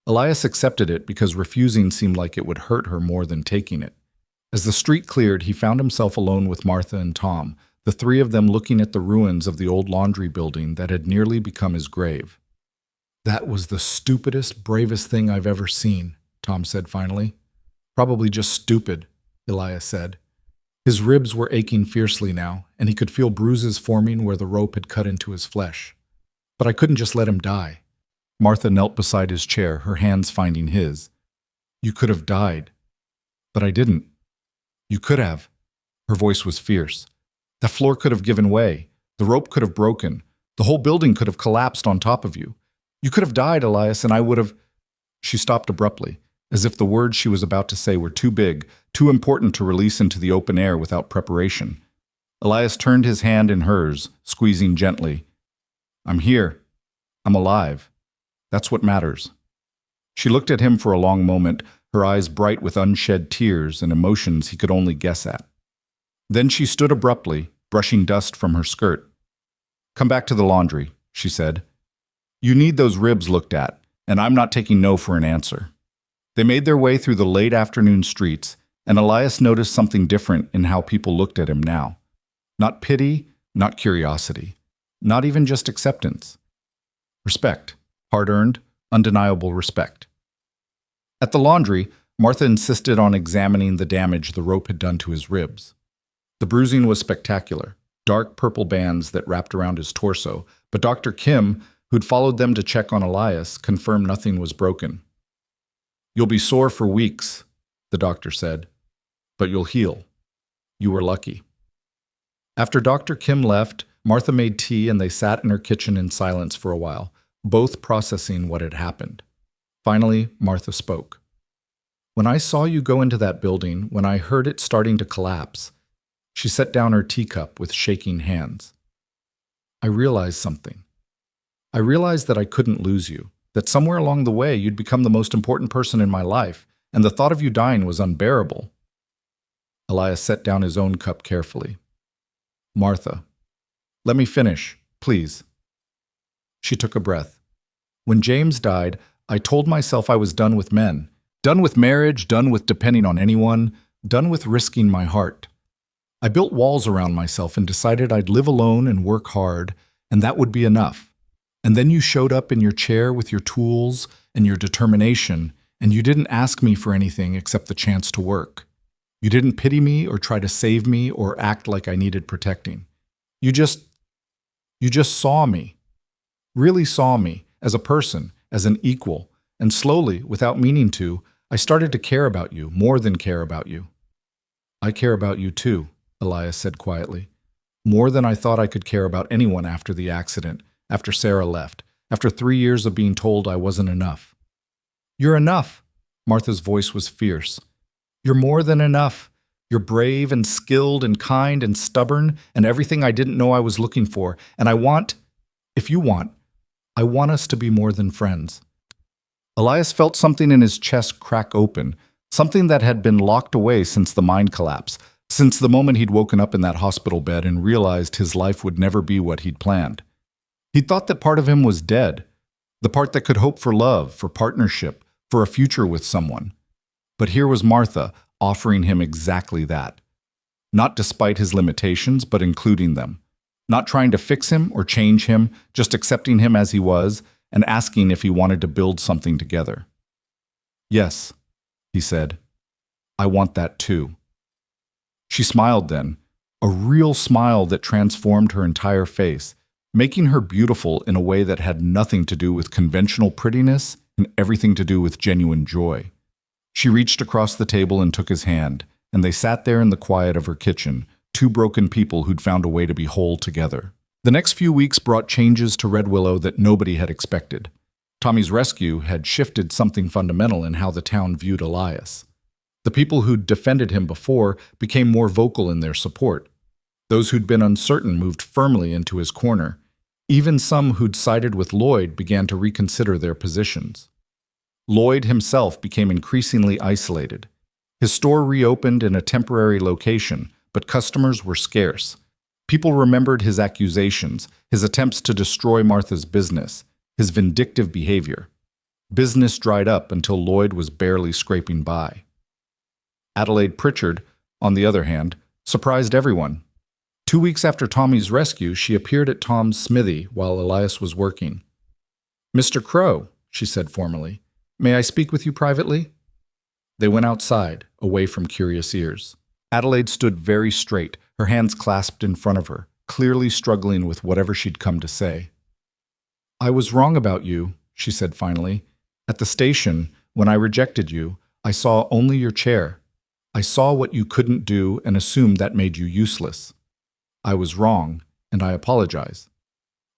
Elias accepted it because refusing seemed like it would hurt her more than taking it. As the street cleared, he found himself alone with Martha and Tom, the three of them looking at the ruins of the old laundry building that had nearly become his grave. That was the stupidest, bravest thing I've ever seen, Tom said finally. Probably just stupid, Elias said. His ribs were aching fiercely now, and he could feel bruises forming where the rope had cut into his flesh. But I couldn't just let him die. Martha knelt beside his chair, her hands finding his. You could have died. But I didn't. You could have. Her voice was fierce. The floor could have given way. The rope could have broken. The whole building could have collapsed on top of you. You could have died, Elias, and I would have... She stopped abruptly, as if the words she was about to say were too big, too important to release into the open air without preparation. Elias turned his hand in hers, squeezing gently. I'm here. I'm alive. That's what matters. She looked at him for a long moment, her eyes bright with unshed tears and emotions he could only guess at. Then she stood abruptly, brushing dust from her skirt. Come back to the laundry, she said. You need those ribs looked at, and I'm not taking no for an answer. They made their way through the late afternoon streets, and Elias noticed something different in how people looked at him now. Not pity, not curiosity, not even just acceptance. Respect, hard-earned, undeniable respect. At the laundry, Martha insisted on examining the damage the rope had done to his ribs. The bruising was spectacular, dark purple bands that wrapped around his torso, but Dr. Kim, who'd followed them to check on Elias, confirmed nothing was broken. You'll be sore for weeks, the doctor said, but you'll heal. You were lucky. After Dr. Kim left, Martha made tea and they sat in her kitchen in silence for a while, both processing what had happened. Finally, Martha spoke. When I saw you go into that building, when I heard it starting to collapse, she set down her teacup with shaking hands. I realized something. I realized that I couldn't lose you, that somewhere along the way you'd become the most important person in my life, and the thought of you dying was unbearable. Elias set down his own cup carefully. Martha, let me finish, please. She took a breath. When James died, I told myself I was done with men, done with marriage, done with depending on anyone, done with risking my heart. I built walls around myself and decided I'd live alone and work hard, and that would be enough. And then you showed up in your chair with your tools and your determination, and you didn't ask me for anything except the chance to work. You didn't pity me or try to save me or act like I needed protecting. You just saw me, really saw me, as a person, as an equal, and slowly, without meaning to, I started to care about you, more than care about you. I care about you too, Elias said quietly. More than I thought I could care about anyone after the accident, after Sarah left, after 3 years of being told I wasn't enough. You're enough. Martha's voice was fierce. You're more than enough. You're brave and skilled and kind and stubborn and everything I didn't know I was looking for. And I want, if you want, I want us to be more than friends. Elias felt something in his chest crack open, something that had been locked away since the mind collapse, since the moment he'd woken up in that hospital bed and realized his life would never be what he'd planned. He'd thought that part of him was dead, the part that could hope for love, for partnership, for a future with someone. But here was Martha offering him exactly that. Not despite his limitations, but including them. Not trying to fix him or change him, just accepting him as he was and asking if he wanted to build something together. Yes, he said. I want that too. She smiled then, a real smile that transformed her entire face, making her beautiful in a way that had nothing to do with conventional prettiness and everything to do with genuine joy. She reached across the table and took his hand, and they sat there in the quiet of her kitchen, two broken people who'd found a way to be whole together. The next few weeks brought changes to Red Willow that nobody had expected. Tommy's rescue had shifted something fundamental in how the town viewed Elias. The people who'd defended him before became more vocal in their support. Those who'd been uncertain moved firmly into his corner. Even some who'd sided with Lloyd began to reconsider their positions. Lloyd himself became increasingly isolated. His store reopened in a temporary location, but customers were scarce. People remembered his accusations, his attempts to destroy Martha's business, his vindictive behavior. Business dried up until Lloyd was barely scraping by. Adelaide Pritchard, on the other hand, surprised everyone. 2 weeks after Tommy's rescue, she appeared at Tom's smithy while Elias was working. "Mr. Crow," she said formally, "may I speak with you privately?" They went outside, away from curious ears. Adelaide stood very straight, her hands clasped in front of her, clearly struggling with whatever she'd come to say. "I was wrong about you," she said finally. "At the station, when I rejected you, I saw only your chair. I saw what you couldn't do and assumed that made you useless. I was wrong, and I apologize."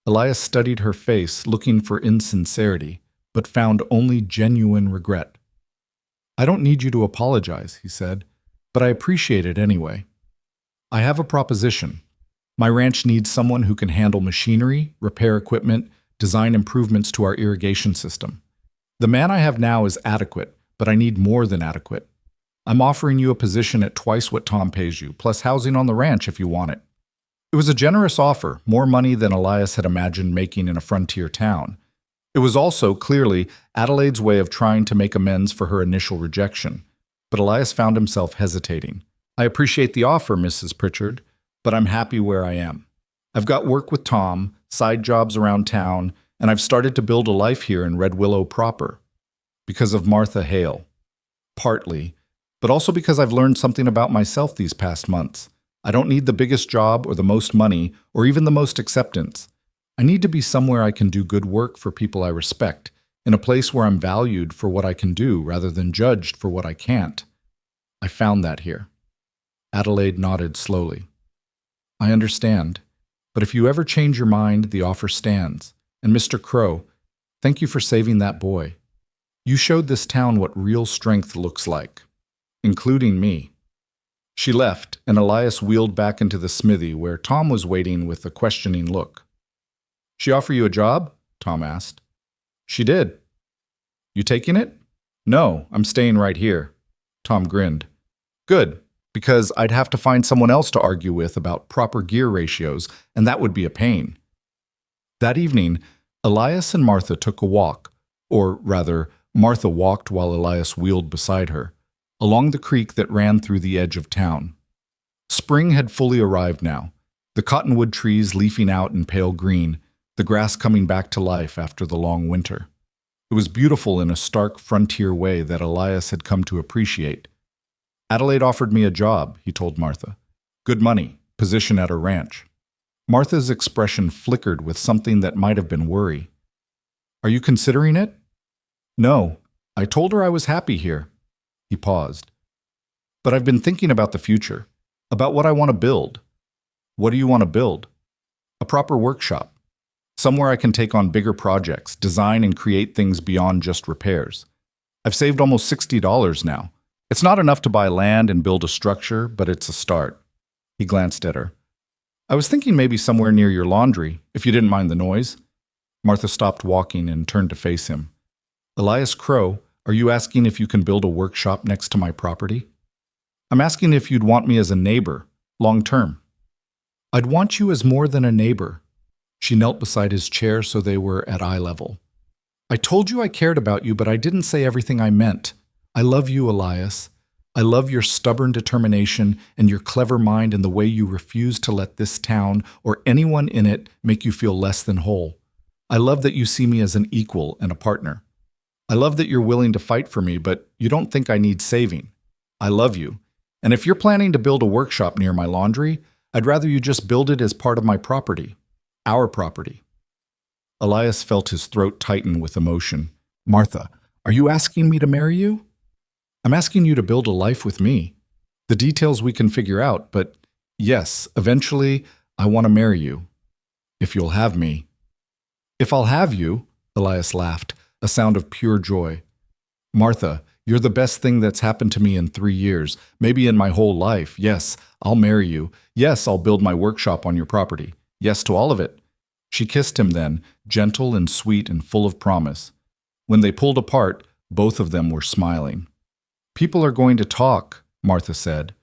Elias studied her face, looking for insincerity, but found only genuine regret. "I don't need you to apologize," he said, "but I appreciate it anyway. I have a proposition. My ranch needs someone who can handle machinery, repair equipment, design improvements to our irrigation system. The man I have now is adequate, but I need more than adequate. I'm offering you a position at twice what Tom pays you, plus housing on the ranch if you want it." It was a generous offer, more money than Elias had imagined making in a frontier town. It was also, clearly, Adelaide's way of trying to make amends for her initial rejection. But Elias found himself hesitating. "I appreciate the offer, Mrs. Pritchard, but I'm happy where I am. I've got work with Tom, side jobs around town, and I've started to build a life here in Red Willow proper. Because of Martha Hale. Partly, but also because I've learned something about myself these past months. I don't need the biggest job or the most money or even the most acceptance. I need to be somewhere I can do good work for people I respect, in a place where I'm valued for what I can do rather than judged for what I can't. I found that here." Adelaide nodded slowly. "I understand, but if you ever change your mind, the offer stands. And Mr. Crow, thank you for saving that boy. You showed this town what real strength looks like, including me." She left, and Elias wheeled back into the smithy where Tom was waiting with a questioning look. "She offer you a job?" Tom asked. "She did." "You taking it?" "No, I'm staying right here." Tom grinned. "Good, because I'd have to find someone else to argue with about proper gear ratios, and that would be a pain." That evening, Elias and Martha took a walk, or rather, Martha walked while Elias wheeled beside her, along the creek that ran through the edge of town. Spring had fully arrived now, the cottonwood trees leafing out in pale green, the grass coming back to life after the long winter. It was beautiful in a stark frontier way that Elias had come to appreciate. "Adelaide offered me a job," he told Martha. "Good money, position at her ranch." Martha's expression flickered with something that might have been worry. Are you considering it? No. I told her I was happy here. He paused. But I've been thinking about the future, about what I want to build. What do you want to build? A proper workshop. Somewhere I can take on bigger projects, design and create things beyond just repairs. I've saved almost $60 now. It's not enough to buy land and build a structure, but it's a start. He glanced at her. I was thinking maybe somewhere near your laundry, if you didn't mind the noise. Martha stopped walking and turned to face him. Elias Crow, are you asking if you can build a workshop next to my property? I'm asking if you'd want me as a neighbor, long term. I'd want you as more than a neighbor. She knelt beside his chair so they were at eye level. I told you I cared about you, but I didn't say everything I meant. I love you, Elias. I love your stubborn determination and your clever mind and the way you refuse to let this town or anyone in it make you feel less than whole. I love that you see me as an equal and a partner. I love that you're willing to fight for me, but you don't think I need saving. I love you. And if you're planning to build a workshop near my laundry, I'd rather you just build it as part of my property. Our property. Elias felt his throat tighten with emotion. Martha, are you asking me to marry you? I'm asking you to build a life with me. The details we can figure out, but yes, eventually, I want to marry you. If you'll have me. If I'll have you, Elias laughed, a sound of pure joy. Martha, you're the best thing that's happened to me in 3 years, maybe in my whole life. Yes, I'll marry you. Yes, I'll build my workshop on your property. Yes to all of it. She kissed him then, gentle and sweet and full of promise. When they pulled apart, both of them were smiling. People are going to talk, Martha said,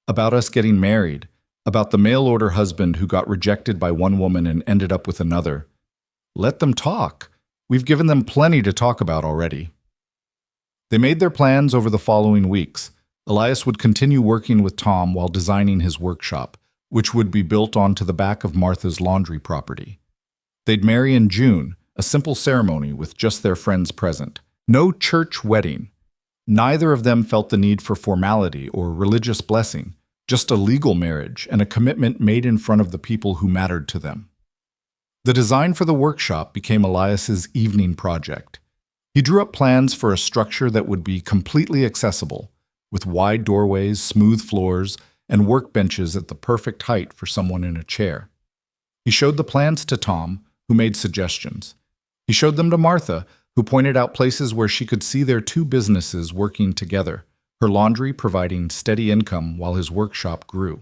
about us getting married, about the mail-order husband who got rejected by one woman and ended up with another. Let them talk. We've given them plenty to talk about already. They made their plans over the following weeks. Elias would continue working with Tom while designing his workshop, which would be built onto the back of Martha's laundry property. They'd marry in June, a simple ceremony with just their friends present. No church wedding. Neither of them felt the need for formality or religious blessing, just a legal marriage and a commitment made in front of the people who mattered to them. The design for the workshop became Elias's evening project. He drew up plans for a structure that would be completely accessible, with wide doorways, smooth floors, and workbenches at the perfect height for someone in a chair. He showed the plans to Tom, who made suggestions. He showed them to Martha, who pointed out places where she could see their two businesses working together, her laundry providing steady income while his workshop grew.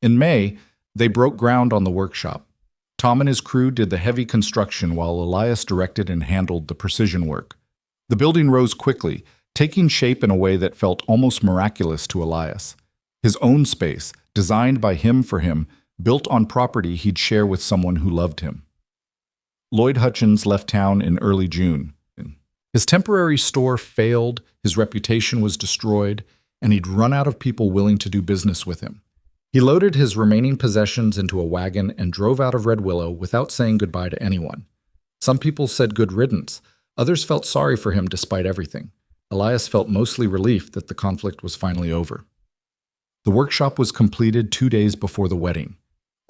In May, they broke ground on the workshop. Tom and his crew did the heavy construction while Elias directed and handled the precision work. The building rose quickly, taking shape in a way that felt almost miraculous to Elias. His own space, designed by him for him, built on property he'd share with someone who loved him. Lloyd Hutchins left town in early June. His temporary store failed, his reputation was destroyed, and he'd run out of people willing to do business with him. He loaded his remaining possessions into a wagon and drove out of Red Willow without saying goodbye to anyone. Some people said good riddance. Others felt sorry for him despite everything. Elias felt mostly relief that the conflict was finally over. The workshop was completed 2 days before the wedding.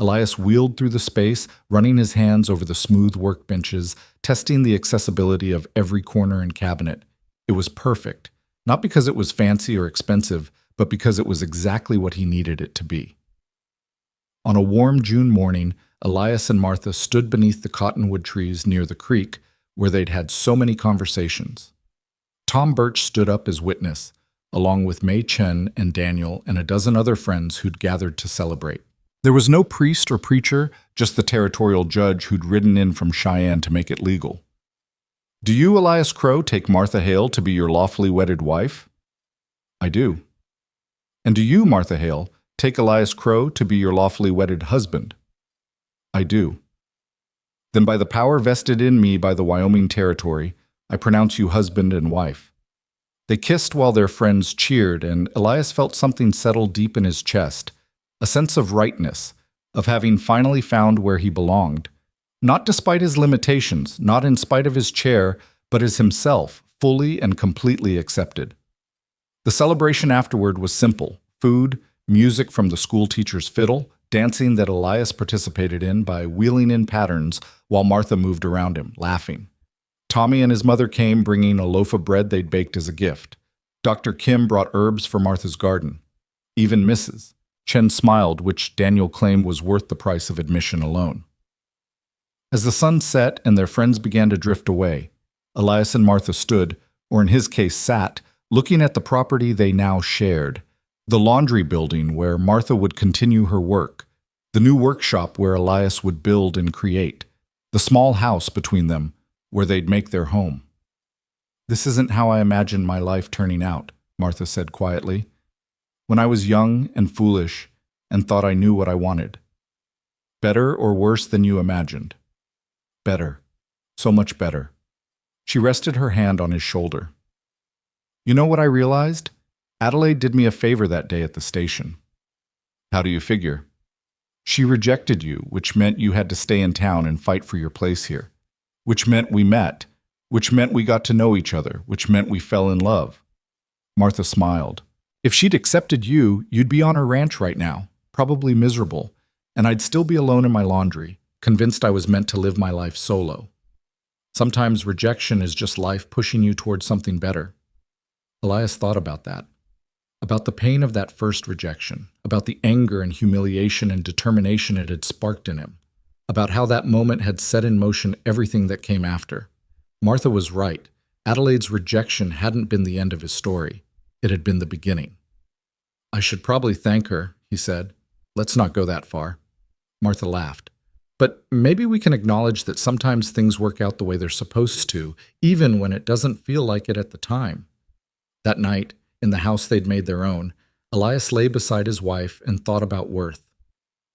Elias wheeled through the space, running his hands over the smooth workbenches, testing the accessibility of every corner and cabinet. It was perfect, not because it was fancy or expensive, but because it was exactly what he needed it to be. On a warm June morning, Elias and Martha stood beneath the cottonwood trees near the creek, where they'd had so many conversations. Tom Birch stood up as witness, along with Mei Chen and Daniel and a dozen other friends who'd gathered to celebrate. There was no priest or preacher, just the territorial judge who'd ridden in from Cheyenne to make it legal. Do you, Elias Crow, take Martha Hale to be your lawfully wedded wife? I do. And do you, Martha Hale, take Elias Crow to be your lawfully wedded husband? I do. Then by the power vested in me by the Wyoming Territory, I pronounce you husband and wife. They kissed while their friends cheered, and Elias felt something settle deep in his chest, a sense of rightness, of having finally found where he belonged, not despite his limitations, not in spite of his chair, but as himself, fully and completely accepted. The celebration afterward was simple: food, music from the school teacher's fiddle, dancing that Elias participated in by wheeling in patterns while Martha moved around him, laughing. Tommy and his mother came, bringing a loaf of bread they'd baked as a gift. Dr. Kim brought herbs for Martha's garden. Even Mrs. Chen smiled, which Daniel claimed was worth the price of admission alone. As the sun set and their friends began to drift away, Elias and Martha stood, or in his case sat, looking at the property they now shared, the laundry building where Martha would continue her work, the new workshop where Elias would build and create, the small house between them where they'd make their home. "This isn't how I imagined my life turning out," Martha said quietly. "When I was young and foolish and thought I knew what I wanted. Better or worse than you imagined?" "Better. So much better." She rested her hand on his shoulder. "You know what I realized? Adelaide did me a favor that day at the station." "How do you figure?" "She rejected you, which meant you had to stay in town and fight for your place here. Which meant we met. Which meant we got to know each other. Which meant we fell in love." Martha smiled. "If she'd accepted you, you'd be on her ranch right now, probably miserable, and I'd still be alone in my laundry, convinced I was meant to live my life solo. Sometimes rejection is just life pushing you towards something better." Elias thought about that. About the pain of that first rejection, about the anger and humiliation and determination it had sparked in him, about how that moment had set in motion everything that came after. Martha was right. Adelaide's rejection hadn't been the end of his story. It had been the beginning. "I should probably thank her," he said. "Let's not go that far." Martha laughed. "But maybe we can acknowledge that sometimes things work out the way they're supposed to, even when it doesn't feel like it at the time." That night, in the house they'd made their own, Elias lay beside his wife and thought about worth.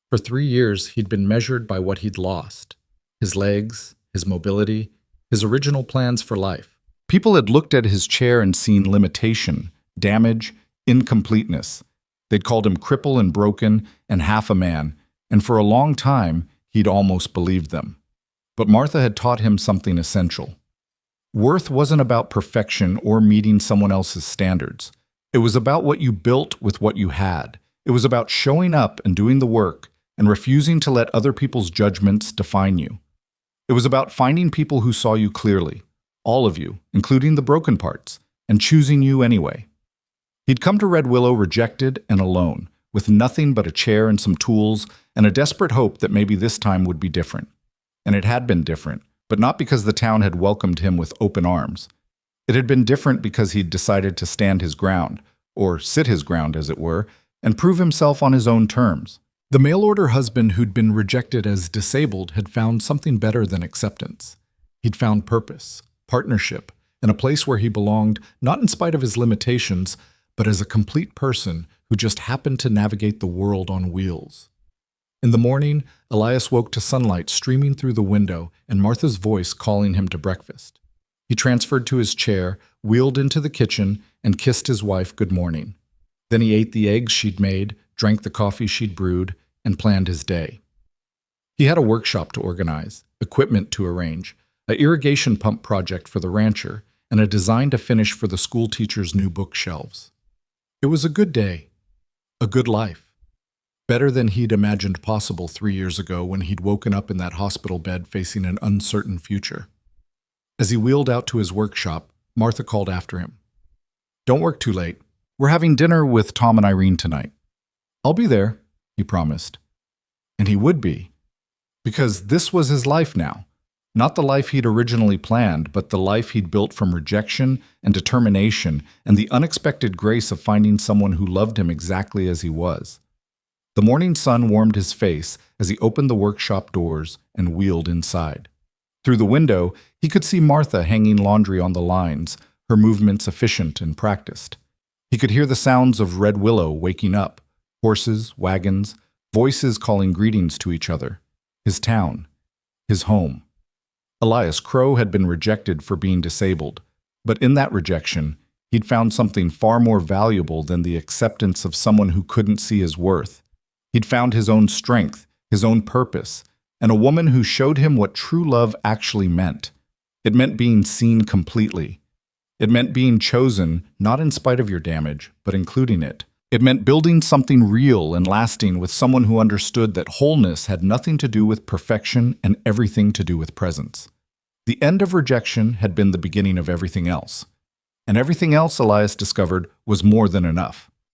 For 3 years, he'd been measured by what he'd lost: his legs, his mobility, his original plans for life. People had looked at his chair and seen limitation, damage, incompleteness. They'd called him cripple and broken and half a man, and for a long time, he'd almost believed them. But Martha had taught him something essential. Worth wasn't about perfection or meeting someone else's standards. It was about what you built with what you had. It was about showing up and doing the work and refusing to let other people's judgments define you. It was about finding people who saw you clearly, all of you, including the broken parts, and choosing you anyway. He'd come to Red Willow rejected and alone, with nothing but a chair and some tools and a desperate hope that maybe this time would be different. And it had been different, but not because the town had welcomed him with open arms. It had been different because he'd decided to stand his ground, or sit his ground as it were, and prove himself on his own terms. The mail-order husband who'd been rejected as disabled had found something better than acceptance. He'd found purpose, partnership, and a place where he belonged, not in spite of his limitations, but as a complete person who just happened to navigate the world on wheels. In the morning, Elias woke to sunlight streaming through the window and Martha's voice calling him to breakfast. He transferred to his chair, wheeled into the kitchen, and kissed his wife good morning. Then he ate the eggs she'd made, drank the coffee she'd brewed, and planned his day. He had a workshop to organize, equipment to arrange, an irrigation pump project for the rancher, and a design to finish for the school teacher's new bookshelves. It was a good day, a good life. Better than he'd imagined possible 3 years ago when he'd woken up in that hospital bed facing an uncertain future. As he wheeled out to his workshop, Martha called after him. "Don't work too late. We're having dinner with Tom and Irene tonight." "I'll be there," he promised. And he would be. Because this was his life now. Not the life he'd originally planned, but the life he'd built from rejection and determination and the unexpected grace of finding someone who loved him exactly as he was. The morning sun warmed his face as he opened the workshop doors and wheeled inside. Through the window, he could see Martha hanging laundry on the lines, her movements efficient and practiced. He could hear the sounds of Red Willow waking up, horses, wagons, voices calling greetings to each other. His town, his home. Elias Crow had been rejected for being disabled, but in that rejection, he'd found something far more valuable than the acceptance of someone who couldn't see his worth. He'd found his own strength, his own purpose, and a woman who showed him what true love actually meant. It meant being seen completely. It meant being chosen, not in spite of your damage, but including it. It meant building something real and lasting with someone who understood that wholeness had nothing to do with perfection and everything to do with presence. The end of rejection had been the beginning of everything else. And everything else Elias discovered was more than enough.